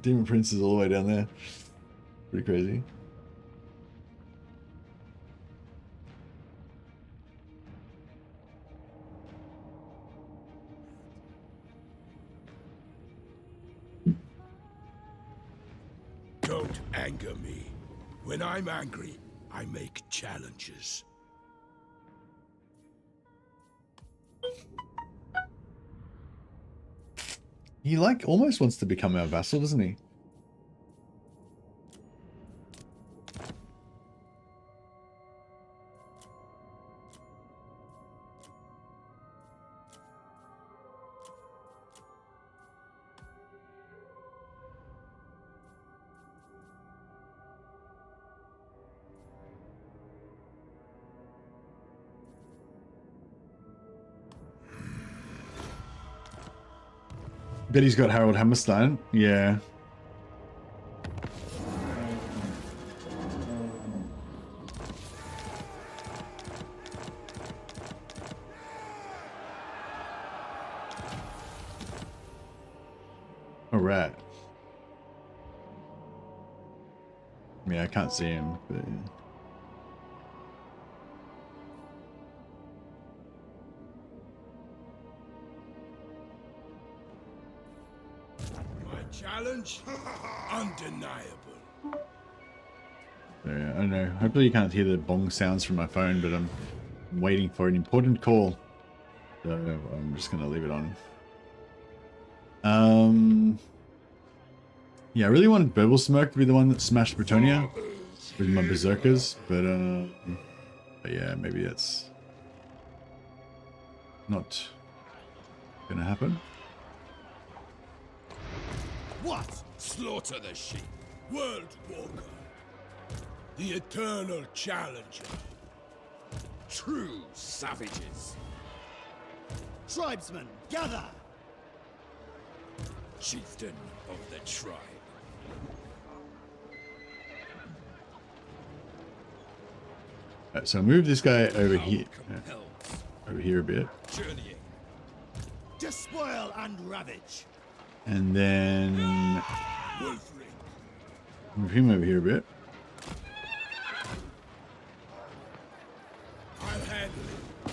Demon Prince is all the way down there. Pretty crazy. Don't anger me. When I'm angry, I make challenges. He, like, almost wants to become our vassal, doesn't he? Bet he's got Harold Hammerstein. Yeah. A rat. Yeah, I can't see him, but... Challenge? Undeniable. So, yeah, I don't know. Hopefully you can't hear the bong sounds from my phone, but I'm waiting for an important call. So I'm just going to leave it on. Yeah, I really wanted Burble Smoke to be the one that smashed Bretonia with my Berserkers, but yeah, maybe that's not going to happen. What? Slaughter the sheep. World Walker. The eternal challenger. True savages. Tribesmen, gather! Chieftain of the tribe. Right, so move this guy over here, Compels. over here a bit, Journeying. Despoil and ravage. and then WULFRIK. move him over here a bit. I'll handle it.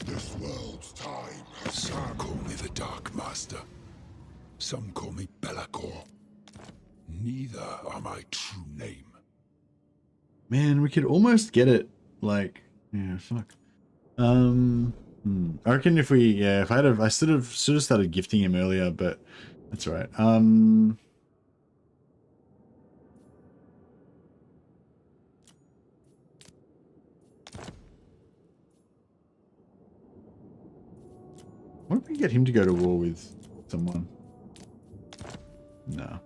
This world's time has some call me the Dark Master. Some call me Belacor. Neither are my true name. Man, we could almost get it. Like, yeah, fuck. I reckon if we, yeah, if I should have started gifting him earlier, but that's all right. What if we get him to go to war with someone? No.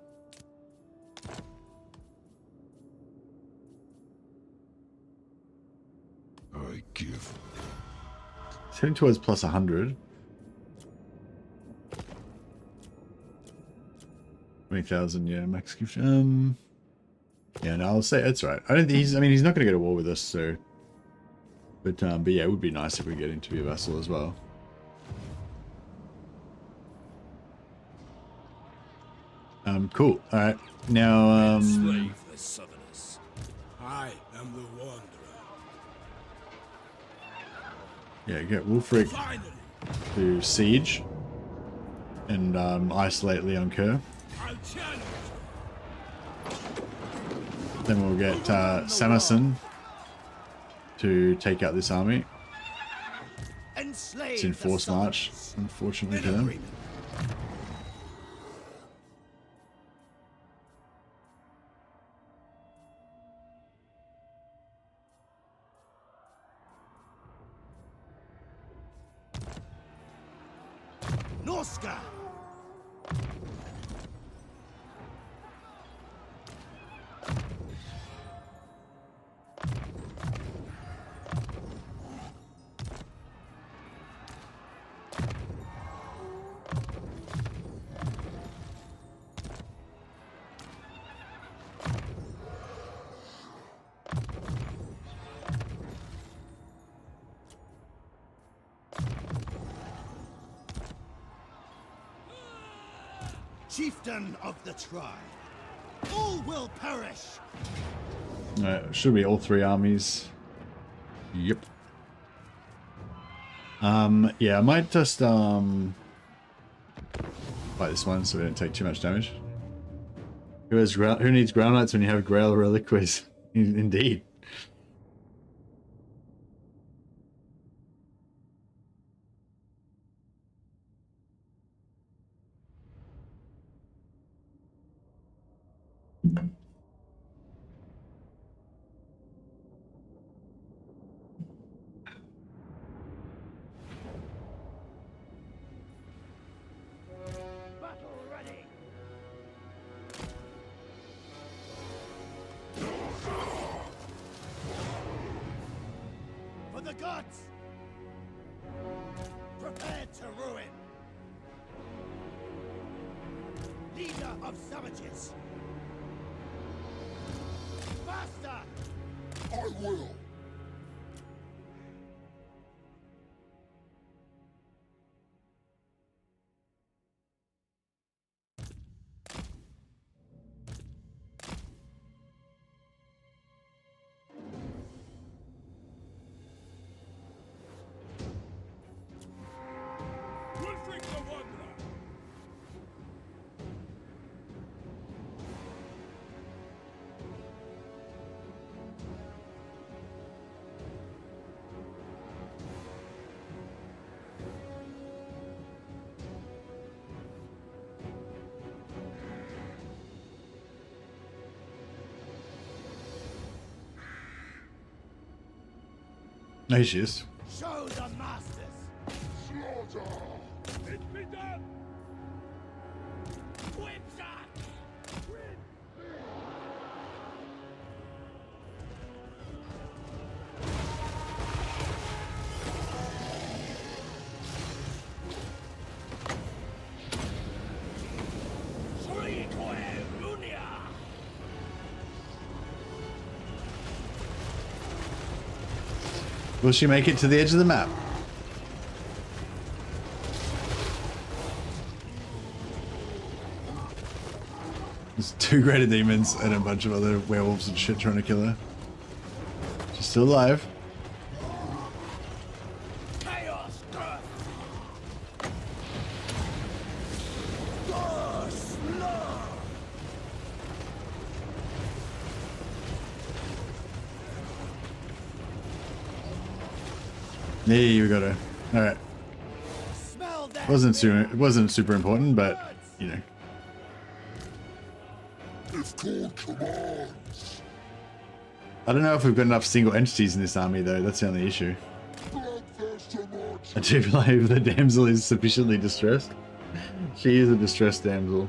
I give. It's heading towards plus 100. 20,000, yeah, max gift. Yeah, no, I'll say that's right. I don't think he's. I mean, he's not going to go to war with us, so. But yeah, it would be nice if we get him to be a vassal as well. Cool. All right, now. Enslave the Southerners. I am the Wanderer. Yeah, get WULFRIK Finally, to siege and isolate Leon Kerr. I'll challenge. Then we'll get Samson to take out this army. Enslave It's in the forced march, Southerners. unfortunately In for them. agreement. Norska. Chieftain of the tribe. All will perish. Should be all three armies. Yep. Yeah, I might just fight this one so we don't take too much damage. Who needs ground knights when you have Grail Reliquies? Indeed. Battle ready. For the gods. Prepared to ruin. Leader of savages. Faster. I will. WULFRIK the Wanderer. There she is. Show the masters. Slaughter. It be done. Whipsack. Will she make it to the edge of the map? There's 2 greater demons and a bunch of other werewolves and shit trying to kill her. She's still alive. Yeah, you got her. All right. Wasn't super important, but you know. It's called commands. I don't know if we've got enough single entities in this army, though. That's the only issue. I do believe the damsel is sufficiently distressed. She is a distressed damsel.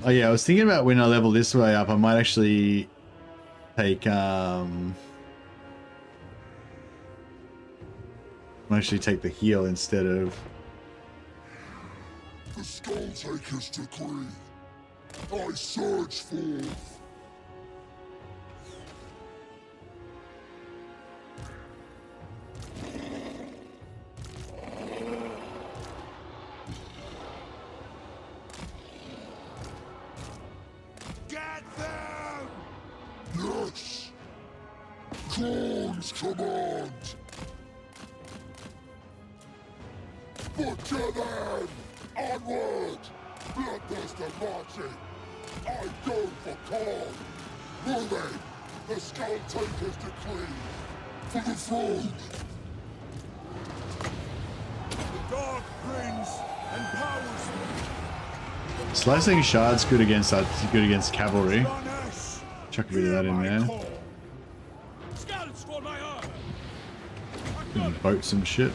Oh yeah, I was thinking about when I level this way up, I might actually take the heal instead of the Skull Taker's decree. I surge forth. Yes! Corn's command! Butcher them! Onward! Bloodthirster marching! I go for corn! Moving! The Skull Taker's decree! For the throne! The dark brings and powers me! slicing shards good against cavalry. Chuck a bit of that in there. And boats and shit.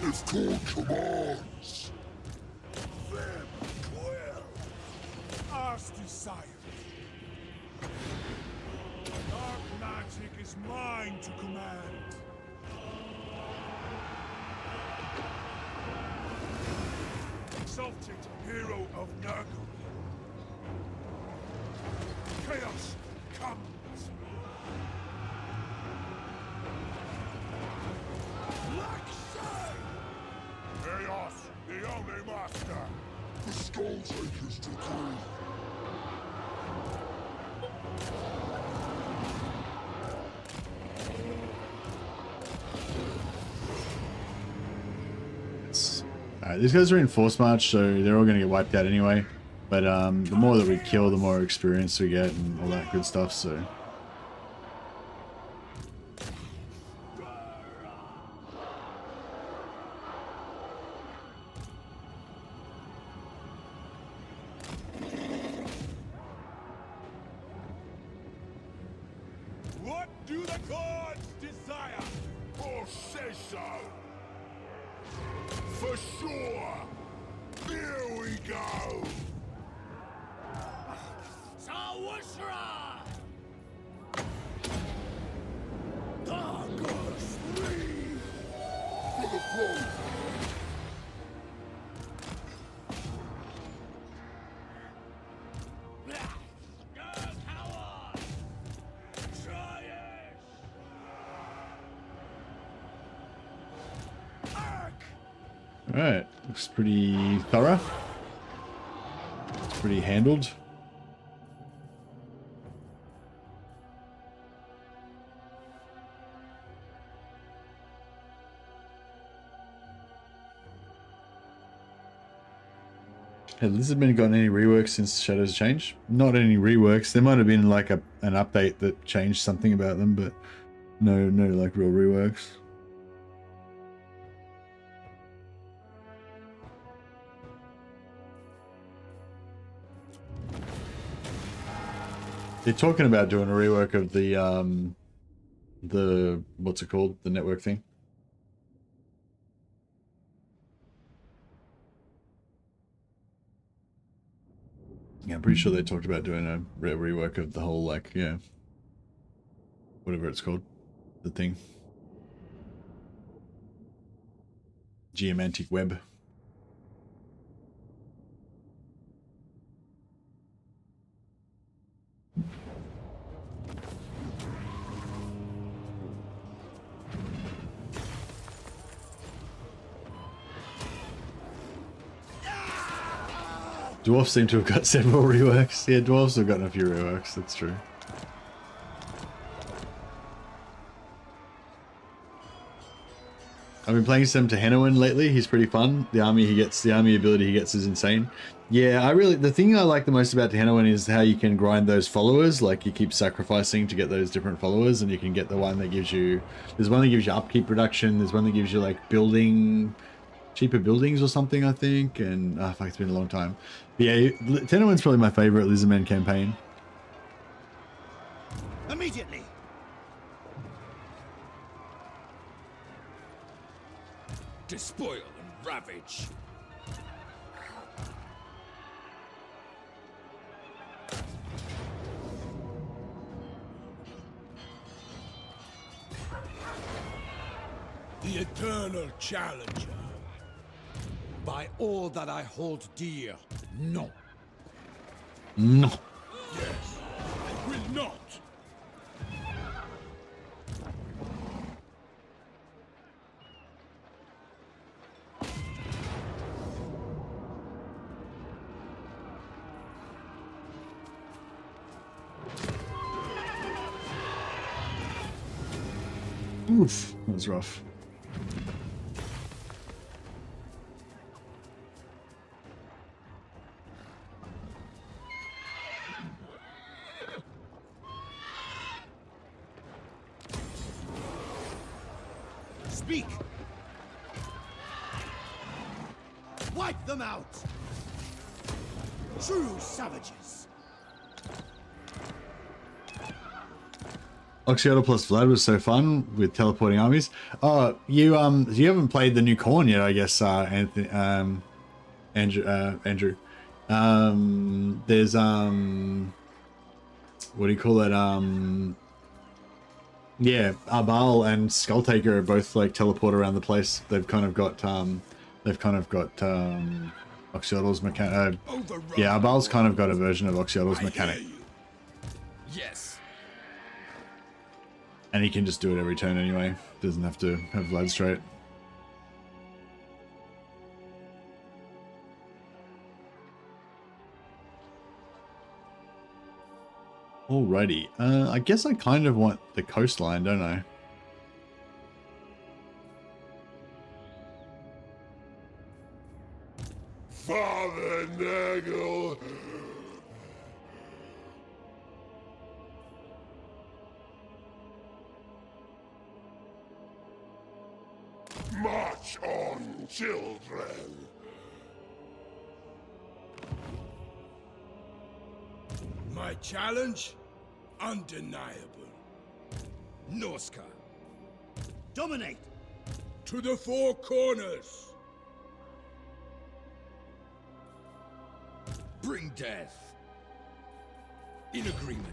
It's called commands. Them quill. As desired. Dark magic is mine to command. Exalted hero of Nurgle. Chaos comes. Chaos, the only master. The Skull Taker's decree. These guys are in force march, so they're all going to get wiped out anyway. But the more that we kill, the more experience we get and all that good stuff. So. What do the gods desire? Or say so? For sure! Here we go! Sawashra! Darkers free! For the throne! Alright, looks pretty thorough. It's pretty handled. Has Lizardman gotten any reworks since Shadows changed? Not any reworks. There might have been like an update that changed something about them, but no like real reworks. They're talking about doing a rework of the what's it called? The network thing. Yeah, I'm pretty sure they talked about doing a rework of the whole, like, yeah, whatever it's called, the thing. Geomantic web. Dwarves seem to have got several reworks. Yeah, dwarves have gotten a few reworks, that's true. I've been playing some Tehenoan lately. He's pretty fun. The army ability he gets is insane. Yeah, the thing I like the most about Tehenoan is how you can grind those followers. Like, you keep sacrificing to get those different followers, and you can get the one that gives you... There's one that gives you upkeep reduction. There's one that gives you, like, cheaper buildings or something, I think. And, fuck, it's been a long time. But yeah, Tehenoan's probably my favorite Lizardman campaign. Immediately. Despoil and ravage. The eternal challenger. By all that I hold dear, no. No. Yes, I will not. Oof, that was rough. Speak! Wipe them out! True savages! Oxyotl plus Vlad was so fun with teleporting armies. Oh, you haven't played the new Corn yet, I guess, Anthony, Andrew. There's what do you call it? Yeah, Arbal and Skulltaker are both like teleport around the place. They've kind of got Oxyotl's mechanic. Yeah, Arbal's kind of got a version of Oxyotl's mechanic. Yes. And he can just do it every turn anyway. Doesn't have to have Vlad straight. Alrighty. I guess I kind of want the coastline, don't I? Father Nagel. March on, children. My challenge? Undeniable. Norska. Dominate! To the four corners! Bring death. In agreement.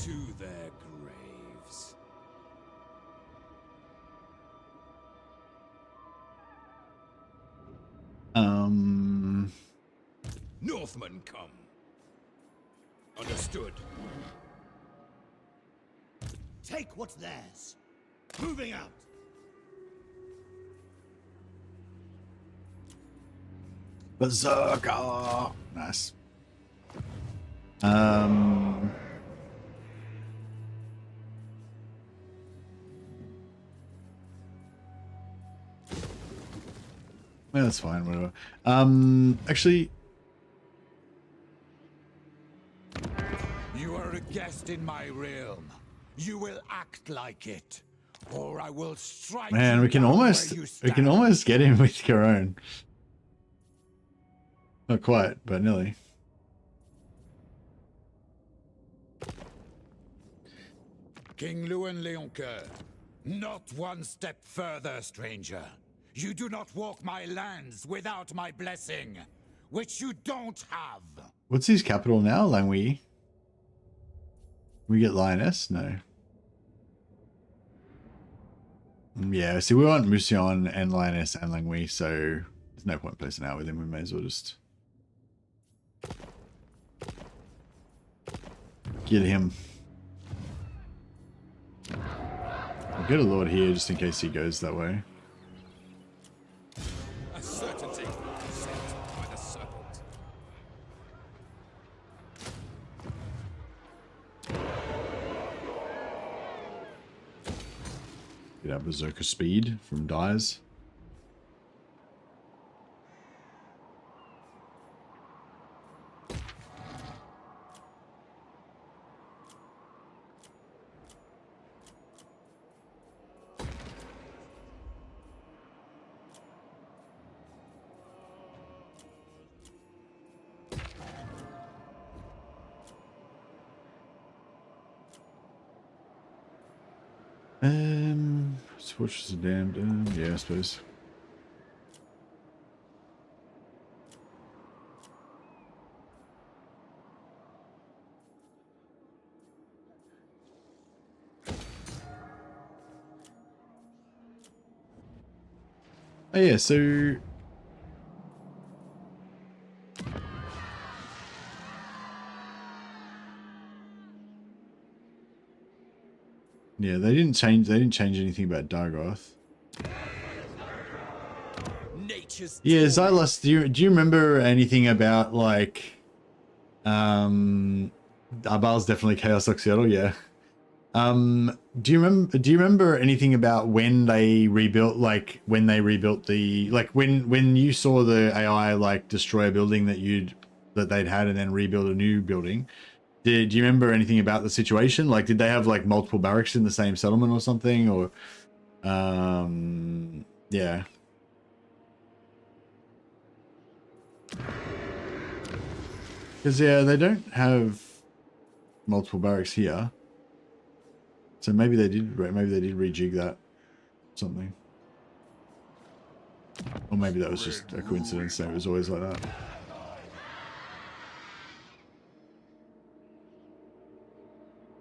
To their graves. Northmen come. Understood. Take what's theirs. Moving out. Berserker! Nice. Well, that's fine, whatever. Actually, You are a guest in my realm. You will act like it, or I will strike man, you we can down almost where you we can stand. almost get him with Caron. Not quite, but nearly. King Luan Leoncoeur, not one step further, stranger. You do not walk my lands without my blessing, which you don't have. What's his capital now? Langui. We get Lioness? No. Yeah, see, we want Musion and Lioness and Langui, so there's no point placing out with him. We may as well just get him. I'll get a lord here just in case he goes that way. A certainty sent by the serpent. Get our Berserker speed from Dyes. Fortress of Damned, yeah, I suppose. Oh yeah, so yeah, they didn't change anything about Dargoth. Nature's Yeah, Xylos, do you remember anything about like Arbal's definitely Chaos Oxyotl, yeah. Do you remember anything about when they rebuilt the when you saw the AI like destroy a building that they'd had and then rebuild a new building? Do you remember anything about the situation? Like, did they have like multiple barracks in the same settlement or something? Or, yeah. Because yeah, they don't have multiple barracks here. So maybe they did rejig that, something. Or maybe that was just a coincidence. So it was always like that.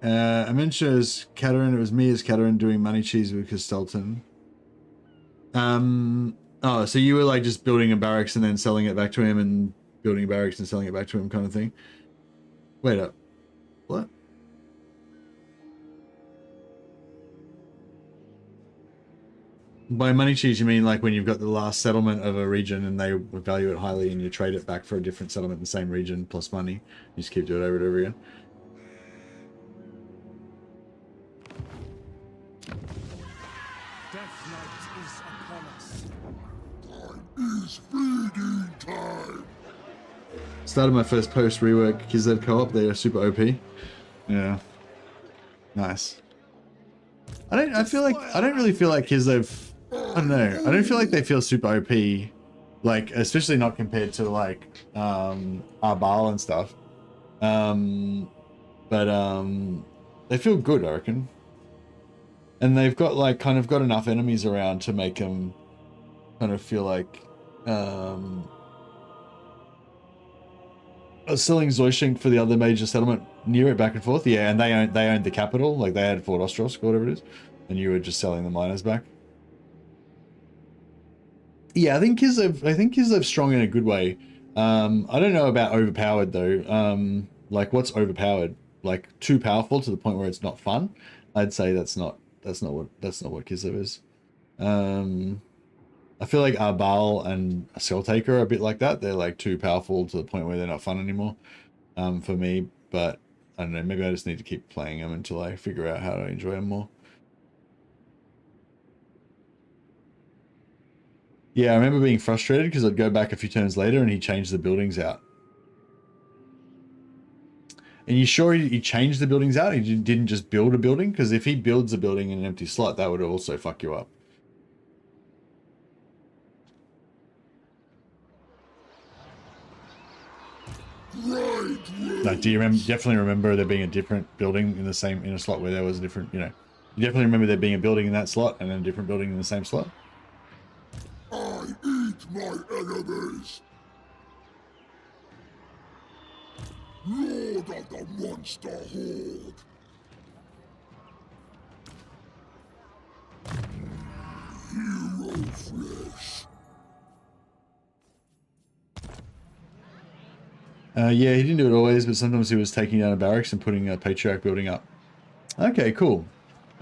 Amencia's Katerin. It was me as Katerin doing money cheese with Castelton. Oh, so you were like just building a barracks and then selling it back to him, and building a barracks and selling it back to him, kind of thing. Wait up, what? By money cheese, you mean like when you've got the last settlement of a region and they value it highly, and you trade it back for a different settlement in the same region plus money. You just keep doing it over and over again. It's feeding time. Started my first post rework Kislev co-op. They are super OP. Yeah, nice. I don't really feel like Kislev. I don't know. I don't feel like they feel super OP, like especially not compared to like Arbal and stuff. But they feel good, I reckon. And they've got like kind of got enough enemies around to make them kind of feel like I was selling Zoishink for the other major settlement near it back and forth. Yeah, and they owned the capital, like they had Fort Ostrosk or whatever it is, and you were just selling the miners back. Yeah, I think Kislev's strong in a good way. I don't know about overpowered though. Like what's overpowered? Like too powerful to the point where it's not fun? I'd say that's not what Kislev is. I feel like Arbal and Skulltaker are a bit like that. They're like too powerful to the point where they're not fun anymore, for me. But I don't know, maybe I just need to keep playing them until I figure out how to enjoy them more. Yeah, I remember being frustrated because I'd go back a few turns later and he changed the buildings out. And you sure he changed the buildings out? He didn't just build a building? Because if he builds a building in an empty slot, that would also fuck you up. Like, do you definitely remember there being a different building in a slot where there was a different, you definitely remember there being a building in that slot and then a different building in the same slot? I eat my enemies. Lord of the monster horde. Hero flesh. Yeah, he didn't do it always, but sometimes he was taking down a barracks and putting a patriarch building up. Okay, cool.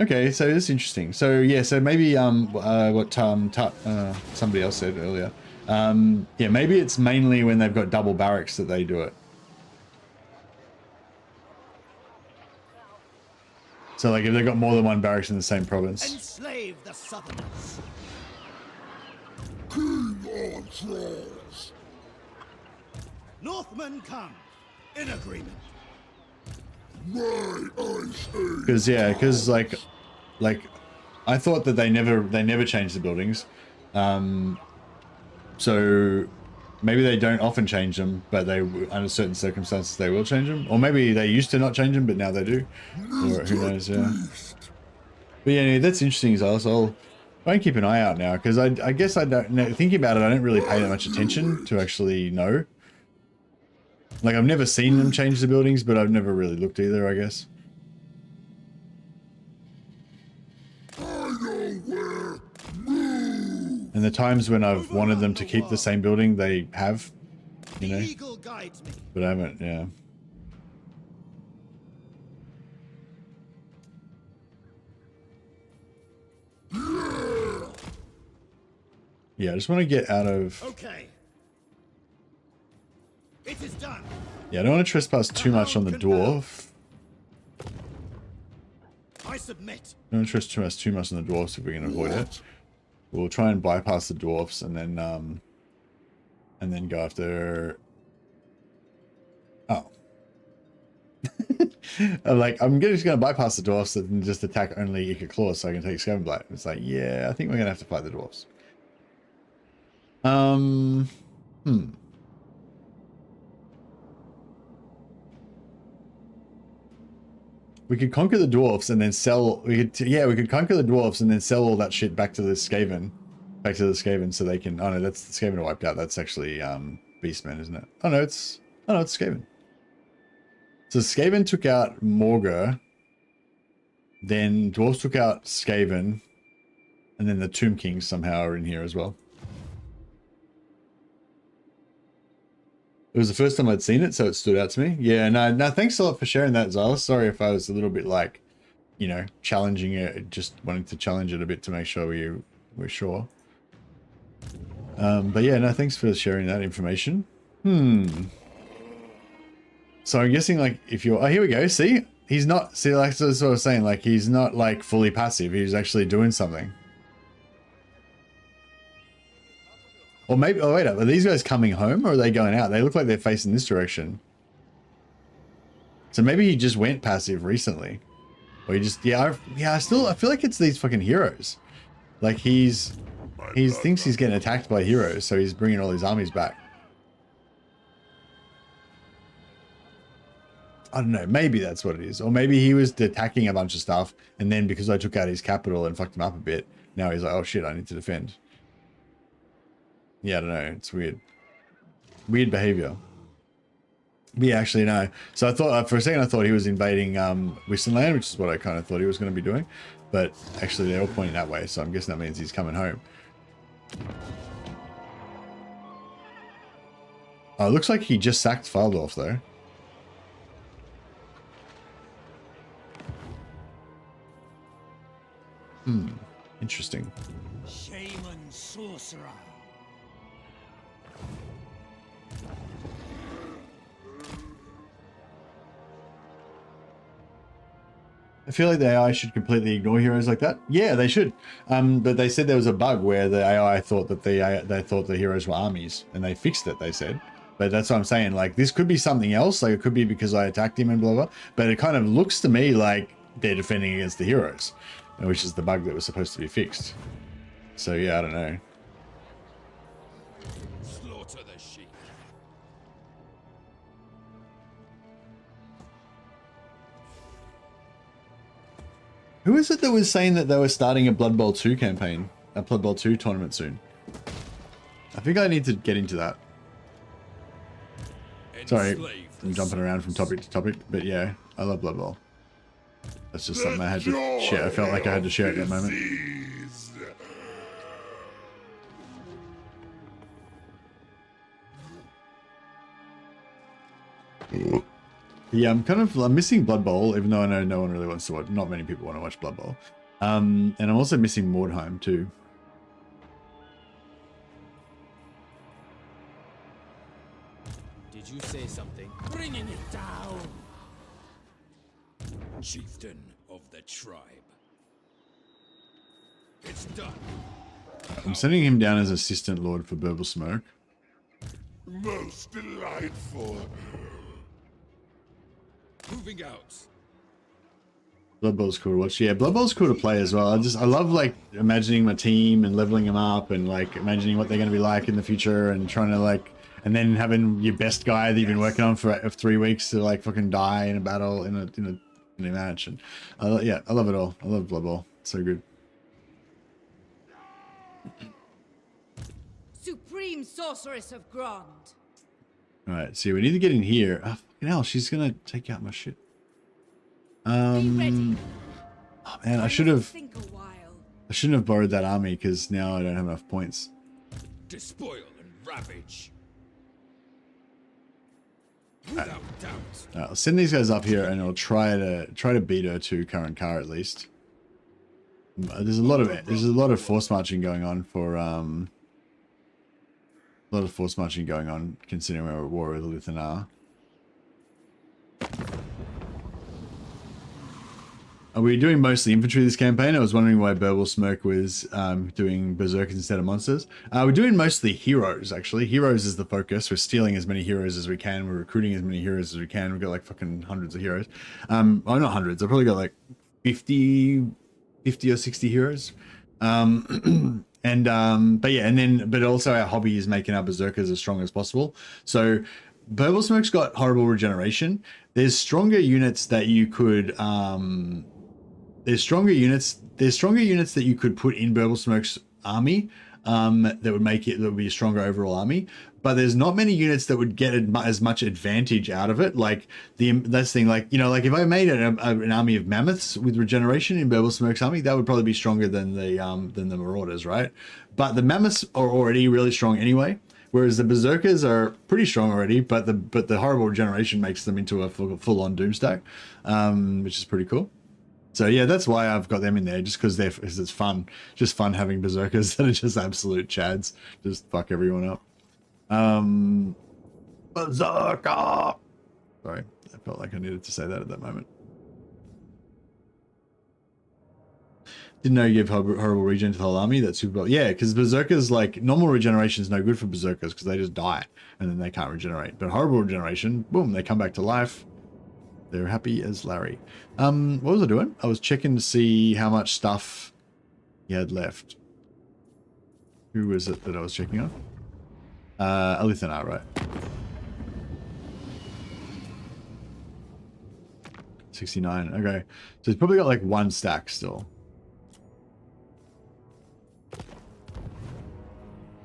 Okay, so this is interesting. So yeah, so maybe what somebody else said earlier. Yeah, maybe it's mainly when they've got double barracks that they do it. So like if they've got more than one barracks in the same province. Enslave the Southerners. King on trolls. Northmen come in agreement. My ice age. Because like I thought that they never changed the buildings. So maybe they don't often change them, but they under certain circumstances they will change them, or maybe they used to not change them but now they do, or who knows. Yeah, but yeah, that's interesting as well. So I'll keep an eye out now, because I guess I don't know, thinking about it, I don't really pay that much attention to actually know. Like, I've never seen them change the buildings, but I've never really looked either, I guess. And the times when I've wanted them to keep the same building, they have, you know. But I haven't, yeah. Yeah, I just want to get out of... Okay. It is done. Yeah, I don't want to trespass too much on the dwarf. I submit. I don't want to trespass too much on the dwarfs if we can avoid it. We'll try and bypass the dwarfs and then go after... Oh. I'm just going to bypass the dwarfs and just attack only Ica Claws so I can take Skaven Blight. It's like, yeah, I think we're going to have to fight the dwarfs. We could conquer the dwarfs and then sell. We could conquer the dwarfs and then sell all that shit back to the Skaven, so they can. Oh no, that's the Skaven wiped out. That's actually Beastmen, isn't it? Oh no, it's Skaven. So Skaven took out Morgur, then dwarves took out Skaven, and then the Tomb Kings somehow are in here as well. It was the first time I'd seen it, so it stood out to me. Yeah, no, thanks a lot for sharing that, Xylus. Sorry if I was a little bit like, challenging it, just wanting to challenge it a bit to make sure we're sure. But yeah, no, thanks for sharing that information. So I'm guessing, like, if you're... Oh, here we go. See? He's not... See, like, that's what I was saying. Like, he's not, like, fully passive. He's actually doing something. Or maybe... Oh, wait up. Are these guys coming home or are they going out? They look like they're facing this direction. So maybe he just went passive recently. Or he just... I feel like it's these fucking heroes. Like, he thinks he's getting attacked by heroes, so he's bringing all his armies back. I don't know. Maybe that's what it is. Or maybe he was attacking a bunch of stuff, and then because I took out his capital and fucked him up a bit, now he's like, oh shit, I need to defend. Yeah, I don't know. It's weird. Weird behavior. But yeah, actually, no. So I thought, for a second, I thought he was invading Wistonland, which is what I kind of thought he was going to be doing. But actually, they're all pointing that way, so I'm guessing that means he's coming home. Oh, it looks like he just sacked Faldorf, though. Interesting. Shaman sorcerer. I feel like the AI should completely ignore heroes like that. Yeah, they should. But they said there was a bug where the AI thought that they thought the heroes were armies, and they fixed it. They said, but that's what I'm saying. Like this could be something else. Like it could be because I attacked him and blah blah. But it kind of looks to me like they're defending against the heroes, which is the bug that was supposed to be fixed. So yeah, I don't know. Slaughter the sheep. Who is it that was saying that they were starting a Blood Bowl 2 campaign? A Blood Bowl 2 tournament soon? I think I need to get into that. Sorry, I'm jumping around from topic to topic, but yeah, I love Blood Bowl. That's just something I had to share. I felt like I had to share it at that moment. Yeah, I'm missing Blood Bowl, even though I know no one really wants to watch. Not many people want to watch Blood Bowl. And I'm also missing Mordheim too. Did you say something? Bringing it down. Chieftain of the tribe. It's done. I'm sending him down as assistant lord for Burble Smoke. Most delightful. Moving out. Blood Bowl's cool to watch. Yeah, Blood Bowl's cool to play as well. I love like imagining my team and leveling them up and like imagining what they're going to be like in the future and trying to like, and then having your best guy that you've been working on for 3 weeks to like fucking die in a battle in a match. And yeah, I love it all. I love Blood Bowl. It's so good. Supreme Sorceress of Grond. All right, see, we need to get in here. Oh, fucking hell, she's gonna take out my shit. Be ready. Oh man, I shouldn't have borrowed that army because now I don't have enough points. Despoil and ravage. Without doubt. I'll send these guys up here and I'll try to beat her to current car at least. There's a lot of force marching going on for considering we're at war with Lithanar. Are we doing mostly infantry this campaign? I was wondering why Burble Smoke was doing berserkers instead of monsters. We're doing mostly heroes, actually. Heroes is the focus. We're stealing as many heroes as we can. We're recruiting as many heroes as we can. We've got like fucking hundreds of heroes. Well, not hundreds. I've probably got like 50 or 60 heroes. But yeah, but also our hobby is making our berserkers as strong as possible. So Burble Smoke's got horrible regeneration. There's stronger units that you could there's stronger units that you could put in Burble Smoke's army that would be a stronger overall army. But there's not many units that would get as much advantage out of it. Like that's the thing, like, you know, like if I made an army of mammoths with regeneration in Burble Smoke's army, that would probably be stronger than the Marauders, right? But the mammoths are already really strong anyway, whereas the berserkers are pretty strong already. But the horrible regeneration makes them into a full-on doomstack, which is pretty cool. So yeah, that's why I've got them in there, just because it's fun, just fun having berserkers that are just absolute chads, just fuck everyone up. Berserker! Sorry, I felt like I needed to say that at that moment. Didn't know you give horrible regen to the whole army. That's super well. Yeah, because berserkers, like, normal regeneration is no good for berserkers because they just die and then they can't regenerate. But horrible regeneration, boom, they come back to life. They're happy as Larry. What was I doing? I was checking to see how much stuff he had left. Who was it that I was checking on? Lithanar, right? 69. Okay, so he's probably got like 1 stack still,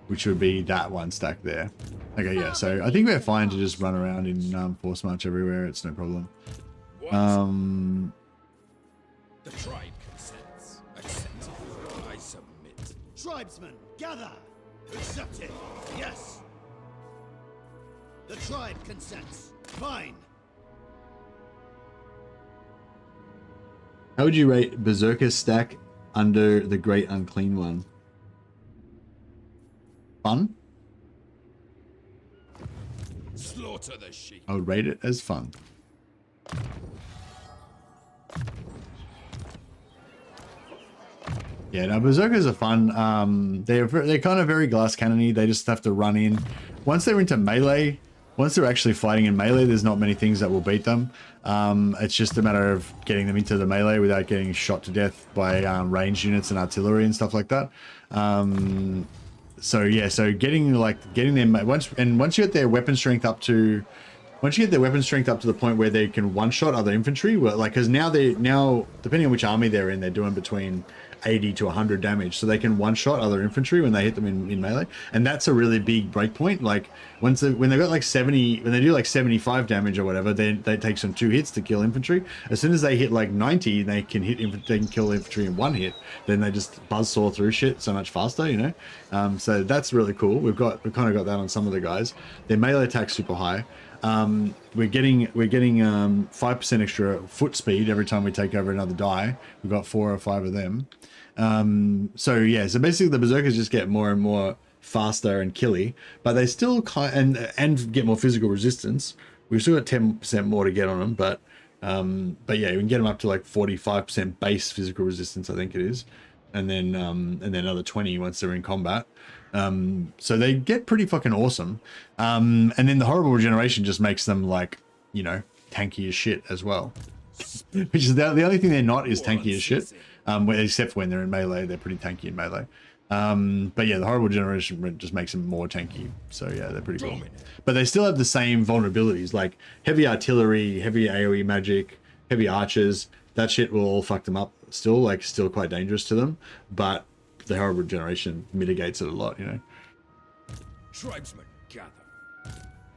which would be that 1 stack there. Okay, yeah. So I think we're fine to just run around in force march everywhere. It's no problem. The tribe consents. Accept. I submit. Tribesmen, gather! Accept it! Yes! The tribe consents. Fine! How would you rate Berserker stack under the Great Unclean One? Fun? Slaughter the sheep. I would rate it as fun. Yeah, no, berserkers are fun. They're kind of very glass cannony. They just have to run in. Once they're into melee, once they're actually fighting in melee, there's not many things that will beat them. It's just a matter of getting them into the melee without getting shot to death by ranged units and artillery and stuff like that. So yeah, so getting them once you get their weapon strength up to. Once you get their weapon strength up to the point where they can one-shot other infantry, well, like, because now depending on which army they're in, they're doing between 80 to 100 damage, so they can one-shot other infantry when they hit them in melee, and that's a really big breakpoint. Like when they've got like 70, when they do like 75 damage or whatever, then they take some 2 hits to kill infantry. As soon as they hit like 90, they can kill infantry in 1 hit. Then they just buzzsaw through shit so much faster, you know. So that's really cool. We've kind of got that on some of the guys. Their melee attack's super high. We're getting 5% extra foot speed every time we take over another die. We've got 4 or 5 of them. So yeah, so basically the berserkers just get more and more faster and killy, but they still and get more physical resistance. We've still got 10% more to get on them, but yeah, we can get them up to like 45% base physical resistance, I think it is, and then another 20 once they're in combat. So they get pretty fucking awesome. And then the horrible regeneration just makes them, like, you know, tanky as shit as well. Which is the only thing they're not is tanky as shit. Except when they're in melee, they're pretty tanky in melee. But yeah, the horrible regeneration just makes them more tanky. So yeah, they're pretty cool. But they still have the same vulnerabilities, like heavy artillery, heavy AoE magic, heavy archers. That shit will all fuck them up still, like, still quite dangerous to them. But the horrible regeneration mitigates it a lot, you know. Tribesmen, gather.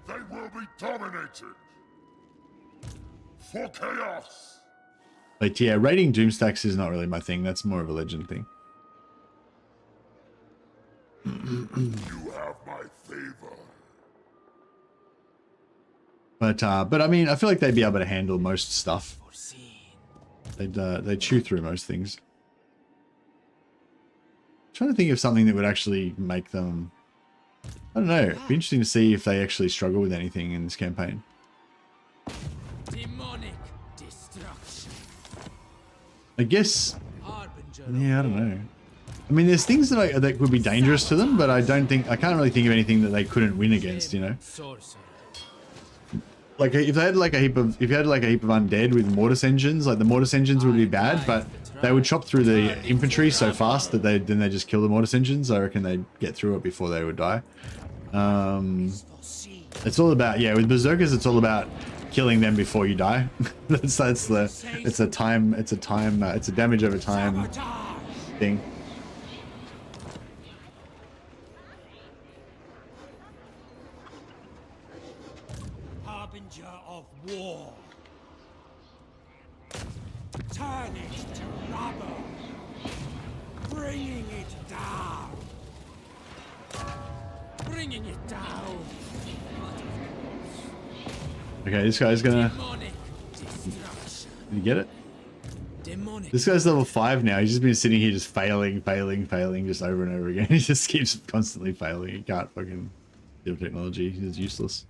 They will be dominated. For chaos. But yeah, raiding Doomstacks is not really my thing. That's more of a legend thing. You have my favor. But I mean, I feel like they'd be able to handle most stuff. They'd chew through most things. Trying to think of something that would actually make them, I don't know, it'd be interesting to see if they actually struggle with anything in this campaign. Demonic destruction. I guess, yeah, I don't know. I mean, there's things that would be dangerous to them, but I can't really think of anything that they couldn't win against, you know. Like if they had like a heap of undead with mortis engines, like the mortis engines would be bad, but they would chop through the infantry so fast that they just kill the mortis engines. I reckon they'd get through it before they would die. It's all about, yeah, with berserkers, it's all about killing them before you die. it's a damage over time thing. Of war. Turn it to rubble. Bringing it down. Bringing it down. Okay, this guy's gonna... Did you get it? This guy's level 5 now. He's just been sitting here just failing just over and over again. He just keeps constantly failing. He can't fucking deal technology. He's useless.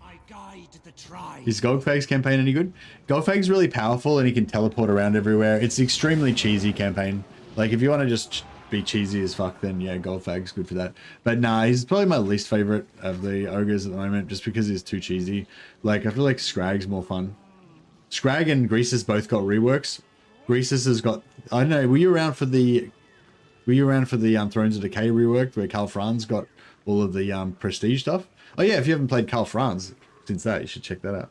Is Goldfag's campaign any good? Goldfag's really powerful and he can teleport around everywhere. It's an extremely cheesy campaign. Like, if you want to just be cheesy as fuck, then yeah, Goldfag's good for that. But nah, he's probably my least favorite of the ogres at the moment, just because he's too cheesy. Like, I feel like Scrag's more fun. Scrag and Greasus both got reworks. Greasus has got, I don't know, were you around for the Thrones of Decay rework where Karl Franz got all of the prestige stuff? Oh yeah, if you haven't played Karl Franz since that, you should check that out.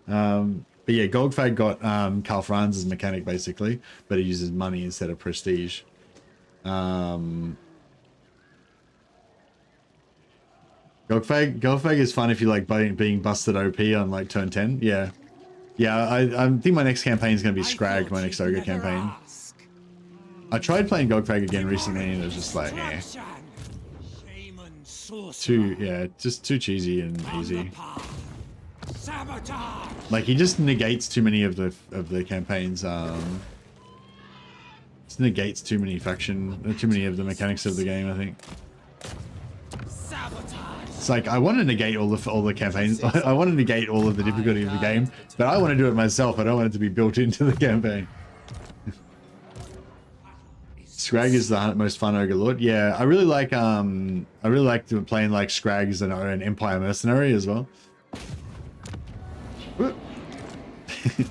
But yeah, Goldfag got Karl Franz's mechanic basically, but he uses money instead of prestige. Goldfag is fun if you like being busted OP on like turn 10. Yeah. Yeah, I think my next campaign is going to be Scrag, my next ogre campaign. I tried playing Goldfag again recently and it was just like, eh. Just too cheesy and easy. Like, he just negates too many of the campaigns. Just negates too many of the mechanics of the game, I think. It's like, I want to negate all the campaigns. I want to negate all of the difficulty of the game, but I want to do it myself. I don't want it to be built into the campaign. Scrag is the most fun ogre lord. Yeah, I really like playing like Scrag as an Empire mercenary as well.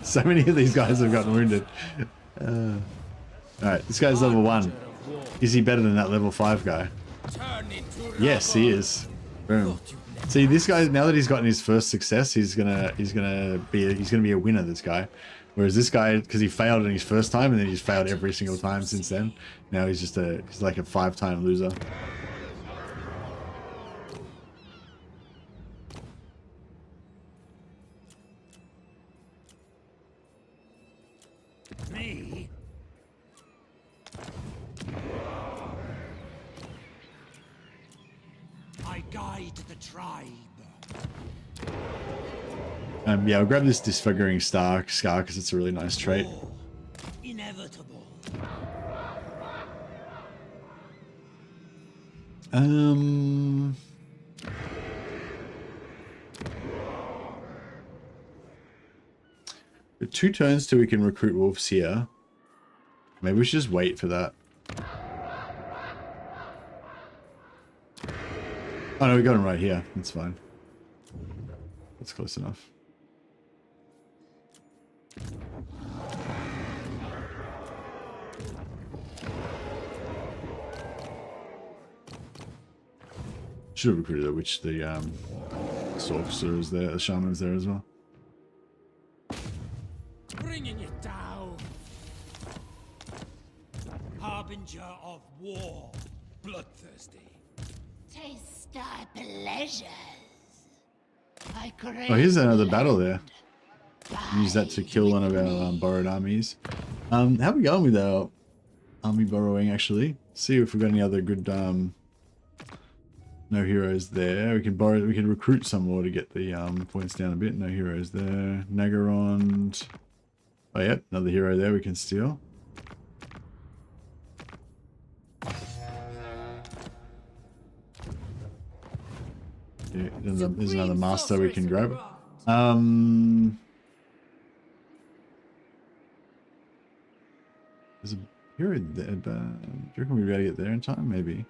So many of these guys have gotten wounded. Alright, this guy's level 1. Is he better than that level 5 guy? Yes, he is. Boom. See, this guy, now that he's gotten his first success, he's gonna be a winner, this guy. Whereas this guy, because he failed in his first time and then he's failed every single time since then. Now he's just he's like a 5-time loser. Me? I guide the tribe. Yeah, I'll grab this disfiguring scar because it's a really nice trait. Oh, inevitable. With 2 turns till we can recruit wolves here. Maybe we should just wait for that. Oh no, we got him right here. That's fine. That's close enough. Should have recruited the sorcerer is there, the shaman is there as well. Bringing it down. Harbinger of war. Bloodthirsty. Taste thy pleasures. I crave Oh, here's another battle there. blood. Use that to kill one of our borrowed armies. How are we going with our army borrowing actually? See if we've got any other good no heroes there. We can recruit some more to get the points down a bit. No heroes there. Nagarond. Oh yeah, another hero there we can steal. Yeah, there's another master we can grab. There's a hero there, but do you reckon we'll be able to get there in time? Maybe.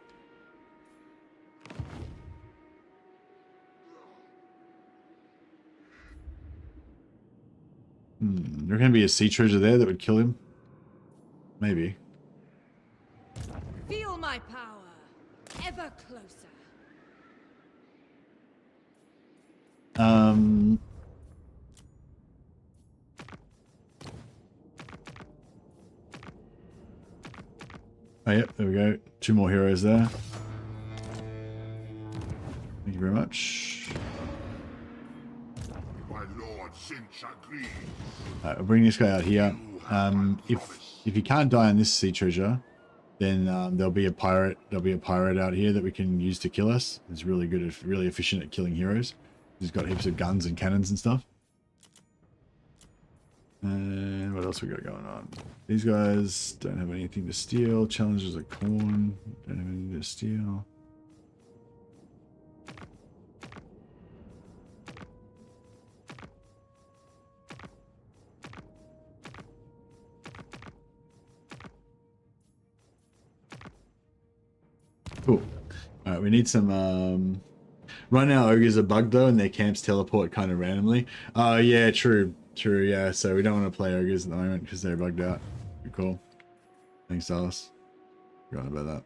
There's going to be a sea treasure there that would kill him. Maybe. Feel my power, ever closer. Oh, yep, there we go. 2 more heroes there. Thank you very much. My lord Sinch agrees. Alright, we'll bring this guy out here. If you can't die on this sea treasure, then there'll be a pirate out here that we can use to kill us. He's really good at, really efficient at killing heroes. He's got heaps of guns and cannons and stuff. And what else we got going on? These guys don't have anything to steal. Challenges of corn. Don't have anything to steal. Cool. Alright, we need some right now ogres are bugged though and their camps teleport kind of randomly. Oh yeah, true, yeah. So we don't want to play ogres at the moment because they're bugged out. Good call. Thanks, Dallas. Forgot about that.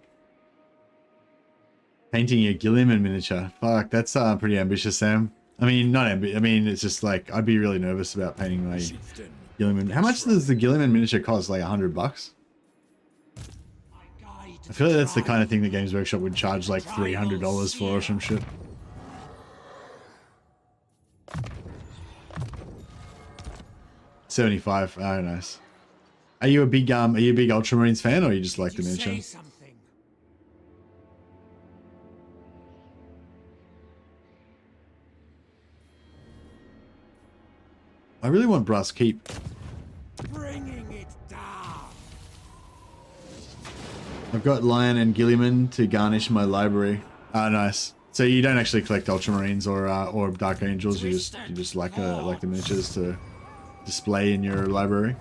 Painting a Gilliman miniature. Fuck, that's pretty ambitious, Sam. I mean, not ambitious. I mean, it's just like I'd be really nervous about painting my Gilliman. How much does the Gilliman miniature cost? Like $100? I feel like that's the kind of thing that Games Workshop would charge like $300 for or some shit. $75. Oh, nice. Are you a big Ultramarines fan, or you just like the miniature? I really want Brass Keep. Bringing it down. I've got Lion and Gilliman to garnish my library. Ah, nice. So you don't actually collect Ultramarines or Dark Angels. You just like the miniatures to display in your library.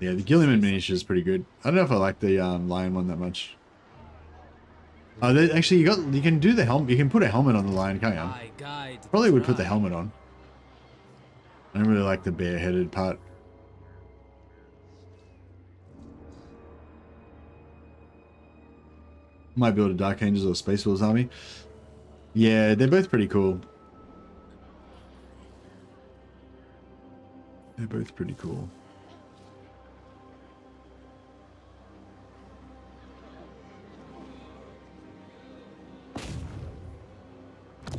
Yeah, the Gilliman miniature is pretty good. I don't know if I like the lion one that much. Oh, actually, you can do the helmet. You can put a helmet on the lion, can't you? Probably would put the helmet on. I don't really like the bare-headed part. Might build a Dark Angels or Space Wolves army. Yeah, they're both pretty cool. They're both pretty cool.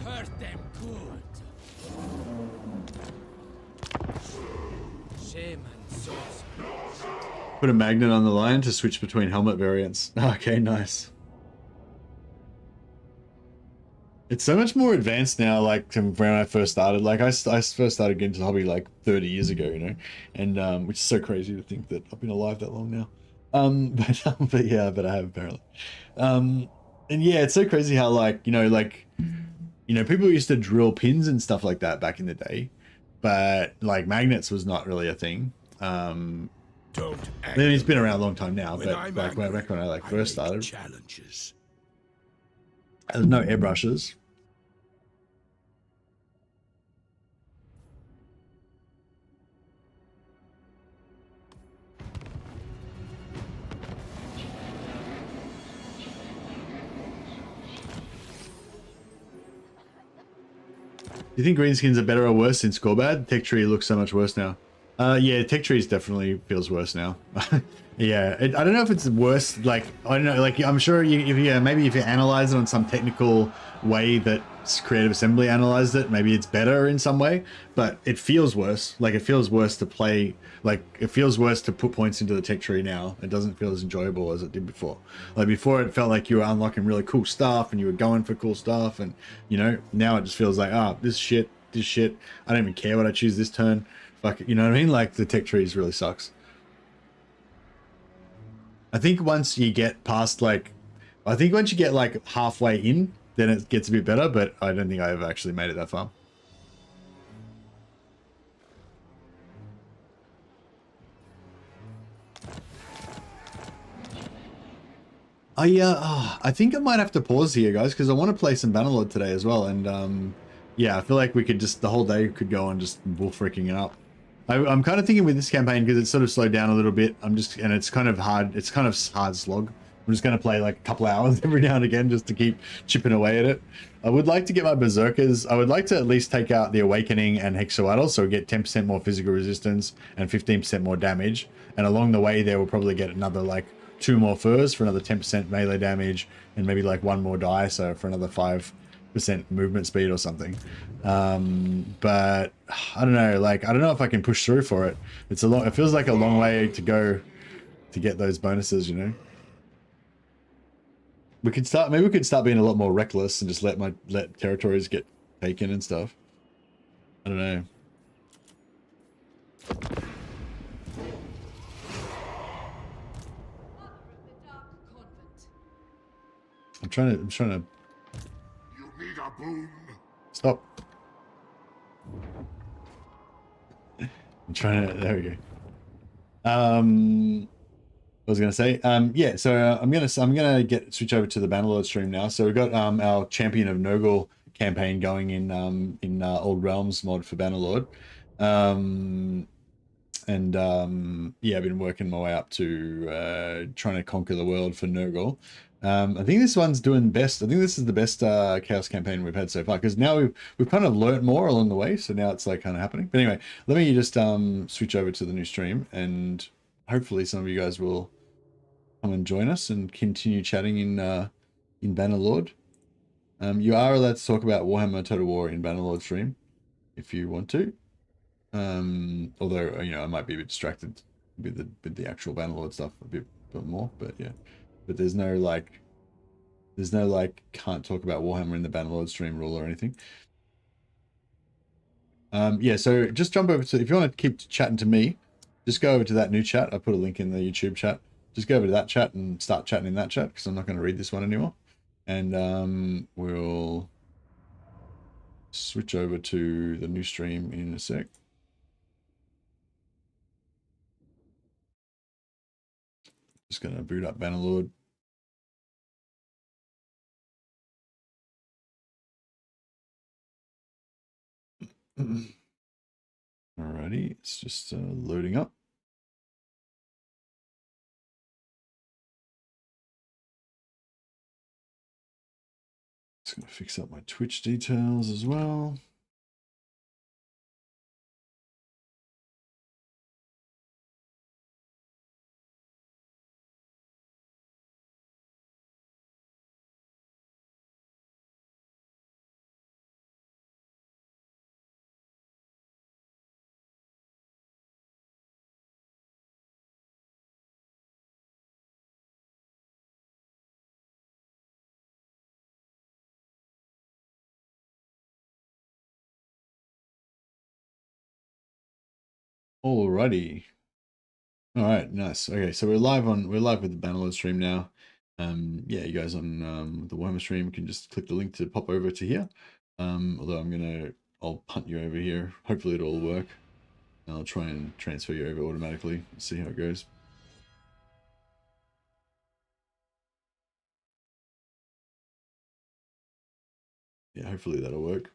Hurt them good. Shame and sauce. Put a magnet on the lion to switch between helmet variants. Okay, nice. It's so much more advanced now, like from when I first started. Like I first started getting into the hobby like 30 years ago, you know, and which is so crazy to think that I've been alive that long now. But yeah, but I have apparently. And yeah, it's so crazy how like people used to drill pins and stuff like that back in the day, but like magnets was not really a thing. I mean, it's been around a long time now, but like back when I first started, challenges. there's no airbrushes. Do you think greenskins are better or worse since Scorbad? Tech Tree looks so much worse now. Yeah, Tech Trees definitely feels worse now. Yeah, I don't know if it's worse. Like I don't know. Like I'm sure maybe if you analyze it on some technical way that Creative Assembly analyzed it, maybe it's better in some way. But it feels worse. Like it feels worse to play. Like it feels worse to put points into the Tech Tree now. It doesn't feel as enjoyable as it did before. Like before, it felt like you were unlocking really cool stuff and you were going for cool stuff, and now it just feels like this shit. I don't even care what I choose this turn. Fuck it, you know what I mean? Like the Tech Trees really sucks. I think once you get past once you get like halfway in, then it gets a bit better, but I don't think I ever actually made it that far. I think I might have to pause here, guys, because I want to play some Bannerlord today as well, and yeah, I feel like we could the whole day could go on just WULFRIKing it up. I'm kind of thinking with this campaign, because it's sort of slowed down a little bit, and it's kind of hard, hard slog. I'm just going to play like a couple hours every now and again just to keep chipping away at it. I would like to get my Berserkers. I would like to at least take out the Awakening and Hexawaddle, so we get 10% more physical resistance and 15% more damage. And along the way there, we'll probably get another like 2 more furs for another 10% melee damage, and maybe like 1 more die, so for another 5% movement speed or something. But I don't know, like I don't know if I can push through for it. It feels like a long way to go to get those bonuses, you know. Maybe we could start being a lot more reckless and just let territories get taken and stuff. I don't know. I'm trying to You need a boon. stop. I'm trying to, there we go. I was gonna say, yeah. So I'm gonna switch over to the Bannerlord stream now. So we've got our Champion of Nurgle campaign going in Old Realms mod for Bannerlord, yeah, I've been working my way up to trying to conquer the world for Nurgle. I think this one's doing best. I think this is the best Chaos campaign we've had so far, because now we've kind of learnt more along the way. So now it's like kind of happening. But anyway, let me just switch over to the new stream, and hopefully some of you guys will come and join us and continue chatting in Bannerlord. You are allowed to talk about Warhammer Total War in Bannerlord stream if you want to. Although I might be a bit distracted with the actual Bannerlord stuff a bit more, but yeah. But there's no like can't talk about Warhammer in the Bannerlord stream rule or anything. Yeah, so just jump over to, if you want to keep chatting to me, just go over to that new chat. I put a link in the YouTube chat. Just go over to that chat and start chatting in that chat, because I'm not going to read this one anymore. And we'll switch over to the new stream in a sec. Just going to boot up Bannerlord. Alrighty, it's just loading up. Just going to fix up my Twitch details as well. Alrighty. All right, nice. Okay, so we're live with the Bannerlord stream now. Yeah, you guys on the Warhammer stream can just click the link to pop over to here. Although I'll punt you over here. Hopefully it'll all work. I'll try and transfer you over automatically. See how it goes. Yeah, hopefully that'll work.